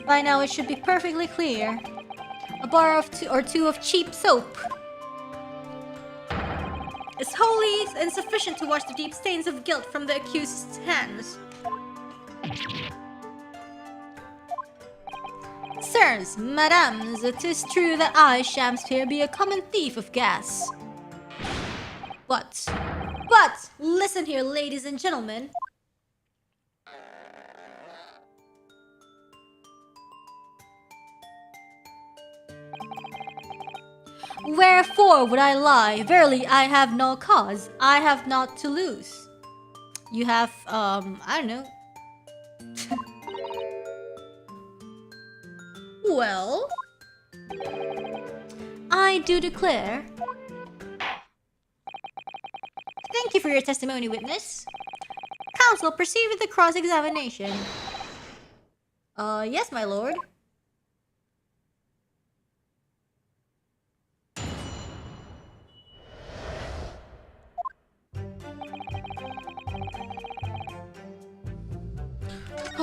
By now it should be perfectly clear. A bar of two of cheap soap is wholly insufficient to wash the deep stains of guilt from the accused's hands. Sirs, madams, it is true that I, Shamspeare, be a common thief of gas. But, listen here, ladies and gentlemen. Wherefore would I lie? Verily, I have no cause. I have naught to lose. You have, I don't know. Well, I do declare. Thank you for your testimony, witness. Counsel, proceed with the cross-examination. Yes, my lord.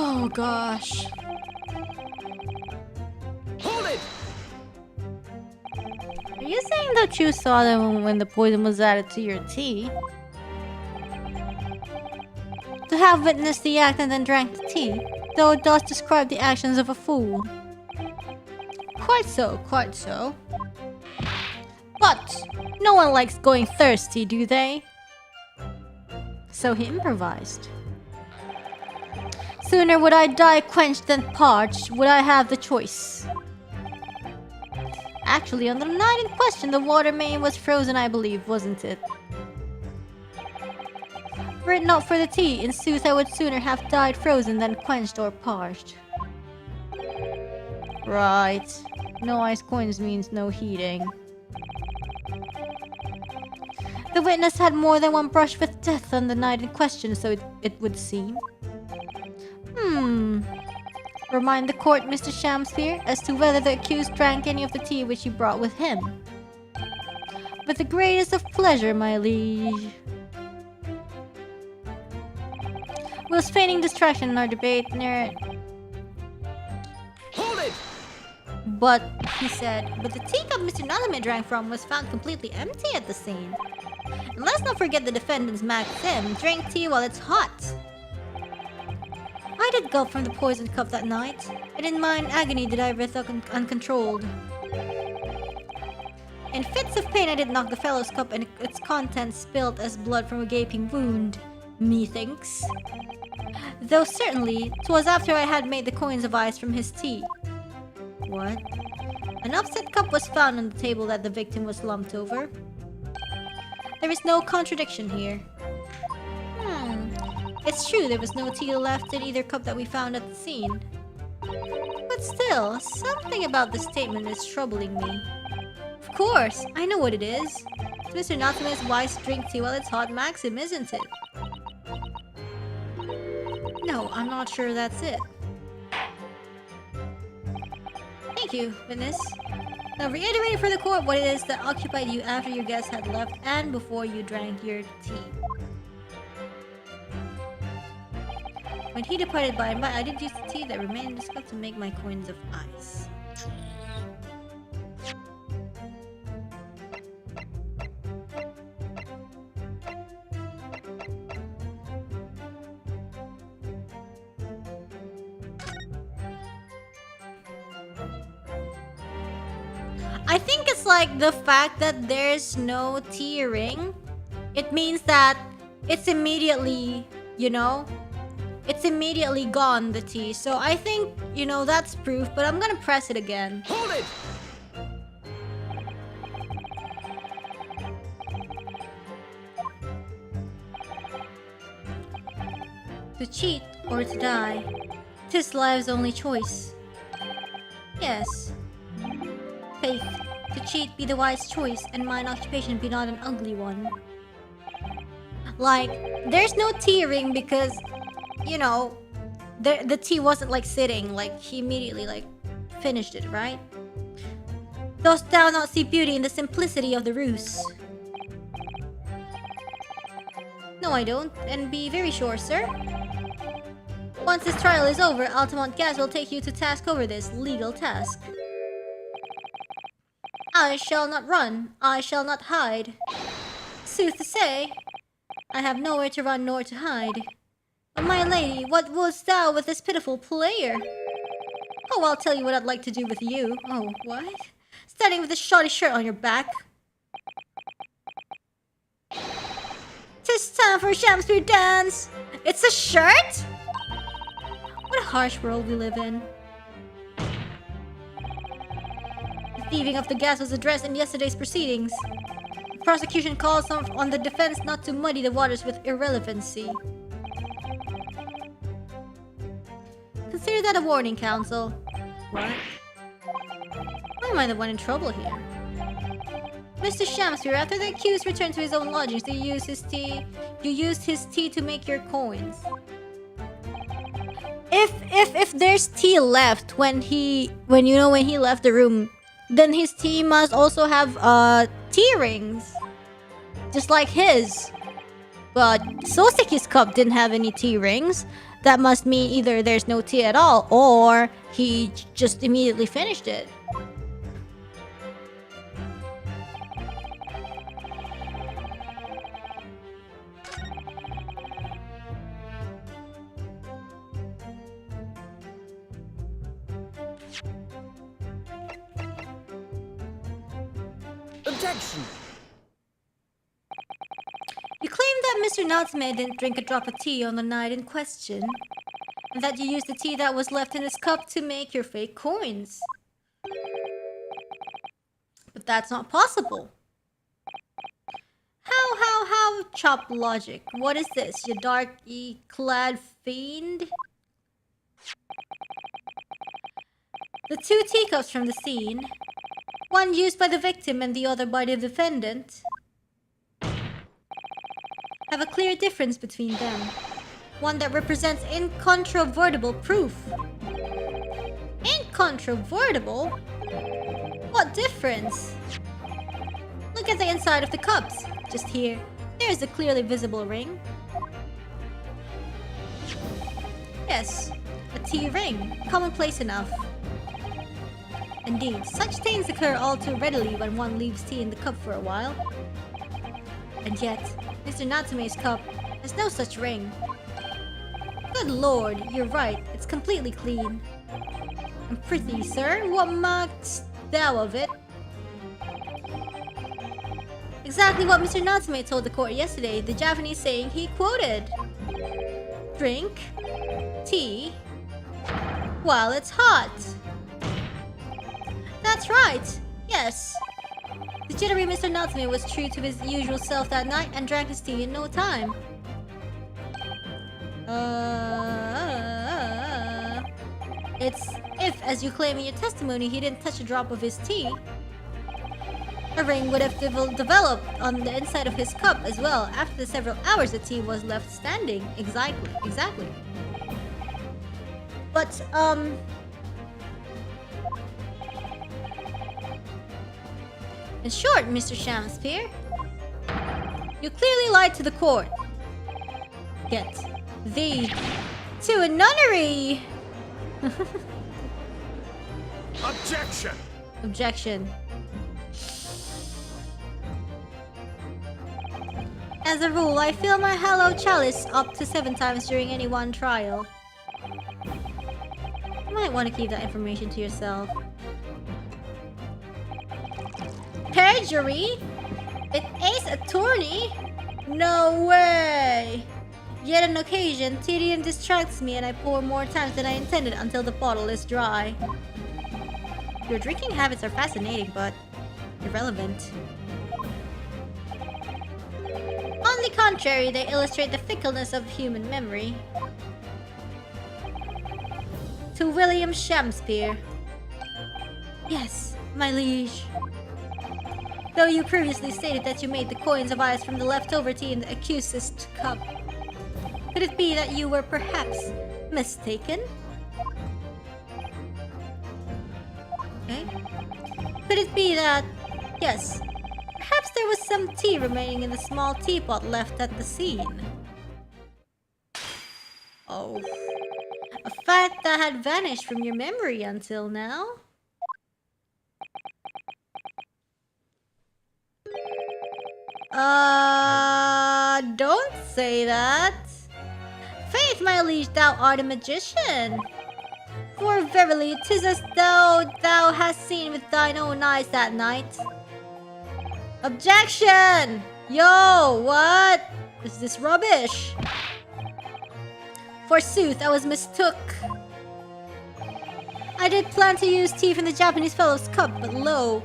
Oh gosh. Hold it! Are you saying that you saw them when the poison was added to your tea? To have witnessed the act and then drank the tea, though it does describe the actions of a fool. Quite so, quite so. But no one likes going thirsty, do they? So he improvised. Sooner would I die quenched than parched, would I have the choice. Actually, on the night in question, the water main was frozen, I believe, wasn't it? Were it not for the tea, in sooth I would sooner have died frozen than quenched or parched. Right. No ice coins means no heating. The witness had more than one brush with death on the night in question, so it would seem. Remind the court, Mr. Shamsphere, as to whether the accused drank any of the tea which he brought with him. With the greatest of pleasure, my liege. Whilst feigning distraction in our debate, Hold it! But, he said, but the teacup Mr. Natame drank from was found completely empty at the scene. And let's not forget the defendant's maxim, drink tea while it's hot. I did gulp from the poisoned cup that night, and in mine agony did I writhe uncontrolled. In fits of pain I did knock the fellow's cup, and its contents spilt as blood from a gaping wound, methinks. Though certainly, 'twas after I had made the coins of ice from his tea. What? An upset cup was found on the table that the victim was lumped over. There is no contradiction here. It's true there was no tea left in either cup that we found at the scene. But still, something about this statement is troubling me. Of course, I know what it is. It's Mr. Natame's wise drink tea while it's hot maxim, isn't it? No, I'm not sure that's it. Thank you, witness. Now reiterate for the court what it is that occupied you after your guests had left and before you drank your tea. When he departed by and by, I did use the tea that remained in this cup to make my coins of ice. I think it's like the fact that there's no tea ring. It means that it's immediately, you know, it's immediately gone, the tea. So I think, you know, that's proof, but I'm gonna press it again. Hold it! To cheat or to die, 'tis life's only choice. Yes. Faith, to cheat be the wise choice, and mine occupation be not an ugly one. Like, there's no tea ring because, you know, the tea wasn't like sitting, like he immediately like finished it, right? Dost thou not see beauty in the simplicity of the ruse? No, I don't, and be very sure, sir. Once this trial is over, Altamont Gas will take you to task over this legal task. I shall not run, I shall not hide. Sooth to say, I have nowhere to run nor to hide. But my lady, what wouldst thou with this pitiful player? Oh, I'll tell you what I'd like to do with you. Oh, what? Standing with this shoddy shirt on your back. 'Tis time for a Shamsphere dance! It's a shirt?! What a harsh world we live in. The thieving of the gas was addressed in yesterday's proceedings. The prosecution calls on the defense not to muddy the waters with irrelevancy. Consider that a warning, counsel. What? Why am I the one in trouble here? Mr. Shamsphere, after the accused returned to his own lodgings, you used his tea to make your coins. If there's tea left when he left the room, then his tea must also have tea rings, just like his. But Soseki's cup didn't have any tea rings. That must mean either there's no tea at all, or he just immediately finished it. Objection! You claim that Mr. Natsume didn't drink a drop of tea on the night in question, and that you used the tea that was left in his cup to make your fake coins. But that's not possible. How How chop logic? What is this? You darky clad fiend? The two teacups from the scene, one used by the victim and the other by the defendant, have a clear difference between them. One that represents incontrovertible proof. Incontrovertible? What difference? Look at the inside of the cups. Just here. There's a clearly visible ring. Yes, a tea ring. Commonplace enough. Indeed, such stains occur all too readily when one leaves tea in the cup for a while. And yet, Mr. Natsume's cup has no such ring. Good lord, you're right, it's completely clean. And prithee, sir, what makest thou of it? Exactly what Mr. Natsume told the court yesterday, the Japanese saying he quoted. Drink tea while it's hot. That's right, yes. The jittery Mr. Natsume was true to his usual self that night and drank his tea in no time. It's if, as you claim in your testimony, he didn't touch a drop of his tea, a ring would have developed on the inside of his cup as well after the several hours the tea was left standing. Exactly. But, in short, Mr. Shamspeare, you clearly lied to the court. Get thee to a nunnery! Objection! Objection. As a rule, I fill my hollow chalice up to 7 times during any one trial. You might want to keep that information to yourself. Perjury? An ace attorney? No way! Yet an occasion, tedium distracts me and I pour more times than I intended until the bottle is dry. Your drinking habits are fascinating, but irrelevant. On the contrary, they illustrate the fickleness of human memory. To William Shamspeare. Yes, my liege. Though you previously stated that you made the coins of ice from the leftover tea in the accused's cup, could it be that you were perhaps mistaken? Okay. Could it be that, yes, perhaps there was some tea remaining in the small teapot left at the scene? Oh. A fact that had vanished from your memory until now? Don't say that. Faith, my liege, thou art a magician. For verily, 'tis as though thou hast seen with thine own eyes that night. Objection! Yo, what? Is this rubbish? Forsooth, I was mistook. I did plan to use tea from the Japanese fellow's cup, but lo.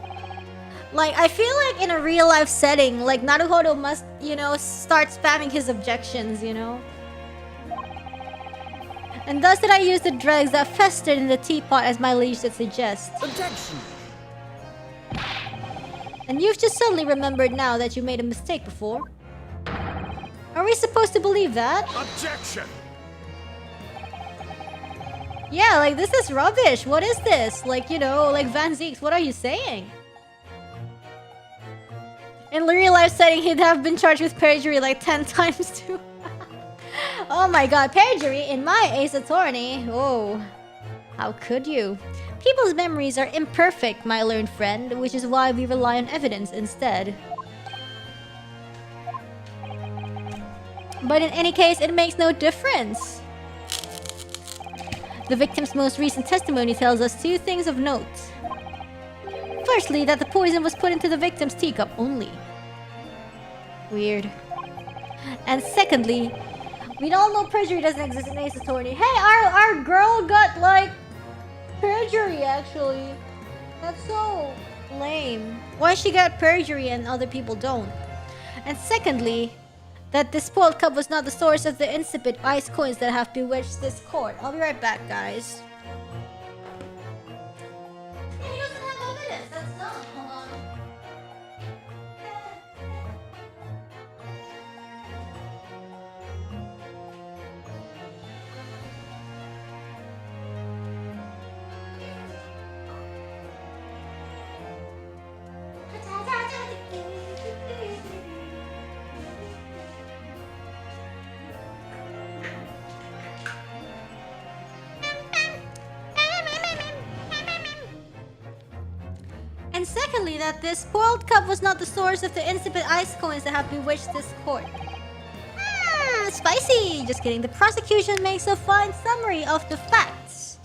Like, I feel like in a real life setting, like, Naruhodo must, you know, start spamming his objections, you know? And thus did I use the dregs that festered in the teapot as my liege did suggest. Objection! And you've just suddenly remembered now that you made a mistake before. Are we supposed to believe that? Objection! Yeah, like, this is rubbish. What is this? Like, you know, like, Van Zeeks, what are you saying? In real life setting, he'd have been charged with perjury like 10 times too. Oh my god, perjury in my ace attorney. Oh, how could you? People's memories are imperfect, my learned friend, which is why we rely on evidence instead. But in any case, it makes no difference. The victim's most recent testimony tells us 2 things of note. Firstly, that the poison was put into the victim's teacup only. Weird. And secondly, we all know perjury doesn't exist in Ace Attorney. Hey, our girl got, like, perjury, actually. That's so lame. Why she got perjury and other people don't? And secondly, that the spoiled cup was not the source of the insipid ice coins that have bewitched this court. I'll be right back, guys. He doesn't have evidence. That's dumb. Hold on. And secondly, that this spoiled cup was not the source of the insipid ice coins that have bewitched this court. Spicy! Just kidding. The prosecution makes a fine summary of the facts.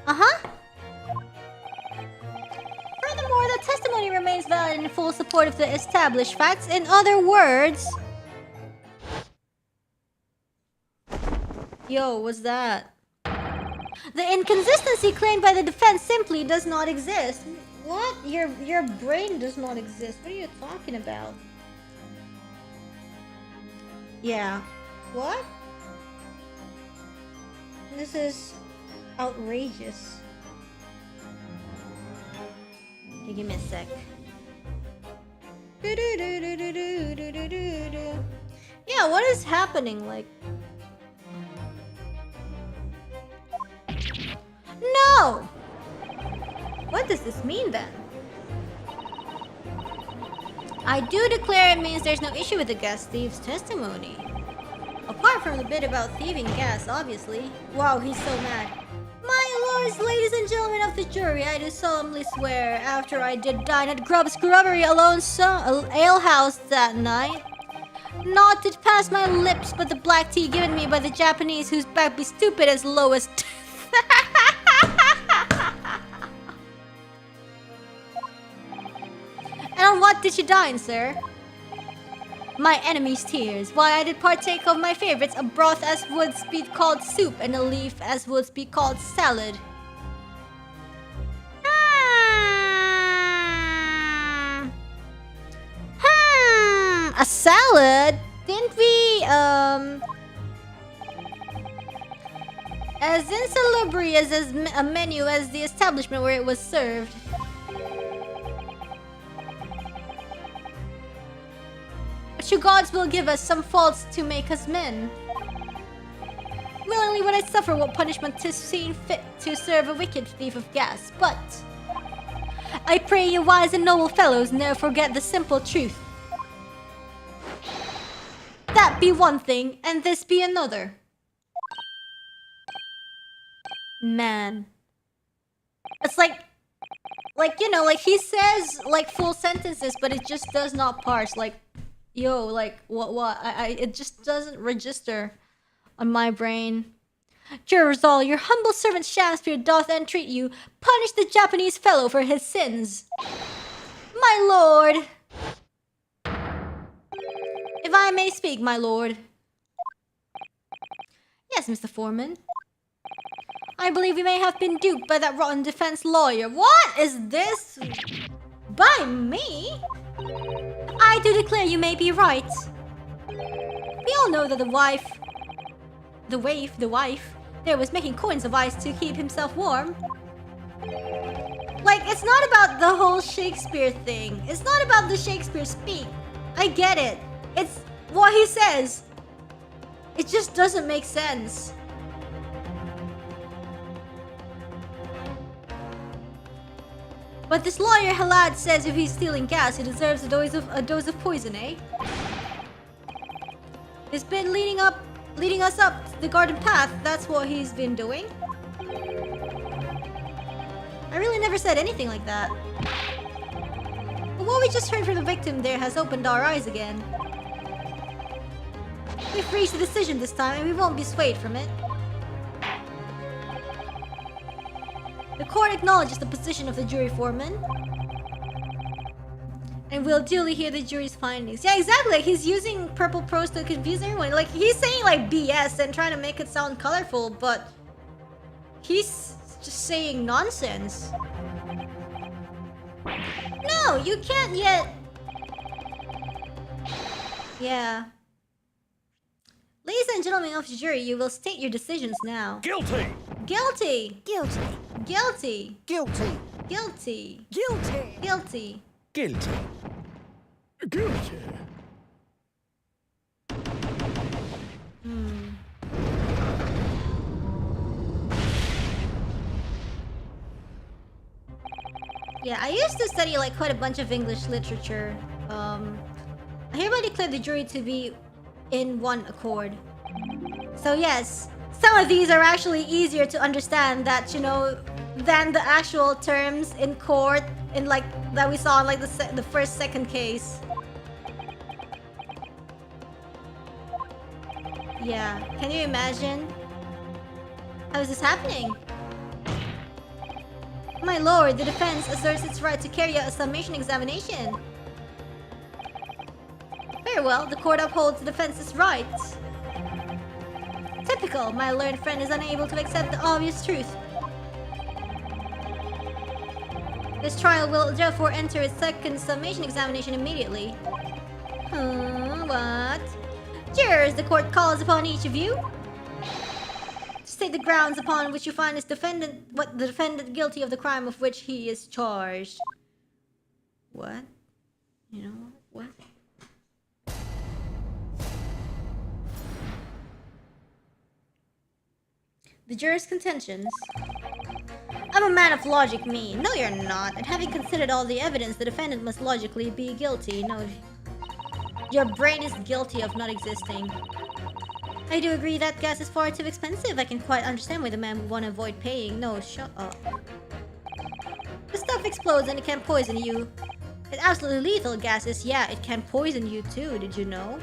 Uh-huh. Furthermore, the testimony remains valid and in full support of the established facts. In other words... Yo, what's that? The inconsistency claimed by the defense simply does not exist. What? Your brain does not exist. What are you talking about? Yeah. What? This is outrageous. Okay, give me a sec. Yeah, what is happening? Like... No! What does this mean then? I do declare it means there's no issue with the gas thief's testimony. Apart from the bit about thieving gas, obviously. Wow, he's so mad. My lords, ladies and gentlemen of the jury, I do solemnly swear, after I did dine at Grubb's Grubbery alone alehouse that night, naught did pass my lips but the black tea given me by the Japanese whose back be stupid as low as And on what did you dine, sir? My enemy's tears. Why, I did partake of my favorites, a broth as would be called soup, and a leaf as would be called salad. A salad? Didn't we, as insalubrious as a menu as the establishment where it was served. But you gods will give us some faults to make us men. Willingly would I suffer what punishment 'tis seen fit to serve a wicked thief of gas, but I pray you wise and noble fellows ne'er forget the simple truth. That be one thing, and this be another. Man. It's like, you know, like he says like full sentences, but it just does not parse. Like, yo, like what? It just doesn't register on my brain. Jurors all, your humble servant Shakespeare doth entreat you, punish the Japanese fellow for his sins. My lord. If I may speak, my lord. Yes, Mr. Foreman. I believe we may have been duped by that rotten defense lawyer. What is this? By me? I do declare you may be right. We all know that the wife, there was making coins of ice to keep himself warm. Like, it's not about the whole Shakespeare thing. It's not about the Shakespeare speak. I get it. It's what he says. It just doesn't make sense. But this lawyer Halad says if he's stealing gas, he deserves a dose of poison, eh? He's been leading us up the garden path. That's what he's been doing. I really never said anything like that. But what we just heard from the victim there has opened our eyes again. We've reached a decision this time, and we won't be swayed from it. The court acknowledges the position of the jury foreman. And will duly hear the jury's findings. Yeah, exactly. Like, he's using purple prose to confuse everyone. Like, he's saying, like, BS and trying to make it sound colorful, but he's just saying nonsense. No, you can't yet. Yeah. Ladies and gentlemen of the jury, you will state your decisions now. Guilty! Guilty! Guilty. Guilty! Guilty. Guilty! Guilty. Guilty! Guilty. Guilty. Yeah, I used to study like quite a bunch of English literature. I hereby declare the jury to be in one accord. So yes, some of these are actually easier to understand that, you know, than the actual terms in court in like that we saw in like the first second case. Yeah, can you imagine? How is this happening? My lord, the defense asserts its right to carry out a summation examination. Very well, the court upholds the defense's rights. Typical, my learned friend is unable to accept the obvious truth. This trial will therefore enter its second summation examination immediately. What? Jurors, the court calls upon each of you to state the grounds upon which you find the defendant guilty of the crime of which he is charged. What? You know what? The jurors' contentions. I'm a man of logic, me. No, you're not. And having considered all the evidence, the defendant must logically be guilty. No, your brain is guilty of not existing. I do agree that gas is far too expensive. I can quite understand why the man would want to avoid paying. No, shut up. The stuff explodes and it can poison you. It's absolutely lethal, gases. Yeah, it can poison you too. Did you know?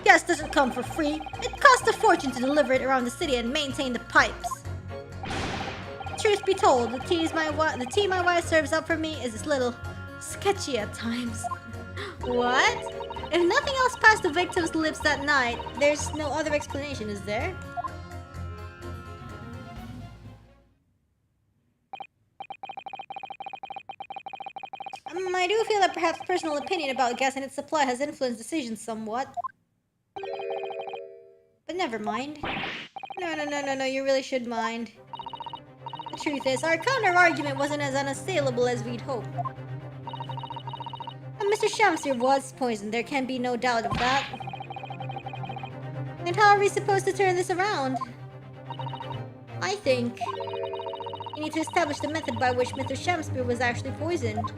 Gas doesn't come for free. It costs a fortune to deliver it around the city and maintain the pipes. Truth be told, the tea my wife serves up for me is a little sketchy at times. What? If nothing else passed the victim's lips that night, there's no other explanation, is there? I do feel that perhaps personal opinion about gas and its supply has influenced decisions somewhat. But never mind. No, you really should mind. The truth is, our counter-argument wasn't as unassailable as we'd hoped. And Mr. Shamsir was poisoned, there can be no doubt of that. And how are we supposed to turn this around? I think we need to establish the method by which Mr. Shamsir was actually poisoned.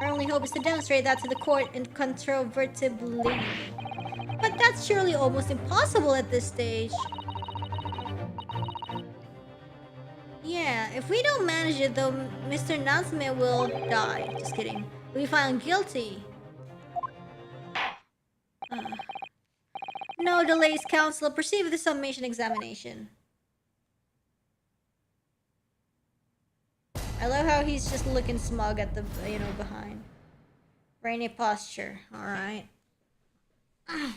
Our only hope is to demonstrate that to the court incontrovertibly. But that's surely almost impossible at this stage. Yeah, if we don't manage it though, Mr. Natsme will die. Just kidding. We'll be found guilty. No delays, counsel. Proceed with the summation examination. I love how he's just looking smug at the, you know, behind. Rainy posture. Alright. I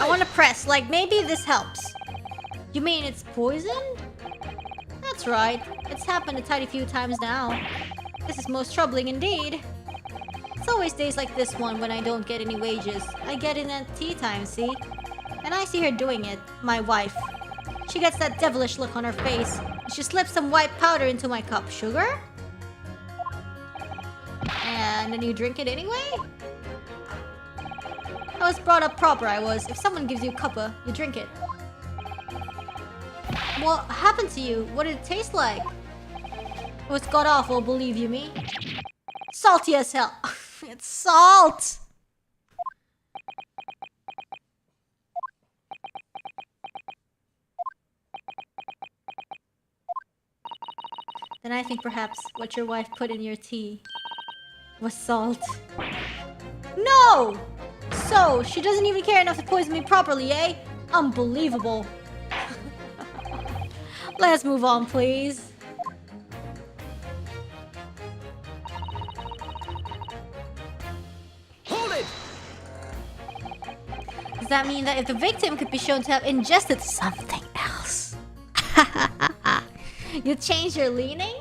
want to press, like maybe this helps. You mean it's poisoned? That's right. It's happened a tiny few times now. This is most troubling indeed. It's always days like this one when I don't get any wages. I get in at tea time, see? And I see her doing it, my wife. She gets that devilish look on her face. And she slips some white powder into my cup. Sugar? And then you drink it anyway? I was brought up proper, I was. If someone gives you cuppa, you drink it. What happened to you? What did it taste like? It was god-awful, believe you me. Salty as hell. It's salt! Then I think perhaps what your wife put in your tea was salt. No! So, she doesn't even care enough to poison me properly, eh? Unbelievable. Let's move on, please. Hold it! Does that mean that if the victim could be shown to have ingested something else, you change your leaning?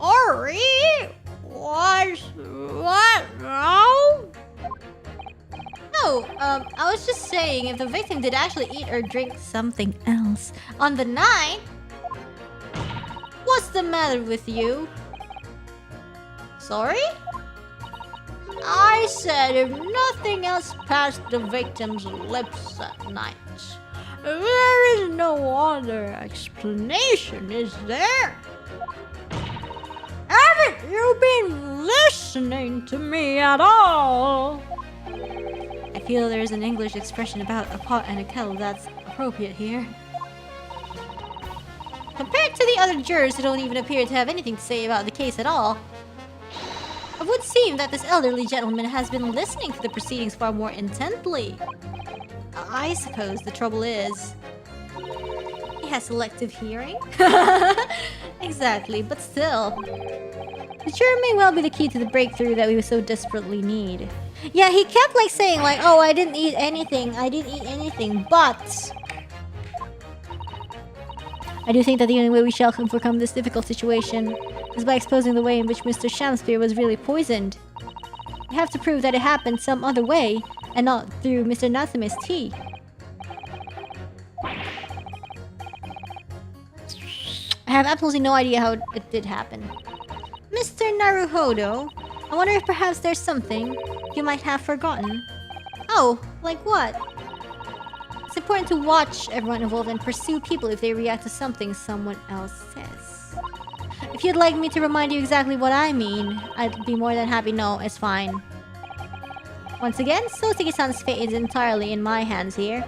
Sorry? What? No? No, I was just saying if the victim did actually eat or drink something else on the night, what's the matter with you? Sorry? I said if nothing else passed the victim's lips at night, there is no other explanation, is there? Haven't you been listening to me at all? I feel there's an English expression about a pot and a kettle that's appropriate here. Compared to the other jurors who don't even appear to have anything to say about the case at all, it would seem that this elderly gentleman has been listening to the proceedings far more intently. I suppose the trouble is, he has selective hearing? Exactly, but still. The juror may well be the key to the breakthrough that we so desperately need. Yeah, he kept like saying like, oh, I didn't eat anything, but... I do think that the only way we shall overcome this difficult situation is by exposing the way in which Mr. Shamspeare was really poisoned. We have to prove that it happened some other way, and not through Mr. Natsume's tea. I have absolutely no idea how it did happen. Mr. Naruhodo, I wonder if perhaps there's something you might have forgotten. Oh, like what? It's important to watch everyone involved and pursue people if they react to something someone else says. If you'd like me to remind you exactly what I mean, I'd be more than happy. No, it's fine. Once again, Sotiki-san's fate is entirely in my hands here.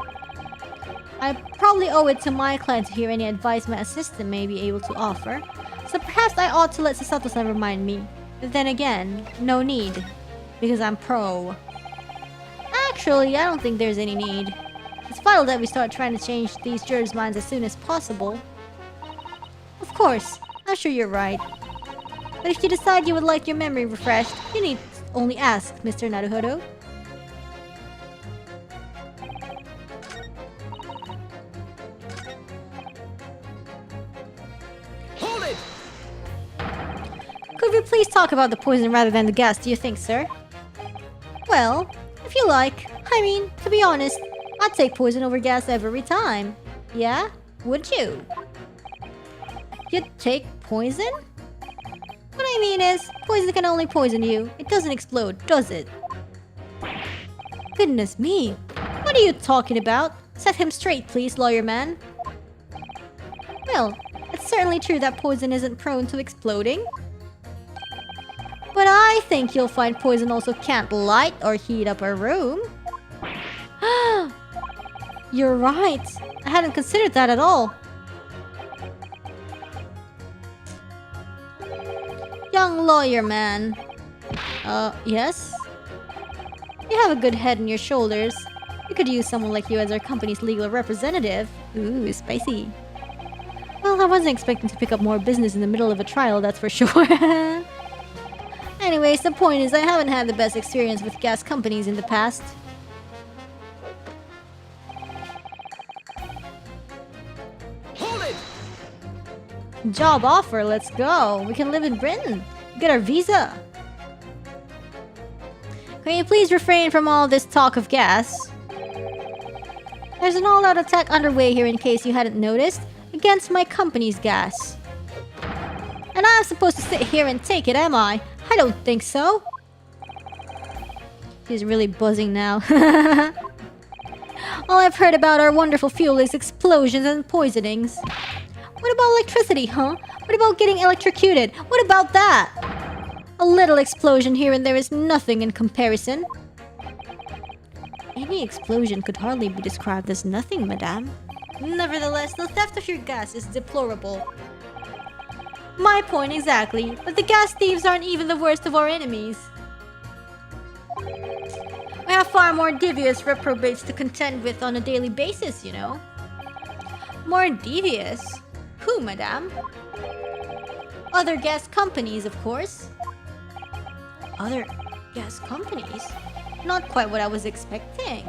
I probably owe it to my client to hear any advice my assistant may be able to offer, so perhaps I ought to let Sasato-san remind me. But then again, no need, because I'm pro. Actually, I don't think there's any need. It's vital that we start trying to change these jurors' minds as soon as possible. Of course, I'm sure you're right. But if you decide you would like your memory refreshed, you need only ask, Mr. Naruhodo. Hold it! Could we please talk about the poison rather than the gas, do you think, sir? Well, if you like. I mean, to be honest, I'd take poison over gas every time. Yeah? Would you? You'd take poison? What I mean is, poison can only poison you. It doesn't explode, does it? Goodness me. What are you talking about? Set him straight, please, lawyer man. Well, it's certainly true that poison isn't prone to exploding. But I think you'll find poison also can't light or heat up a room. You're right. I hadn't considered that at all. Young lawyer man. Yes? You have a good head on your shoulders. We could use someone like you as our company's legal representative. Ooh, spicy. Well, I wasn't expecting to pick up more business in the middle of a trial, that's for sure. Anyways, the point is I haven't had the best experience with gas companies in the past. Hold it! Job offer, let's go. We can live in Britain. Get our visa. Can you please refrain from all this talk of gas? There's an all-out attack underway here in case you hadn't noticed, against my company's gas. And I'm supposed to sit here and take it, am I? I don't think so. She's really buzzing now. All I've heard about our wonderful fuel is explosions and poisonings. What about electricity, huh? What about getting electrocuted? What about that? A little explosion here and there is nothing in comparison. Any explosion could hardly be described as nothing, madame. Nevertheless, the theft of your gas is deplorable. My point exactly, but the gas thieves aren't even the worst of our enemies. We have far more devious reprobates to contend with on a daily basis, you know. More devious? Who, madame? Other gas companies, of course. Other gas companies? Not quite what I was expecting.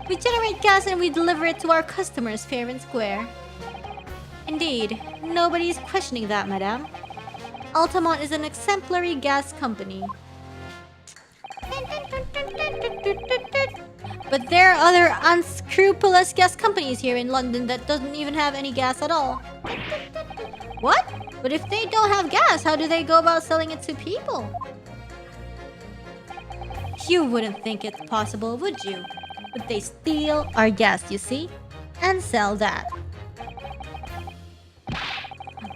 We generate gas and we deliver it to our customers fair and square. Indeed, nobody is questioning that, madame. Altamont is an exemplary gas company. But there are other unscrupulous gas companies here in London that doesn't even have any gas at all. What? But if they don't have gas, how do they go about selling it to people? You wouldn't think it's possible, would you? But they steal our gas, you see? And sell that.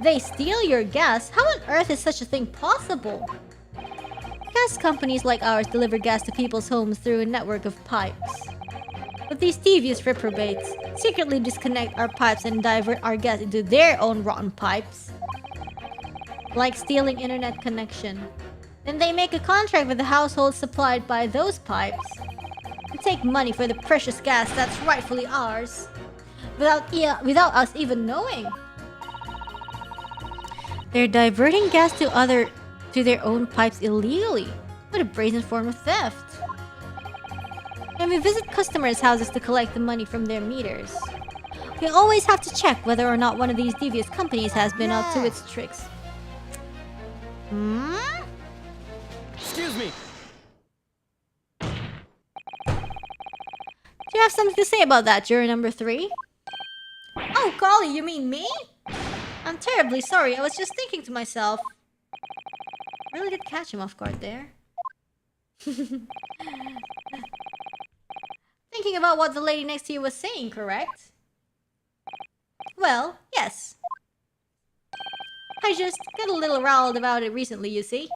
They steal your gas? How on earth is such a thing possible? Gas companies like ours deliver gas to people's homes through a network of pipes. But these devious reprobates secretly disconnect our pipes and divert our gas into their own rotten pipes. Like stealing internet connection. Then they make a contract with the households supplied by those pipes and take money for the precious gas that's rightfully ours without us even knowing. They're diverting gas to their own pipes illegally. What a brazen form of theft. And we visit customers' houses to collect the money from their meters. We always have to check whether or not one of these devious companies has been up to its tricks. Excuse me. Do you have something to say about that, juror number 3? Oh, golly, you mean me? I'm terribly sorry. I was just thinking to myself. Really did catch him off guard there. Thinking about what the lady next to you was saying, correct? Well, yes. I just got a little riled about it recently, you see.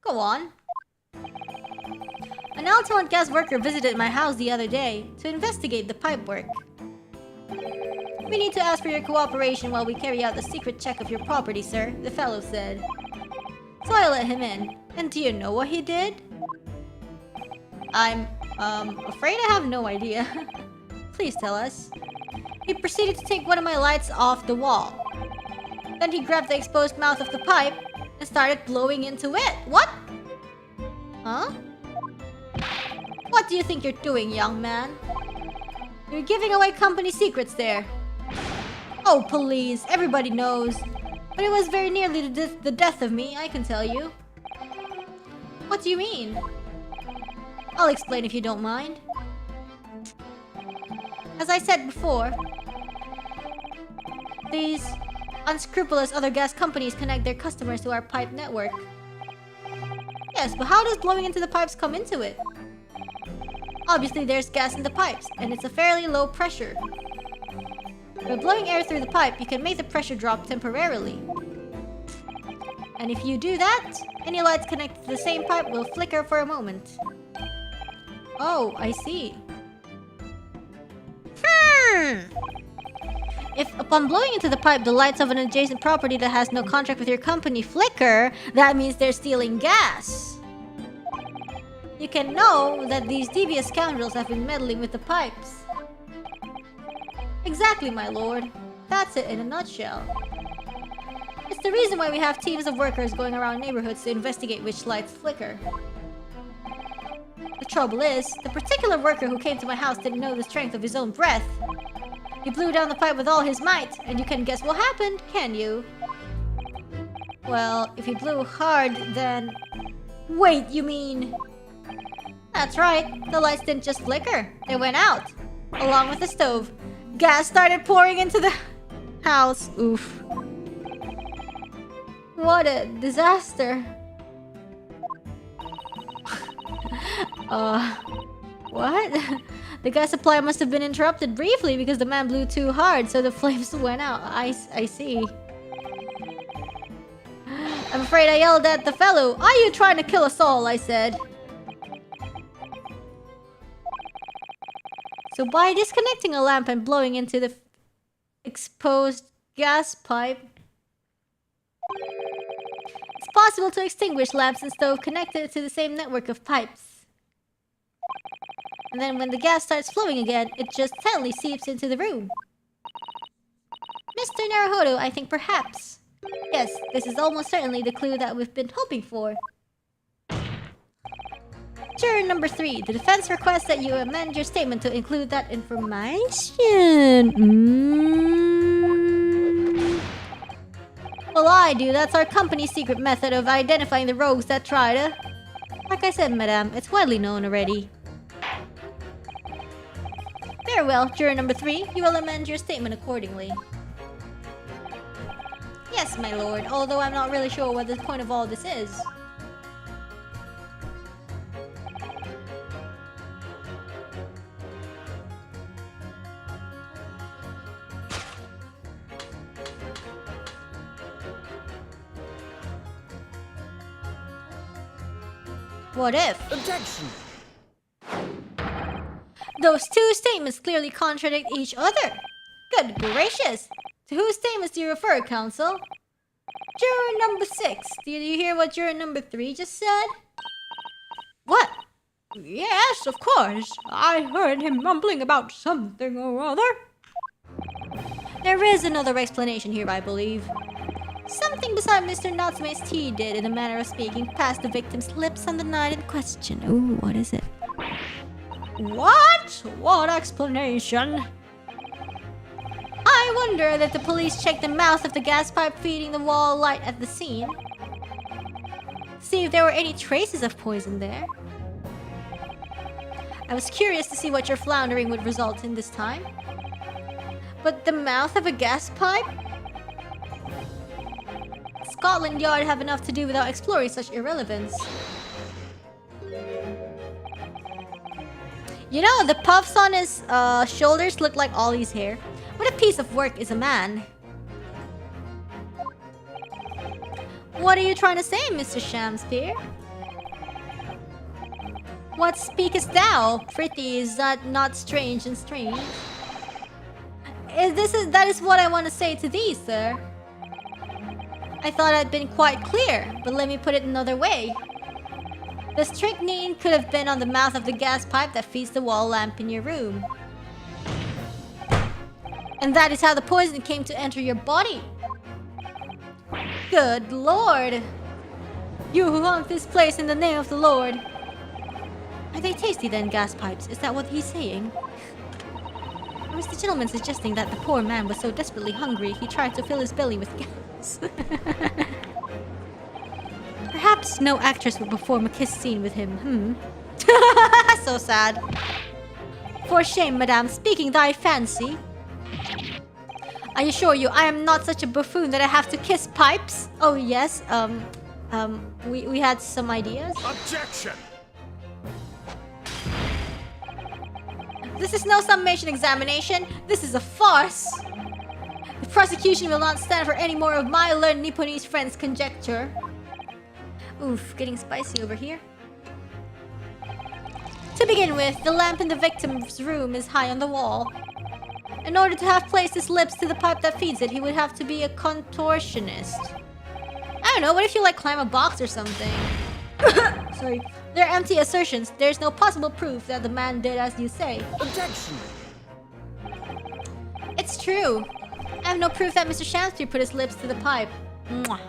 Go on. An Altamont gas worker visited my house the other day to investigate the pipe work. We need to ask for your cooperation while we carry out the secret check of your property, sir, the fellow said. So I let him in. And do you know what he did? I'm, afraid I have no idea. Please tell us. He proceeded to take one of my lights off the wall. Then he grabbed the exposed mouth of the pipe and started blowing into it. What? Huh? What do you think you're doing, young man? You're giving away company secrets there. Oh, please. Everybody knows. But it was very nearly the death of me, I can tell you. What do you mean? I'll explain if you don't mind. As I said before, these unscrupulous other gas companies connect their customers to our pipe network. Yes, but how does blowing into the pipes come into it? Obviously, there's gas in the pipes, and it's a fairly low pressure. By blowing air through the pipe, you can make the pressure drop temporarily. And if you do that, any lights connected to the same pipe will flicker for a moment. Oh, I see. If upon blowing into the pipe, the lights of an adjacent property that has no contract with your company flicker, that means they're stealing gas. You can know that these devious scoundrels have been meddling with the pipes. Exactly, my lord. That's it in a nutshell. It's the reason why we have teams of workers going around neighborhoods to investigate which lights flicker. The trouble is, the particular worker who came to my house didn't know the strength of his own breath. He blew down the pipe with all his might, and you can guess what happened, can you? Well, if he blew hard, then... Wait, you mean... That's right, the lights didn't just flicker, they went out. Along with the stove. Gas started pouring into the house. Oof. What a disaster. What? The gas supply must have been interrupted briefly because the man blew too hard, so the flames went out. I see. I'm afraid I yelled at the fellow. Are you trying to kill us all? I said. So by disconnecting a lamp and blowing into the exposed gas pipe, it's possible to extinguish lamps and stove connected to the same network of pipes. And then when the gas starts flowing again, it just suddenly seeps into the room. Mr. Naruhodo, I think perhaps. Yes, this is almost certainly the clue that we've been hoping for. Juror number 3, the defense requests that you amend your statement to include that information. Well, I do. That's our company's secret method of identifying the rogues that try to... Like I said, madame, it's widely known already. Very well, juror number 3, you will amend your statement accordingly. Yes, my lord, although I'm not really sure what the point of all this is. What if? Objection! Those two statements clearly contradict each other. Good gracious! To whose statements do you refer, counsel? Juror number 6, did you hear what juror number 3 just said? What? Yes, of course. I heard him mumbling about something or other. There is another explanation here, I believe. Something beside Mr. Natsume's tea did, in a manner of speaking, past the victim's lips on the night in question. Ooh, what is it? What? What explanation? I wonder if the police checked the mouth of the gas pipe feeding the wall light at the scene. See if there were any traces of poison there. I was curious to see what your floundering would result in this time. But the mouth of a gas pipe? Scotland Yard have enough to do without exploring such irrelevance. You know, the puffs on his shoulders look like Ollie's hair. What a piece of work is a man. What are you trying to say, Mr. Shamspeare? What speakest thou? Pretty, is that not strange and strange? That is what I want to say to thee, sir. I thought I'd been quite clear, but let me put it another way. The strychnine could have been on the mouth of the gas pipe that feeds the wall lamp in your room. And that is how the poison came to enter your body. Good lord! You who haunt this place in the name of the Lord. Are they tasty then, gas pipes? Is that what he's saying? Or is the gentleman suggesting that the poor man was so desperately hungry he tried to fill his belly with gas? Perhaps no actress would perform a kiss scene with him, So sad. For shame, madame, speaking thy fancy. I assure you, I am not such a buffoon that I have to kiss pipes. Oh yes, we had some ideas. Objection! This is no summation examination. This is a farce. The prosecution will not stand for any more of my learned Nipponese friend's conjecture. Oof, getting spicy over here. To begin with, the lamp in the victim's room is high on the wall. In order to have placed his lips to the pipe that feeds it, he would have to be a contortionist. I don't know, what if you like climb a box or something? Sorry. They're empty assertions. There's no possible proof that the man did as you say. Objection! It's true. I have no proof that Mr. Shamspeare put his lips to the pipe. Mwah.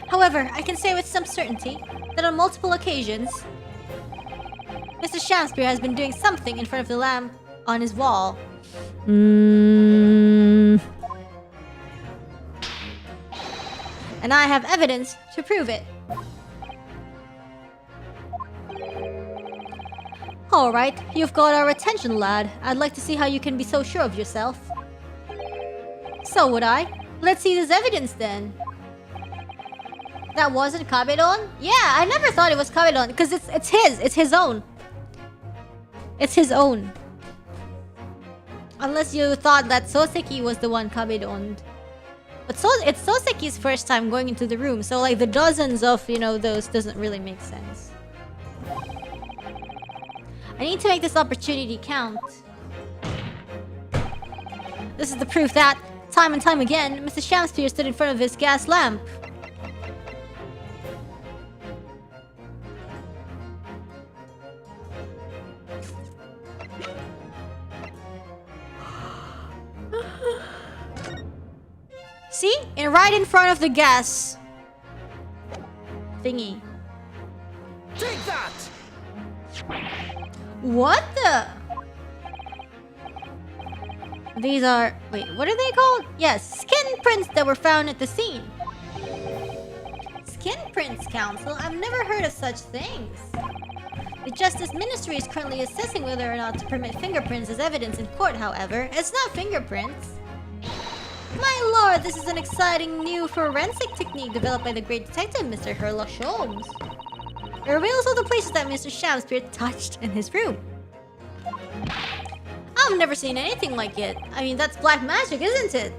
However, I can say with some certainty that on multiple occasions, Mr. Shamspeare has been doing something in front of the lamp on his wall. And I have evidence to prove it. Alright, you've got our attention, lad. I'd like to see how you can be so sure of yourself. So would I. Let's see this evidence then. That wasn't Kabedon? Yeah, I never thought it was Kabedon because it's his own. It's his own. Unless you thought that Soseki was the one Kabedoned. But it's Soseki's first time going into the room, so like the dozens of, you know, those doesn't really make sense. I need to make this opportunity count. This is the proof that, time and time again, Mr. Shamspeare stood in front of his gas lamp. See? And right in front of the gas thingy. Take that! What the? These are... Wait, what are they called? Yes, skin prints that were found at the scene. Skin prints, Council? I've never heard of such things. The Justice Ministry is currently assessing whether or not to permit fingerprints as evidence in court, however. It's not fingerprints. My lord, this is an exciting new forensic technique developed by the great detective, Mr. Sherlock Holmes. It reveals all the places that Mr. Shamspeare touched in his room. I've never seen anything like it. I mean, that's black magic, isn't it?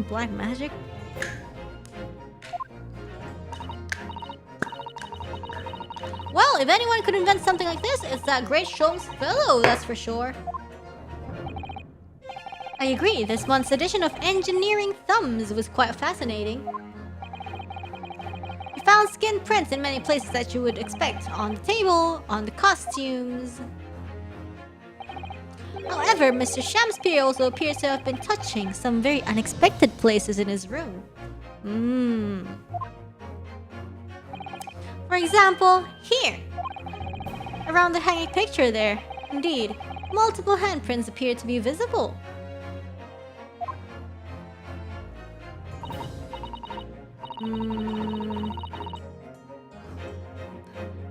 Black magic? Well, if anyone could invent something like this, it's that great Sholmes fellow, that's for sure. I agree, this month's edition of Engineering Thumbs was quite fascinating. We found skin prints in many places that you would expect. On the table, on the costumes. However, Mr. Shamspeare also appears to have been touching some very unexpected places in his room. For example, here. Around the hanging picture there. Indeed, multiple handprints appear to be visible.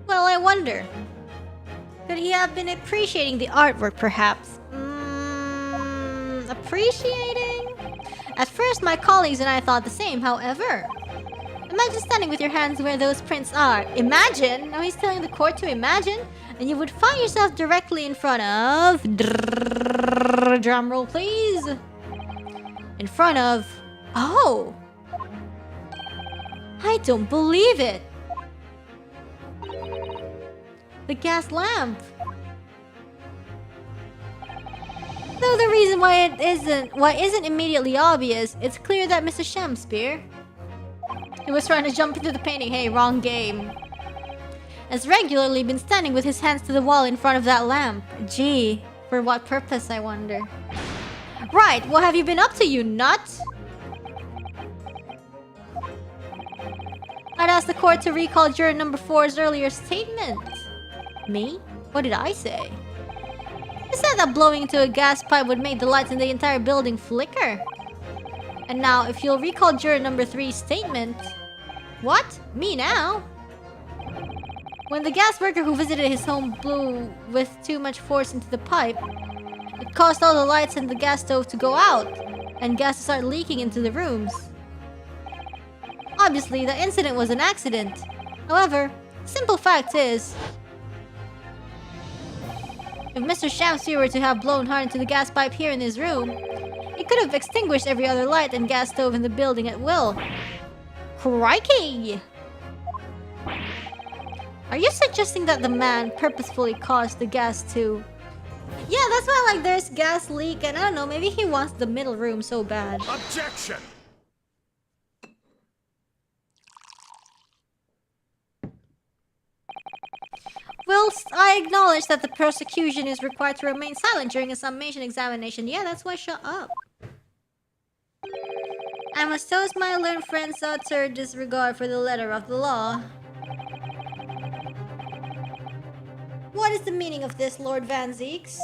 Well, I wonder. Could he have been appreciating the artwork, perhaps? Appreciating? At first, my colleagues and I thought the same, however. Imagine standing with your hands where those prints are. Imagine! Now he's telling the court to imagine, and you would find yourself directly in front of... Drum roll, please. In front of... Oh! I don't believe it! The gas lamp. Though the reason why it isn't immediately obvious, it's clear that Mr. Shamspeare, he was trying to jump into the painting. Hey, wrong game. Has regularly been standing with his hands to the wall in front of that lamp. Gee, for what purpose, I wonder. Right, what have you been up to, you nut? I'd ask the court to recall juror number 4's earlier statement. Me? What did I say? You said that blowing into a gas pipe would make the lights in the entire building flicker. And now, if you'll recall juror number 3's statement... What? Me now? When the gas worker who visited his home blew with too much force into the pipe, it caused all the lights in the gas stove to go out, and gas to start leaking into the rooms. Obviously, the incident was an accident. However, simple fact is... if Mr. Shamspeare were to have blown hard into the gas pipe here in his room, he could have extinguished every other light and gas stove in the building at will. Crikey! Are you suggesting that the man purposefully caused the gas to... Yeah, that's why, like, there's gas leak, and I don't know, maybe he wants the middle room so bad. Objection! Whilst I acknowledge that the prosecution is required to remain silent during a summation examination. Yeah, that's why shut up. I must toast my learned friend's utter disregard for the letter of the law. What is the meaning of this, Lord Van Zeeks?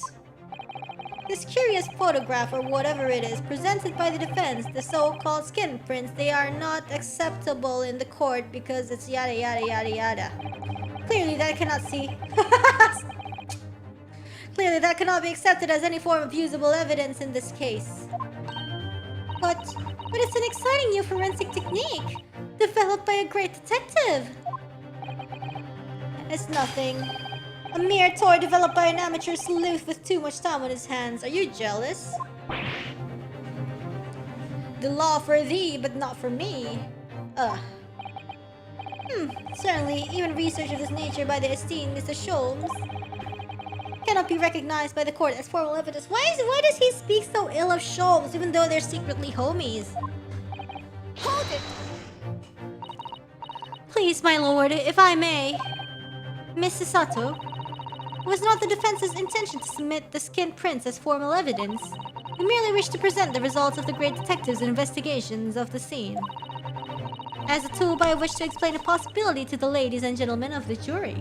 This curious photograph, or whatever it is, presented by the defense, the so-called skin prints, they are not acceptable in the court because it's yada yada yada yada. Clearly that cannot Clearly that cannot be accepted as any form of usable evidence in this case. But it's an exciting new forensic technique, developed by a great detective. It's nothing. A mere toy developed by an amateur sleuth with too much time on his hands. Are you jealous? The law for thee, but not for me. Certainly, even research of this nature by the esteemed Mr. Sholmes cannot be recognized by the court as formal evidence. Why does he speak so ill of Sholmes, even though they're secretly homies? Hold it! Please, my lord, if I may. Mrs. Sato, it was not the defense's intention to submit the skin prints as formal evidence. We merely wish to present the results of the great detective's investigations of the scene as a tool by which to explain a possibility to the ladies and gentlemen of the jury.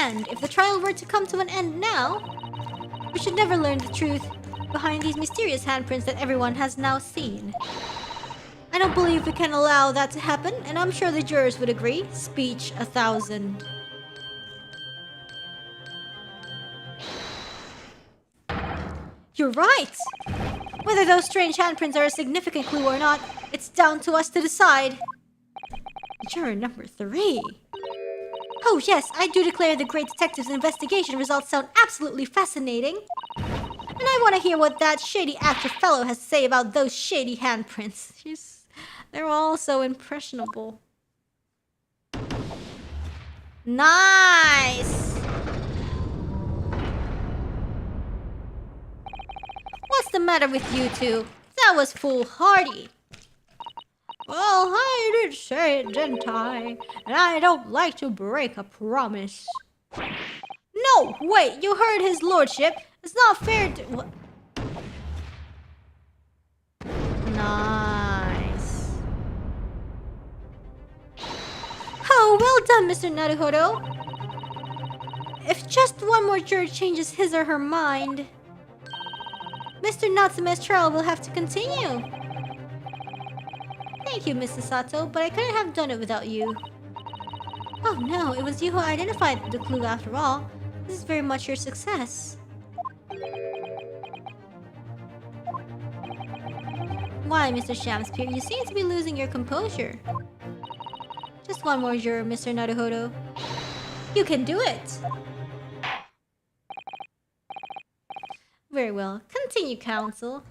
And if the trial were to come to an end now, we should never learn the truth behind these mysterious handprints that everyone has now seen. I don't believe we can allow that to happen, and I'm sure the jurors would agree. Speech 1,000. You're right! Whether those strange handprints are a significant clue or not, it's down to us to decide. Juror number 3. Oh yes, I do declare the great detective's investigation results sound absolutely fascinating. And I want to hear what that shady actor fellow has to say about those shady handprints. They're all so impressionable. Nice! What's the matter with you two? That was foolhardy. Well, I did say it, didn't I? And I don't like to break a promise. No, wait, you heard his lordship. It's not fair to... What? Nice. Oh, well done, Mr. Naruhodo. If just one more juror changes his or her mind, Mr. Natsume's trial will have to continue. Thank you, Mrs. Sato, but I couldn't have done it without you. Oh no, it was you who identified the clue after all. This is very much your success. Why, Mr. Shamspeare, you seem to be losing your composure. Just one more juror, Mr. Naruhodo. You can do it! Very well. Continue, counsel.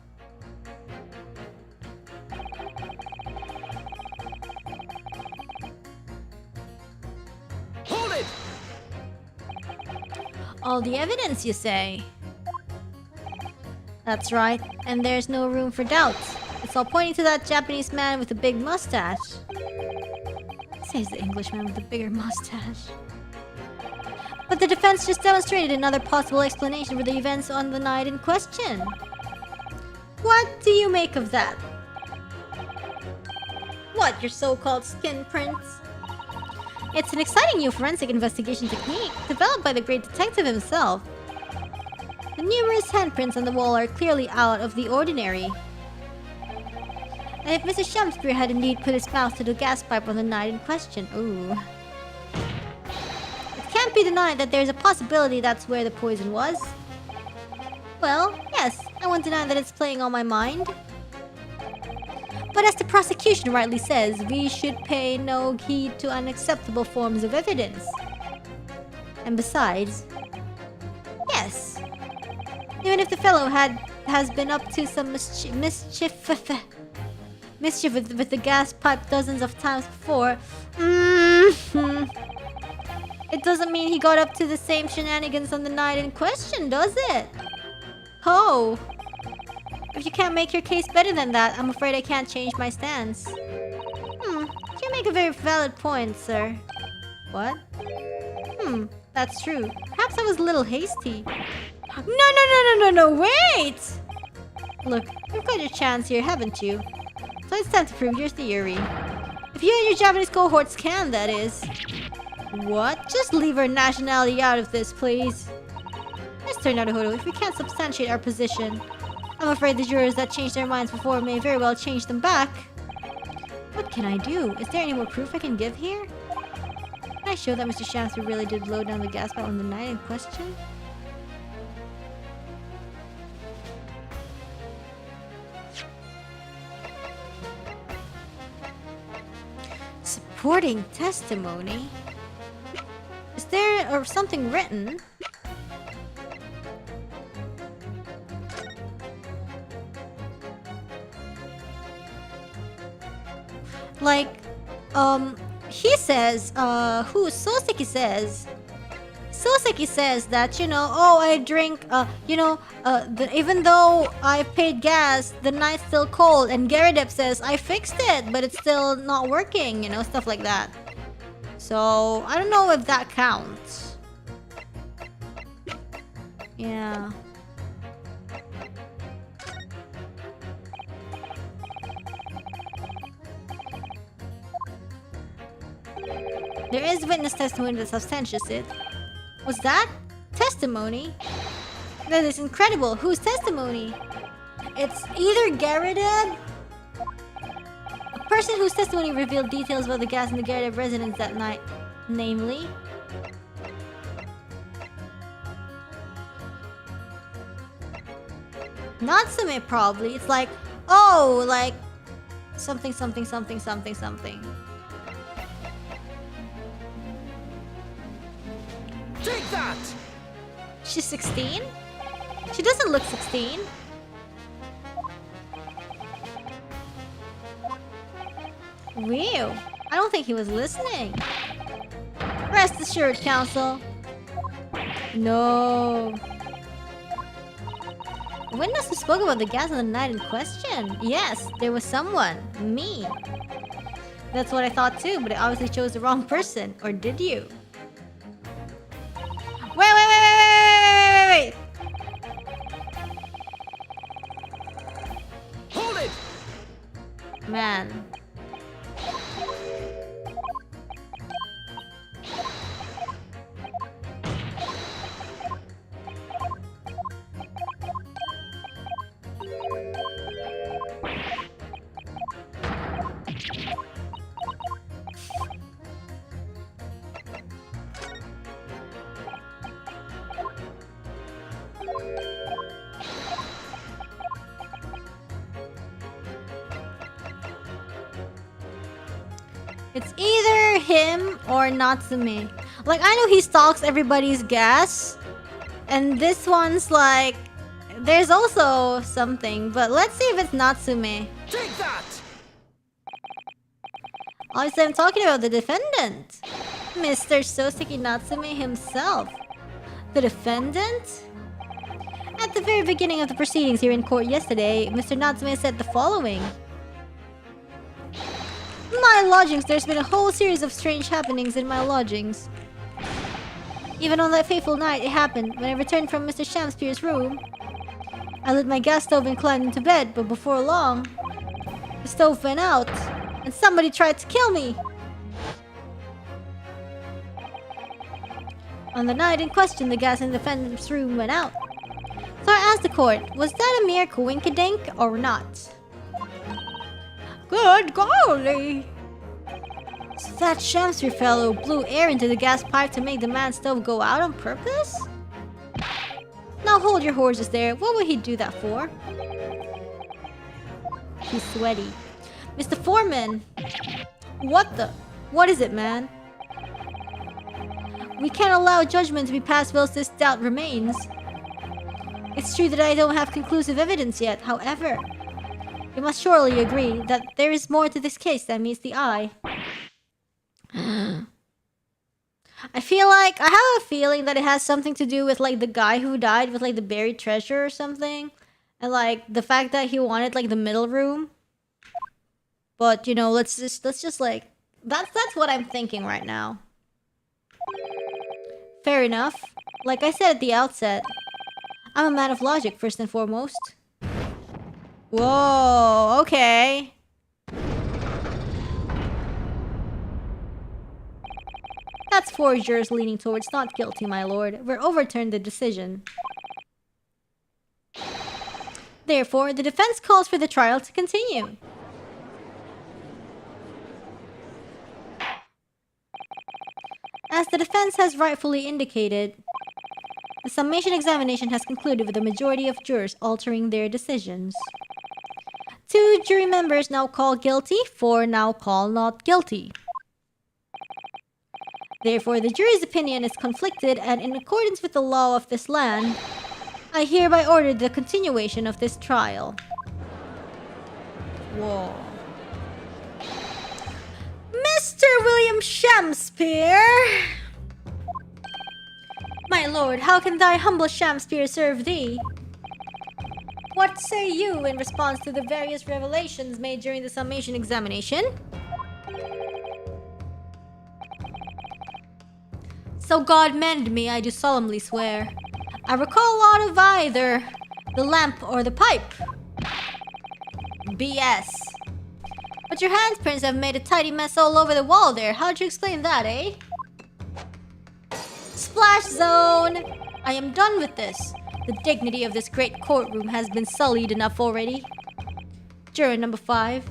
Hold it! All the evidence, you say? That's right, and there's no room for doubt. It's all pointing to that Japanese man with the big mustache. Says the Englishman with the bigger mustache. But the defense just demonstrated another possible explanation for the events on the night in question. What do you make of that? What, your so-called skin prints? It's an exciting new forensic investigation technique developed by the great detective himself. The numerous handprints on the wall are clearly out of the ordinary. And if Mr. Shamspeare had indeed put his mouth to the gas pipe on the night in question, ooh. It can't be denied that there's a possibility that's where the poison was. Well, yes, I won't deny that it's playing on my mind. But as the prosecution rightly says, we should pay no heed to unacceptable forms of evidence. And besides, yes, even if the fellow has been up to some mischief with the gas pipe dozens of times before, it doesn't mean he got up to the same shenanigans on the night in question, does it? Oh. If you can't make your case better than that, I'm afraid I can't change my stance. You make a very valid point, sir. What? That's true. Perhaps I was a little hasty. No, wait! Look, you've got your chance here, haven't you? So it's time to prove your theory. If you and your Japanese cohorts can, that is. What? Just leave our nationality out of this, please. Mr. Naruhodo, if we can't substantiate our position, I'm afraid the jurors that changed their minds before may very well change them back. What can I do? Is there any more proof I can give here? Can I show that Mr. Shamspeare really did blow down the gas pipe on the night in question? Supporting testimony? Is there something written? Like, he says, Soseki says that, you know, oh, I drink, even though I paid gas, the night's still cold, and Garadep says, I fixed it, but it's still not working, you know, stuff like that. So, I don't know if that counts. Yeah. There is witness testimony that substantiates it. What's that? Testimony? That is incredible. Whose testimony? It's either Garadeb, a person whose testimony revealed details about the gas in the Garadeb residence that night, namely... Natsume, probably. It's like, oh, like... something, something, something, something, something. Take that! She's 16? She doesn't look 16. Real. I don't think he was listening. Rest assured, Counsel. No. A witness who spoke about the gas on the night in question. Yes, there was someone. Me. That's what I thought too, but I obviously chose the wrong person. Or did you? Wait! Hold it! Man. It's either him or Natsume. Like, I know he stalks everybody's gas. And this one's like... There's also something. But let's see if it's Natsume. Take that! Obviously, I'm talking about the defendant. Mr. Soseki Natsume himself. The defendant? At the very beginning of the proceedings here in court yesterday, Mr. Natsume said the following. My lodgings, there's been a whole series of strange happenings in my lodgings. Even on that fateful night it happened, when I returned from Mr. Shamspeare's room. I lit my gas stove and climbed into bed, but before long, the stove went out, and somebody tried to kill me. On the night in question, the gas in the defendant's room went out. So I asked the court, was that a mere coinkydink or not? Good golly! So that Shamspeare fellow blew air into the gas pipe to make the man's stove go out on purpose? Now hold your horses there. What would he do that for? He's sweaty. Mr. Foreman! What the? What is it, man? We can't allow judgment to be passed whilst this doubt remains. It's true that I don't have conclusive evidence yet, however. You must surely agree that there is more to this case than meets the eye. I have a feeling that it has something to do with like the guy who died with like the buried treasure or something. And like the fact that he wanted like the middle room. But you know, let's just like that's what I'm thinking right now. Fair enough. Like I said at the outset, I'm a man of logic first and foremost. Whoa, okay. That's 4 jurors leaning towards not guilty, my lord. We're overturned the decision. Therefore, the defense calls for the trial to continue. As the defense has rightfully indicated, the summation examination has concluded with the majority of jurors altering their decisions. 2 jury members now call guilty, 4 now call not guilty. Therefore, the jury's opinion is conflicted, and in accordance with the law of this land, I hereby order the continuation of this trial. Whoa. Mr. William Shamspeare! My lord, how can thy humble Shamspeare serve thee? What say you in response to the various revelations made during the summation examination? So God mend me, I do solemnly swear. I recall aught of either the lamp or the pipe. BS. But your handprints have made a tidy mess all over the wall there. How'd you explain that, eh? splash zone! I am done with this. The dignity of this great courtroom has been sullied enough already. Juror number 5.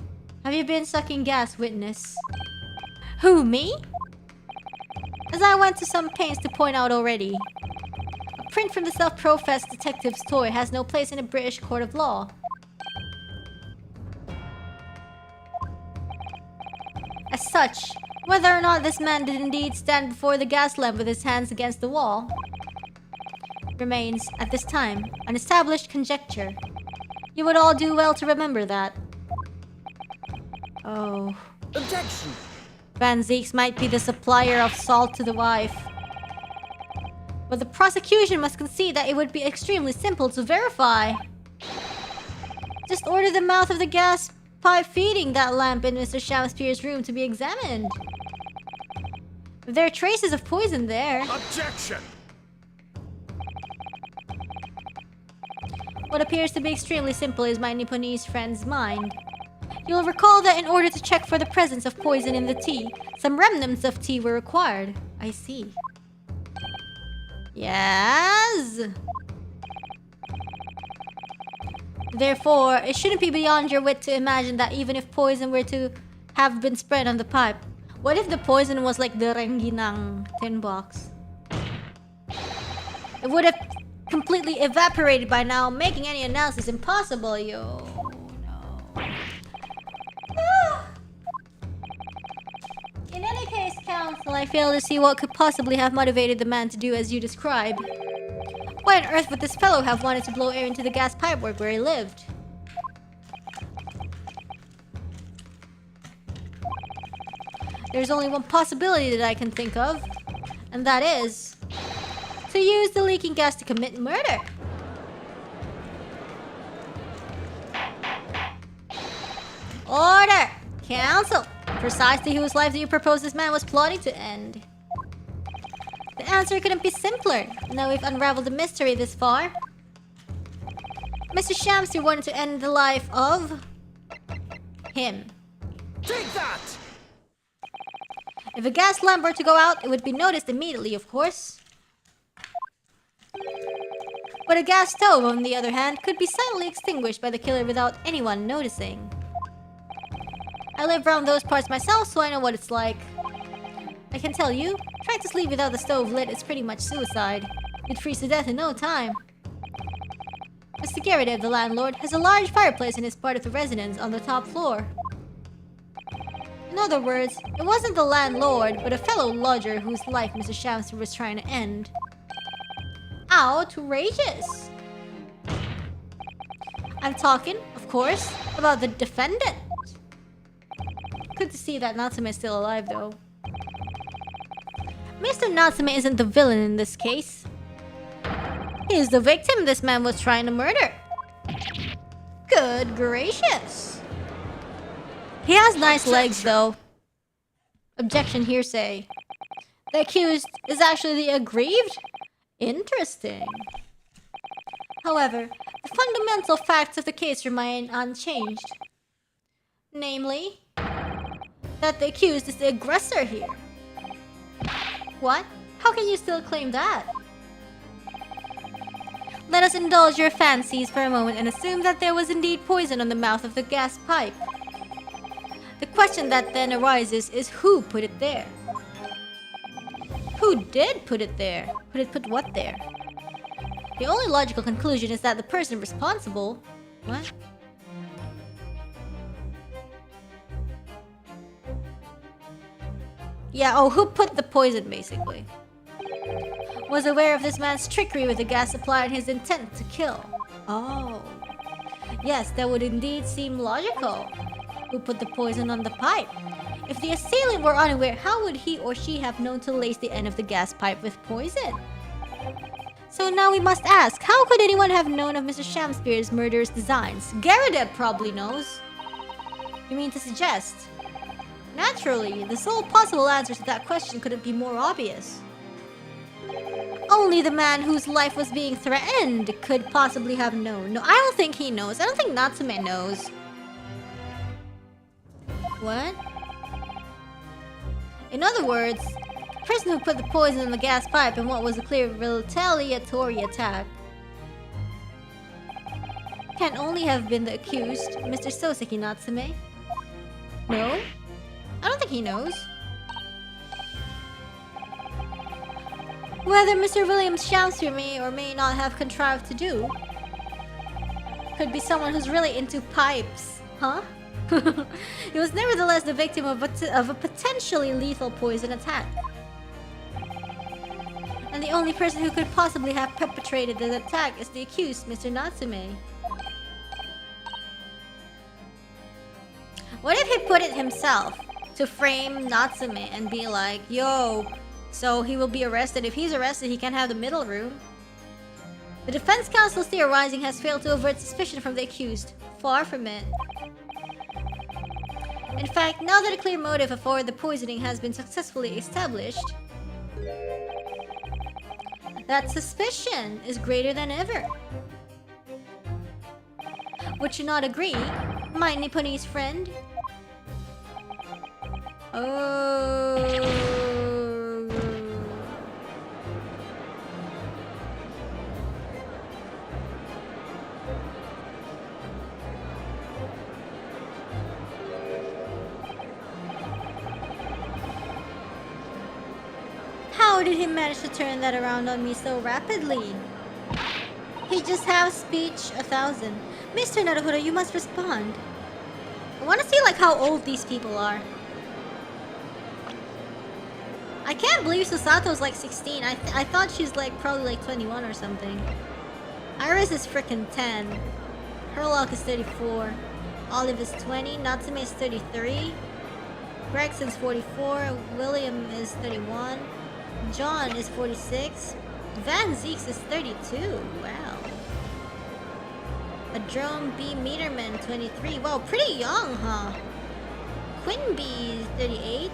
Have you been sucking gas, witness? Who, me? As I went to some pains to point out already, a print from the self-professed detective's toy has no place in a British court of law. As such, whether or not this man did indeed stand before the gas lamp with his hands against the wall remains, at this time, an established conjecture. You would all do well to remember that. Oh. Objection! Van Zeeks might be the supplier of salt to the wife. But the prosecution must concede that it would be extremely simple to verify. Just order the mouth of the gas pipe feeding that lamp in Mr. Shamspeare's room to be examined. If there are traces of poison there... Objection! What appears to be extremely simple is my Nipponese friend's mind. You'll recall that in order to check for the presence of poison in the tea, some remnants of tea were required. I see. Yes? Therefore, it shouldn't be beyond your wit to imagine that even if poison were to have been spread on the pipe, what if the poison was like the Renginang tin box? It would have completely evaporated by now, making any analysis impossible, yo. No. In any case, counsel, I fail to see what could possibly have motivated the man to do as you describe. Why on earth would this fellow have wanted to blow air into the gas pipework where he lived? There's only one possibility that I can think of, and that is to use the leaking gas to commit murder. Order! Counsel! Precisely whose life do you propose this man was plotting to end? The answer couldn't be simpler. Now we've unraveled the mystery this far. Mr. Shamster wanted to end the life of... him. Take that! If a gas lamp were to go out, it would be noticed immediately, of course. But a gas stove, on the other hand, could be silently extinguished by the killer without anyone noticing. I live around those parts myself, so I know what it's like. I can tell you, trying to sleep without the stove lit is pretty much suicide. You'd freeze to death in no time. Mr. Garrett, the landlord, has a large fireplace in his part of the residence on the top floor. In other words, it wasn't the landlord, but a fellow lodger whose life Mr. Shamster was trying to end. Outrageous! I'm talking, of course, about the defendant. Good to see that Natsume is still alive, though. Mr. Natsume isn't the villain in this case. He's the victim this man was trying to murder. Good gracious. He has nice legs, though. Objection hearsay. The accused is actually the aggrieved? Interesting. However, the fundamental facts of the case remain unchanged. Namely, that the accused is the aggressor here. What? How can you still claim that? Let us indulge your fancies for a moment and assume that there was indeed poison on the mouth of the gas pipe. The question that then arises is who put it there? Who did put it there? Put what there? The only logical conclusion is that the person responsible... What? Yeah, oh, who put the poison, basically? Was aware of this man's trickery with the gas supply and his intent to kill. Oh. Yes, that would indeed seem logical. Who put the poison on the pipe? If the assailant were unaware, how would he or she have known to lace the end of the gas pipe with poison? So now we must ask, how could anyone have known of Mr. Shamspeare's murderous designs? Garrett probably knows. You mean to suggest? Naturally, the sole possible answer to that question couldn't be more obvious. Only the man whose life was being threatened could possibly have known. No, I don't think he knows. I don't think Natsume knows. What? In other words, the person who put the poison in the gas pipe in what was a clear retaliatory attack can only have been the accused, Mr. Soseki Natsume. No? I don't think he knows. Whether Mr. Williams Shamspeare may or may not have contrived to do could be someone who's really into pipes, huh? He was nevertheless the victim of a potentially lethal poison attack. And the only person who could possibly have perpetrated the attack is the accused, Mr. Natsume. What if he put it himself to frame Natsume and be like, yo, so he will be arrested. If he's arrested, he can't have the middle room. The defense counsel's theorizing has failed to avert suspicion from the accused. Far from it. In fact, now that a clear motive for the poisoning has been successfully established, that suspicion is greater than ever. Would you not agree, my Nipponese friend? Oh. How did he manage to turn that around on me so rapidly? He just has speech 1,000. Mr. Naruhodo, you must respond. I want to see like how old these people are. I can't believe Susato's like 16. I thought she's like probably like 21 or something. Iris is freaking 10. Herlock is 34. Olive is 20. Natsume is 33. Gregson's 44. William is 31. John is 46. Van Zeeks is 32. Wow. A Drone B Meterman 23. Wow, pretty young, huh? Quinby is 38.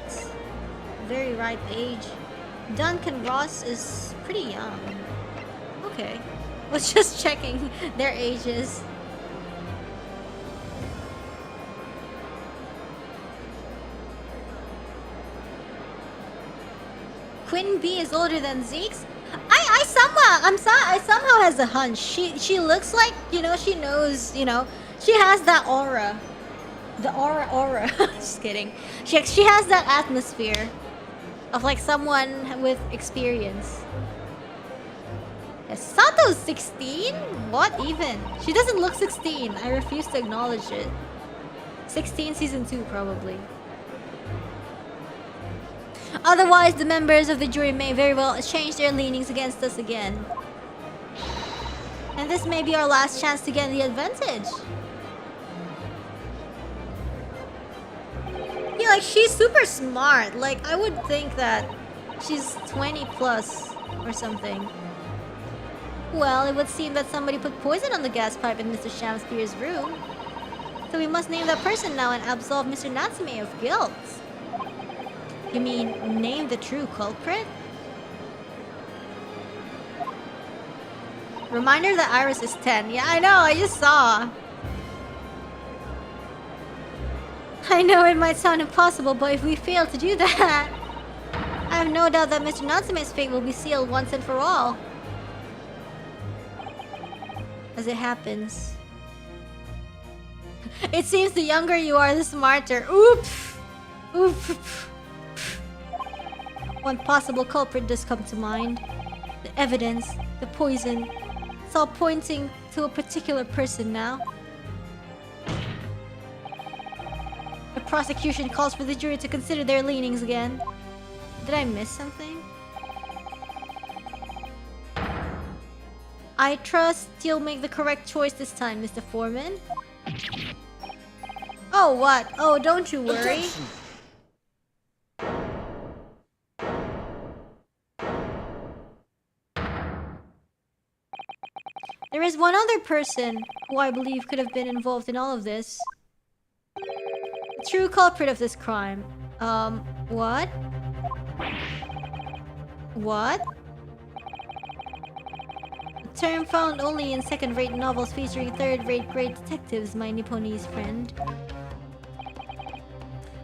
Very ripe age. Duncan Ross is pretty young. Okay. Was just checking their ages. Quinn B is older than Zeke's. I somehow has a hunch. She looks like, you know, she knows, you know, she has that aura. The aura. Just kidding. She has that atmosphere of like someone with experience. Yes, Sato's 16? What even? She doesn't look 16. I refuse to acknowledge it. 16 season 2 probably. Otherwise, the members of the jury may very well change their leanings against us again. And this may be our last chance to get the advantage. Yeah, like she's super smart. Like I would think that she's 20 plus or something. Well, it would seem that somebody put poison on the gas pipe in Mr. Shamspeare's room. So we must name that person now and absolve Mr. Natsume of guilt. You mean, name the true culprit? Reminder that Iris is 10. Yeah, I know, I just saw. I know it might sound impossible, but if we fail to do that, I have no doubt that Mr. Natsume's fate will be sealed once and for all. As it happens. It seems the younger you are, the smarter. Oops! Oops! One possible culprit does come to mind. The evidence, the poison, it's all pointing to a particular person now. The prosecution calls for the jury to consider their leanings again. Did I miss something? I trust you'll make the correct choice this time, Mr. Foreman. Oh, what? Oh, don't you worry. Attention. There is one other person who I believe could have been involved in all of this. The true culprit of this crime. What? What? A term found only in second-rate novels featuring third-rate great detectives, my Nipponese friend.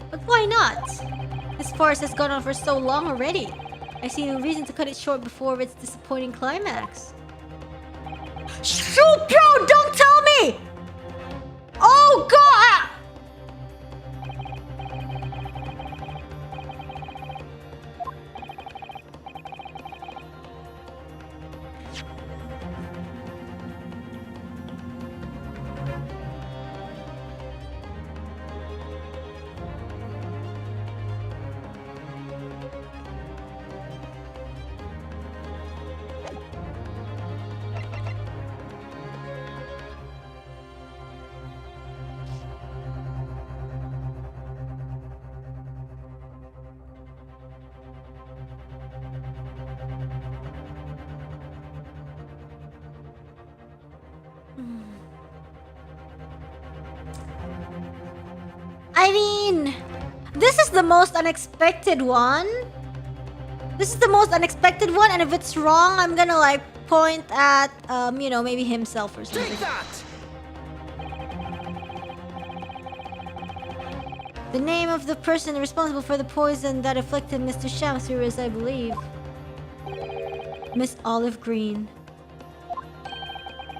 But why not? This farce has gone on for so long already. I see no reason to cut it short before its disappointing climax. Shoot, bro! Don't tell me! Oh, God! I mean, this is the most unexpected one. This is the most unexpected one, and if it's wrong, I'm gonna like point at, you know, maybe himself or something. Take that! The name of the person responsible for the poison that afflicted Mr. Shamsur is, I believe, Miss Olive Green.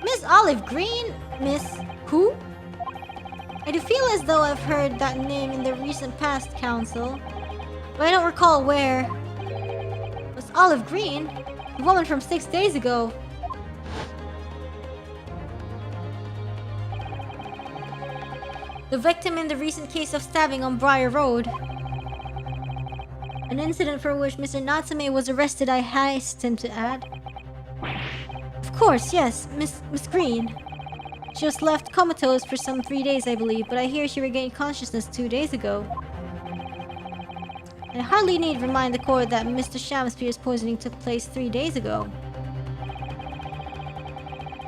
Miss Olive Green? Miss who? I do feel as though I've heard that name in the recent past, Council, but I don't recall where. Miss Olive Green? The woman from 6 days ago. The victim in the recent case of stabbing on Briar Road. An incident for which Mr. Natsume was arrested, I hasten to add. Of course, yes, Miss Green. She was left comatose for some 3 days, I believe, but I hear she regained consciousness 2 days ago. And I hardly need remind the court that Mr. Shamspeare's poisoning took place 3 days ago.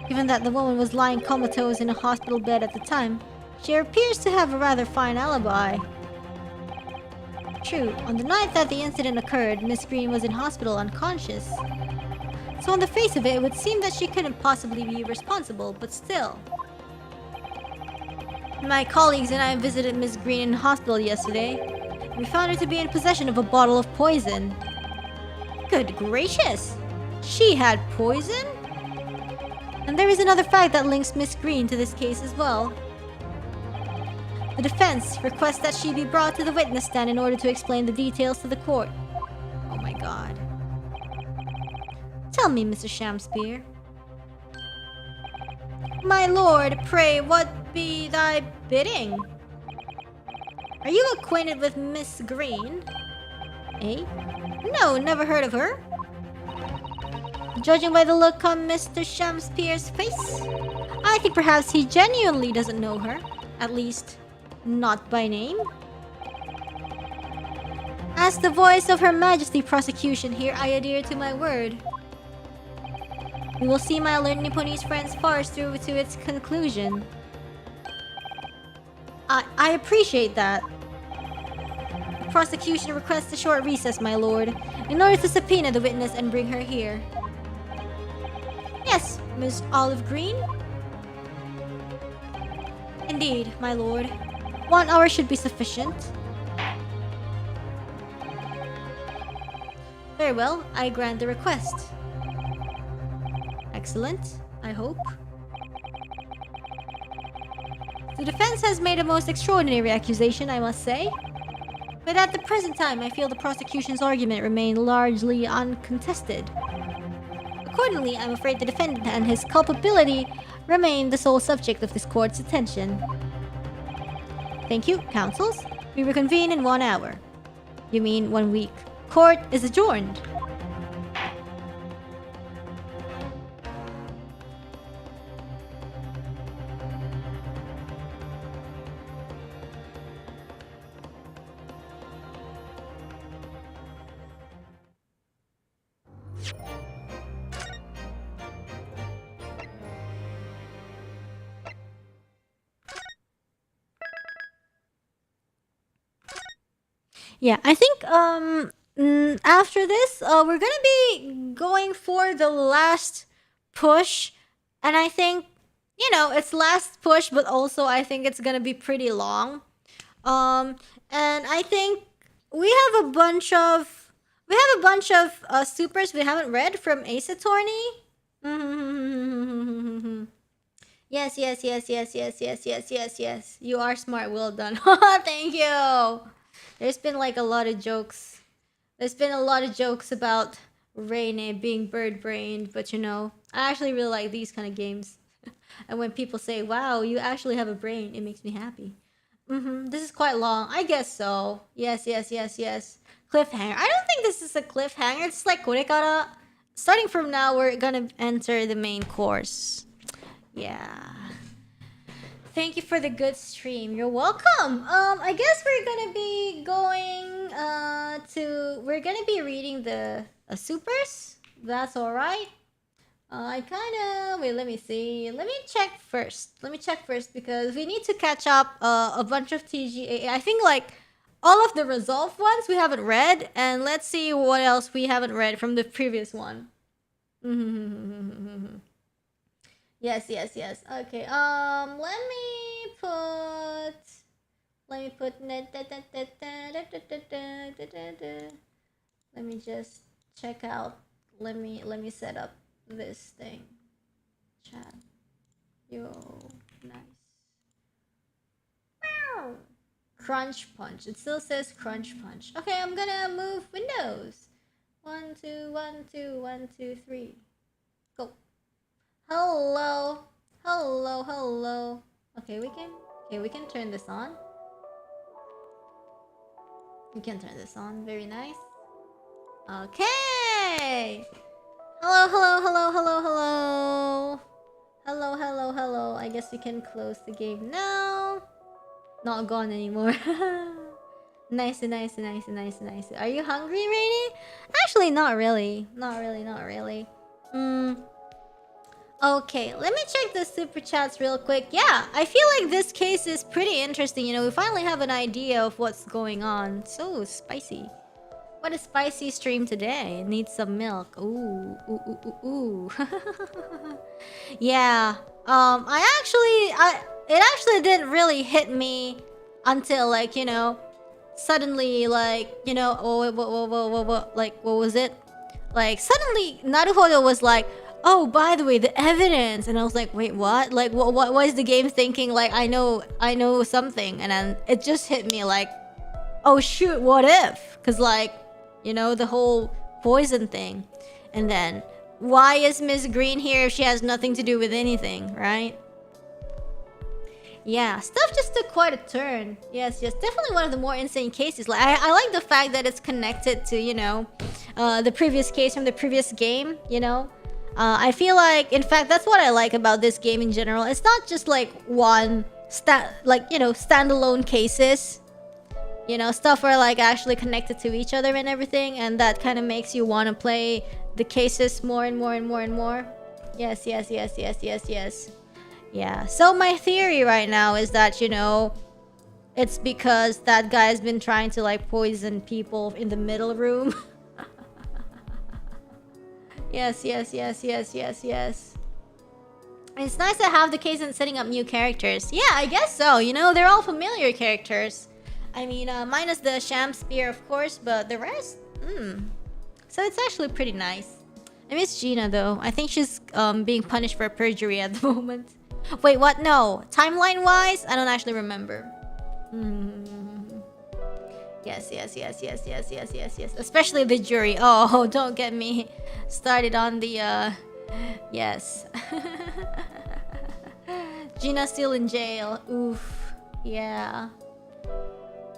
Given that the woman was lying comatose in a hospital bed at the time, she appears to have a rather fine alibi. True, on the night that the incident occurred, Miss Green was in hospital unconscious. So on the face of it, it would seem that she couldn't possibly be responsible, but still. My colleagues and I visited Miss Green in hospital yesterday. We found her to be in possession of a bottle of poison. Good gracious! She had poison? And there is another fact that links Miss Green to this case as well. The defense requests that she be brought to the witness stand in order to explain the details to the court. Oh my god. Tell me, Mr. Shamspeare. My lord, pray, what be thy bidding? Are you acquainted with Miss Green? Eh? No, never heard of her. Judging by the look on Mr. Shamspeare's face, I think perhaps he genuinely doesn't know her. At least, not by name. As the voice of Her Majesty prosecution here, I adhere to my word. We will see my alert Nipponese friend's farce through to its conclusion. I appreciate that. The prosecution requests a short recess, my lord, in order to subpoena the witness and bring her here. Yes, Miss Olive Green? Indeed, my lord. 1 hour should be sufficient. Very well, I grant the request. Excellent, I hope. The defense has made a most extraordinary accusation, I must say. But at the present time, I feel the prosecution's argument remain largely uncontested. Accordingly, I'm afraid the defendant and his culpability remain the sole subject of this court's attention. Thank you, counsels. We reconvene in 1 hour. You mean 1 week. Court is adjourned. Yeah, I think after this, we're gonna be going for the last push, and I think, you know, it's last push, but also I think it's gonna be pretty long. And I think we have a bunch of We have a bunch of supers we haven't read from Ace Attorney. Yes, yes, yes, yes, yes, yes, yes, yes, yes. You are smart. Well done. Thank you. There's been like a lot of jokes. There's been a lot of jokes about Reine being bird-brained, but you know, I actually really like these kind of games. And when people say, "Wow, you actually have a brain," it makes me happy. This is quite long. I guess so. Yes, yes, yes, yes. Cliffhanger. I don't think this is a cliffhanger. It's like これから starting from now, we're gonna enter the main course. Yeah. Thank you for the good stream. You're welcome. I guess we're gonna be going we're gonna be reading the supers. That's all right. I kind of wait. Let me see. Let me check first. Because we need to catch up a bunch of TGAA. I think like all of the resolved ones we haven't read, and let's see what else we haven't read from the previous one. Yes, yes, yes. Okay. Let me just check out. Let me set up this thing. Chat. Yo, nice. Meow. Crunch punch. It still says crunch punch. Okay, I'm gonna move windows. 1, 2, 1, 2, 1, 2, 3. Go. Hello. Hello, hello. Okay, we can turn this on. We can turn this on. Very nice. Okay. Hello, hello, hello, hello, hello. Hello, hello, hello. I guess we can close the game now. Not gone anymore. Nice, nice, nice, nice, nice. Are you hungry, Rainy? Actually, not really. Not really. Okay, let me check the super chats real quick. Yeah, I feel like this case is pretty interesting. You know, we finally have an idea of what's going on. So spicy. What a spicy stream today. Need some milk. Ooh, ooh, ooh, ooh, ooh. Yeah. It actually didn't really hit me until like, you know, suddenly like, you know, like what was it? Like suddenly Naruhodo was like, "Oh, by the way, the evidence," and I was like, "Wait, what? Like, what is the game thinking? Like, I know something," and then it just hit me like, "Oh shoot, what if?" Because like, you know, the whole poison thing, and then why is Miss Green here if she has nothing to do with anything, right? Yeah, stuff just took quite a turn. Yes, definitely one of the more insane cases. Like, I like the fact that it's connected to, you know, the previous case from the previous game, you know? I feel like, in fact, that's what I like about this game in general. It's not just like one, standalone cases. You know, stuff are like actually connected to each other and everything, and that kind of makes you want to play the cases more and more and more and more. Yes. Yeah, so my theory right now is that, you know, it's because that guy's been trying to like poison people in the middle room. Yes. It's nice to have the case and setting up new characters. Yeah, I guess so. You know, they're all familiar characters. I mean, minus the Sham Spear, of course, but the rest, So it's actually pretty nice. I miss Gina, though. I think she's being punished for perjury at the moment. Wait, what? No. Timeline-wise, I don't actually remember. Yes. Especially the jury. Oh, don't get me started on the, yes. Gina's still in jail. Oof. Yeah,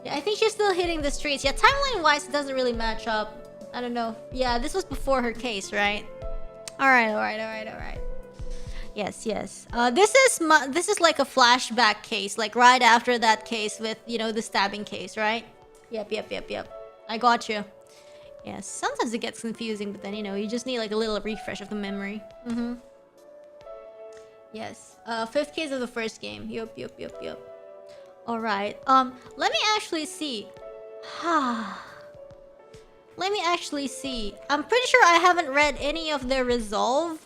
I think she's still hitting the streets. Yeah, timeline-wise, it doesn't really match up. I don't know. Yeah, this was before her case, right? Alright. Yes. This is like a flashback case, like right after that case with, you know, the stabbing case, right? Yep. I got you. Yes, sometimes it gets confusing, but then, you know, you just need like a little refresh of the memory. Yes. 5th case of the first game. Yup. Alright. Let me actually see. Let me actually see. I'm pretty sure I haven't read any of the Resolve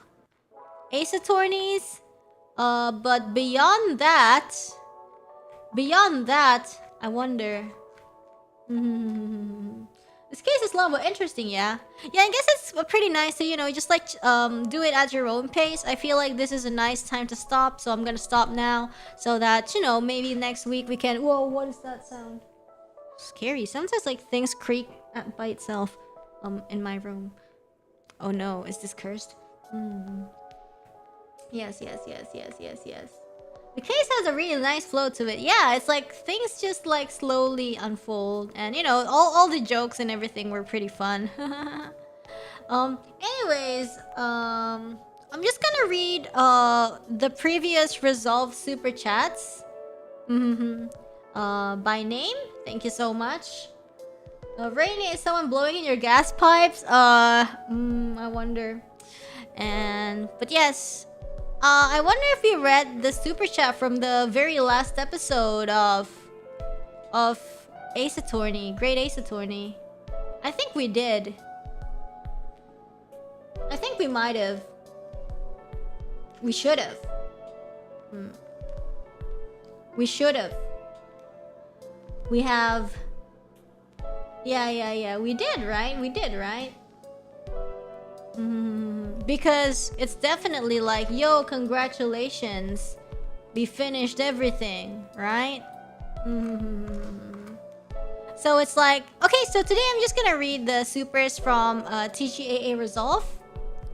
Ace Attorneys. But beyond that, I wonder. This case is long but interesting, yeah. Yeah, I guess it's pretty nice to, you know, just like do it at your own pace. I feel like this is a nice time to stop, so I'm gonna stop now so that, you know, maybe next week we can... Whoa, what is that sound? Scary. Sometimes like things creak by itself in my room. Oh no, is this cursed? Yes. The case has a really nice flow to it. Yeah, it's like things just like slowly unfold, and you know, all the jokes and everything were pretty fun. Anyways, I'm just gonna read the previous resolved super chats. By name, thank you so much. Reine, is someone blowing in your gas pipes? I wonder. But yes. I wonder if we read the super chat from the very last episode of Ace Attorney, Great Ace Attorney. I think we did. I think we might have. We should have. We should have. We have. Yeah. We did, right? We did, right? Because it's definitely like, yo, congratulations, we finished everything, right? So it's like, okay, so today I'm just gonna read the supers from TGAA Resolve,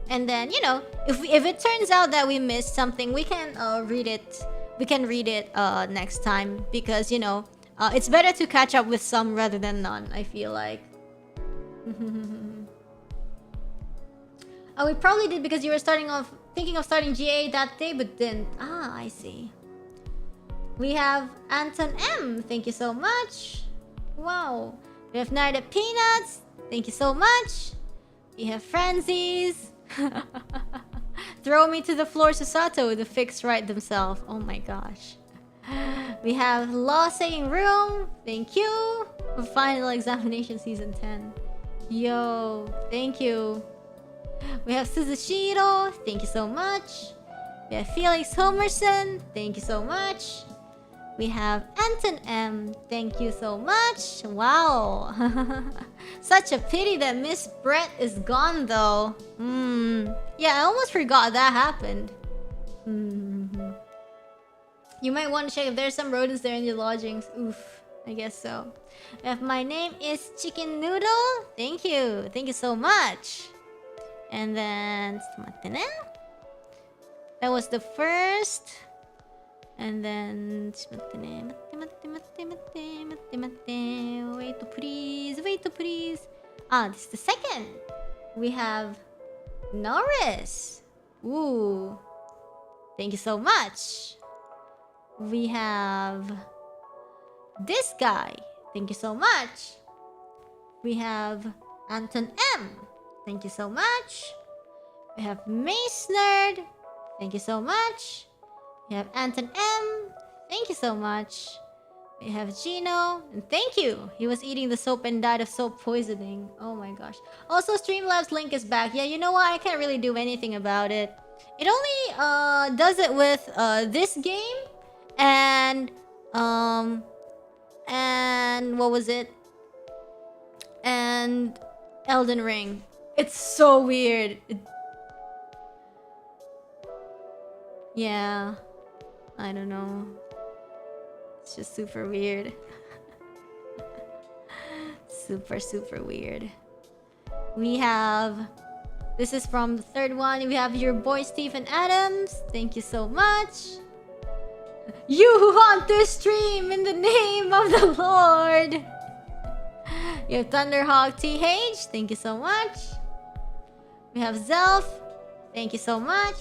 and then, you know, if it turns out that we missed something, we can read it. We can read it next time, because, you know, it's better to catch up with some rather than none, I feel like. Oh, we probably did because you were thinking of starting GA that day, but didn't. Ah, I see. We have Anton M. Thank you so much. Wow. We have Narda Peanuts. Thank you so much. We have Franzies. Throw me to the floor, Susato, to fix right themselves. Oh my gosh. We have Law Saying Room. Thank you. For Final Examination Season 10. Yo, thank you. We have Suzushiro, thank you so much. We have Felix Homerson, thank you so much. We have Anton M, thank you so much. Wow. Such a pity that Miss Brett is gone though. Yeah, I almost forgot that happened. You might want to check if there's some rodents there in your lodgings. Oof, I guess so. We have My Name is Chicken Noodle, thank you. Thank you so much. And then, that was the first. And then, wait please. Ah, this is the second. We have Norris. Ooh, thank you so much. We have this guy. Thank you so much. We have Anton M. Thank you so much. We have Mace Nerd. Thank you so much. We have Anton M. Thank you so much. We have Gino. And thank you. He was eating the soap and died of soap poisoning. Oh my gosh. Also, Streamlabs link is back. Yeah, you know what? I can't really do anything about it. It only does it with this game and what was it? And Elden Ring. It's so weird. Yeah. I don't know. It's just super weird. Super weird. We have... This is from the third one. We have your boy Stephen Adams. Thank you so much. You who haunt this stream in the name of the Lord. You have Thunderhawk TH. Thank you so much. We have Zelf. Thank you so much.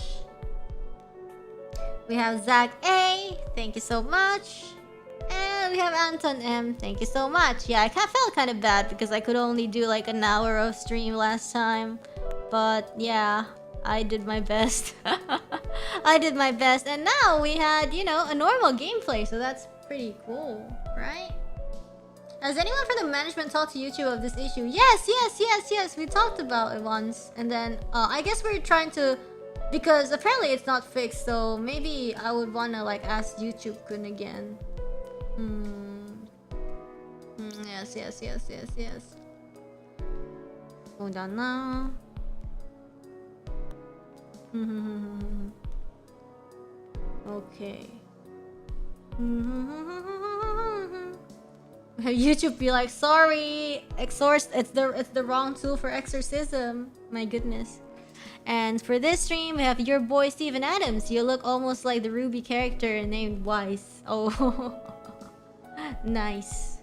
We have Zach A. Thank you so much. And we have Anton M. Thank you so much. Yeah, I felt kind of bad because I could only do like an hour of stream last time. But yeah, I did my best. I did my best. And now we had, you know, a normal gameplay. So that's pretty cool, right? Has anyone from the management talked to YouTube of this issue? Yes. We talked about it once. And then I guess we're trying to... Because apparently it's not fixed. So maybe I would want to like ask YouTube-kun again. Yes. そうだな。Okay. YouTube be like, sorry, it's the wrong tool for exorcism. My goodness. And for this stream, we have your boy Steven Adams. You look almost like the Ruby character named Wise. Oh, nice.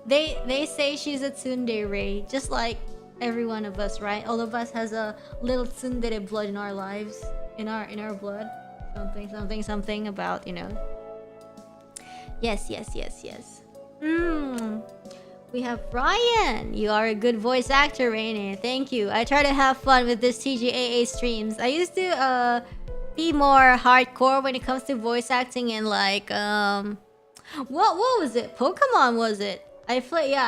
They say she's a tsundere, just like every one of us, right? All of us has a little tsundere blood in our lives, in our blood. Something about, you know. Yes. We have Ryan. You are a good voice actor, Reine. Thank you. I try to have fun with this TGAA streams. I used to be more hardcore when it comes to voice acting and like what was it? Pokemon, was it? I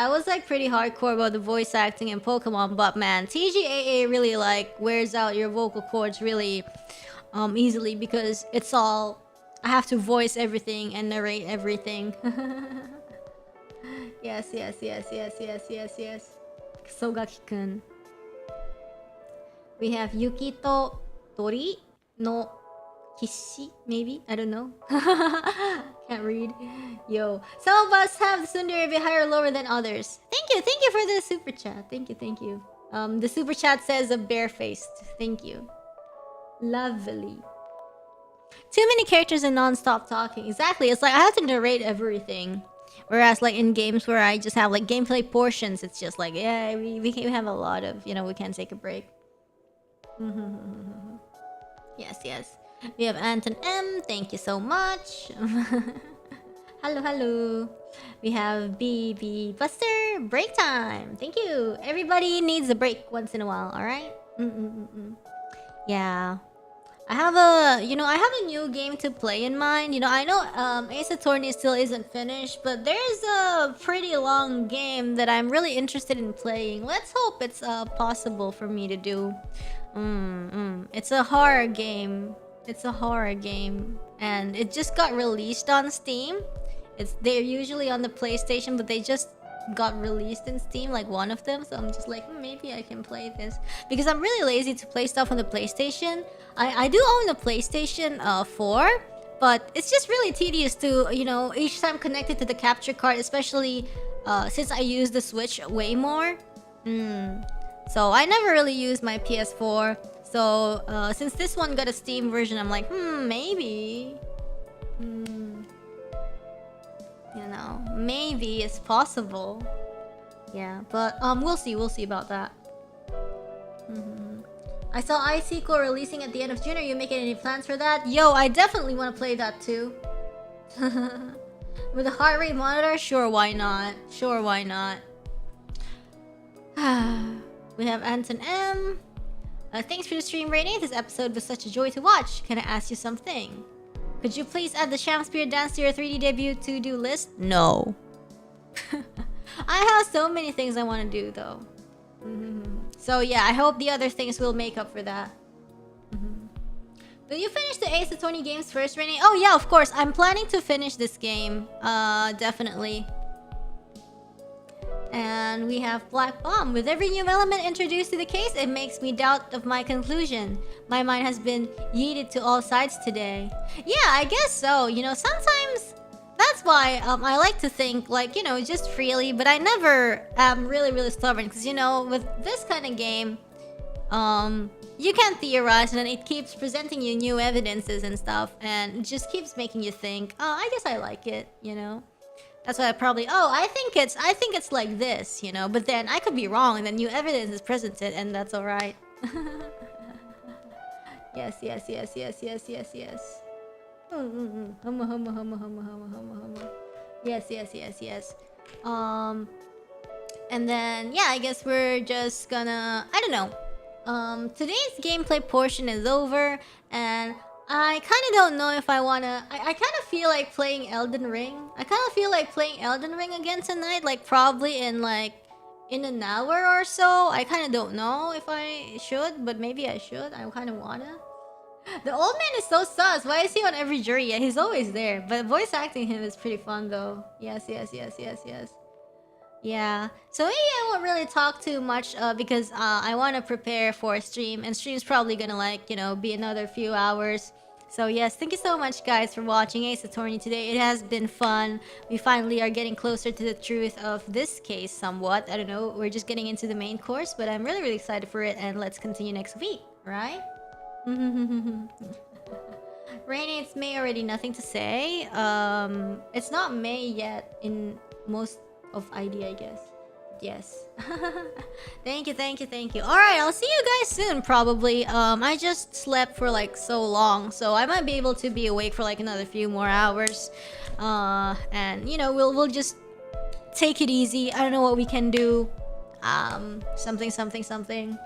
was like pretty hardcore about the voice acting in Pokemon, but man, TGAA really like wears out your vocal cords really easily because it's all I have to voice everything and narrate everything. Yes. Kusogaki-kun. We have Yukito Tori no Kishi, maybe? I don't know. Can't read. Yo. Some of us have the tsundere a bit higher or lower than others. Thank you for the super chat. Thank you. The super chat says a barefaced. Thank you. Lovely. Too many characters and non-stop talking. Exactly. It's like I have to narrate everything. Whereas like in games where I just have like gameplay portions, it's just like, yeah, we can have a lot of, you know, we can take a break. Yes. We have Anton M. Thank you so much. Hello. We have BB Buster. Break time. Thank you. Everybody needs a break once in a while, alright? Yeah. I have a new game to play in mind. You know, I know Ace Attorney still isn't finished, but there's a pretty long game that I'm really interested in playing. Let's hope it's possible for me to do. It's a horror game. And it just got released on Steam. They're usually on the PlayStation, but they just got released in Steam, like one of them. So I'm just like, maybe I can play this because I'm really lazy to play stuff on the PlayStation. I do own the PlayStation 4, but it's just really tedious to, you know, each time connected to the capture card, especially since I use the Switch way more. So I never really use my PS4. So since this one got a Steam version, I'm like, maybe. You know, maybe it's possible. Yeah, but we'll see about that. I saw iSequel releasing at the end of June. Are you making any plans for that? Yo, I definitely want to play that too. With a heart rate monitor? Sure, why not? We have Anton M. Thanks for the stream, Reine. This episode was such a joy to watch. Can I ask you something? Could you please add the Shakespeare dance to your 3D debut to-do list? No. I have so many things I want to do, though. So yeah, I hope the other things will make up for that. Will you finish the Ace Attorney games first, Reine? Oh yeah, of course. I'm planning to finish this game. Definitely. And we have Black Bomb. With every new element introduced to the case, it makes me doubt of my conclusion. My mind has been yeeted to all sides today. Yeah, I guess so. You know, sometimes that's why I like to think, like, you know, just freely. But I never am really stubborn. Because, you know, with this kind of game, you can theorize and then it keeps presenting you new evidences and stuff. And it just keeps making you think, oh, I guess I like it, you know? That's why I probably, I think it's like this, you know, but then I could be wrong and then new evidence is presented and that's alright. Yes. Yes. And then, yeah, I guess we're just gonna, I don't know. Today's gameplay portion is over and I kind of don't know if I wanna... I kind of feel like playing Elden Ring. Again tonight. Like, probably in, like, in an hour or so. I kind of don't know if I should, but maybe I should. I kind of wanna. The old man is so sus. Why is he on every jury? Yeah, he's always there. But voice acting him is pretty fun, though. Yes. Yeah, so maybe I won't really talk too much because I want to prepare for a stream, and stream's probably gonna like, you know, be another few hours. So yes, thank you so much guys for watching Ace Attorney today. It has been fun. We finally are getting closer to the truth of this case somewhat. I don't know, we're just getting into the main course, but I'm really excited for it, and let's continue next week, right? Reine, it's May already, nothing to say. It's not May yet in most of ID, I guess. Yes. Thank you. Alright, I'll see you guys soon, probably. I just slept for like so long, so I might be able to be awake for like another few more hours. And you know, we'll just take it easy. I don't know what we can do. Something.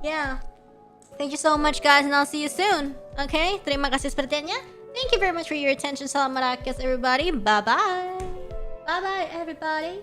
Yeah. Thank you so much, guys, and I'll see you soon. Okay? Terima kasih sepertinya. Thank you very much for your attention. Salam merakyat, everybody. Bye-bye. Bye-bye, everybody.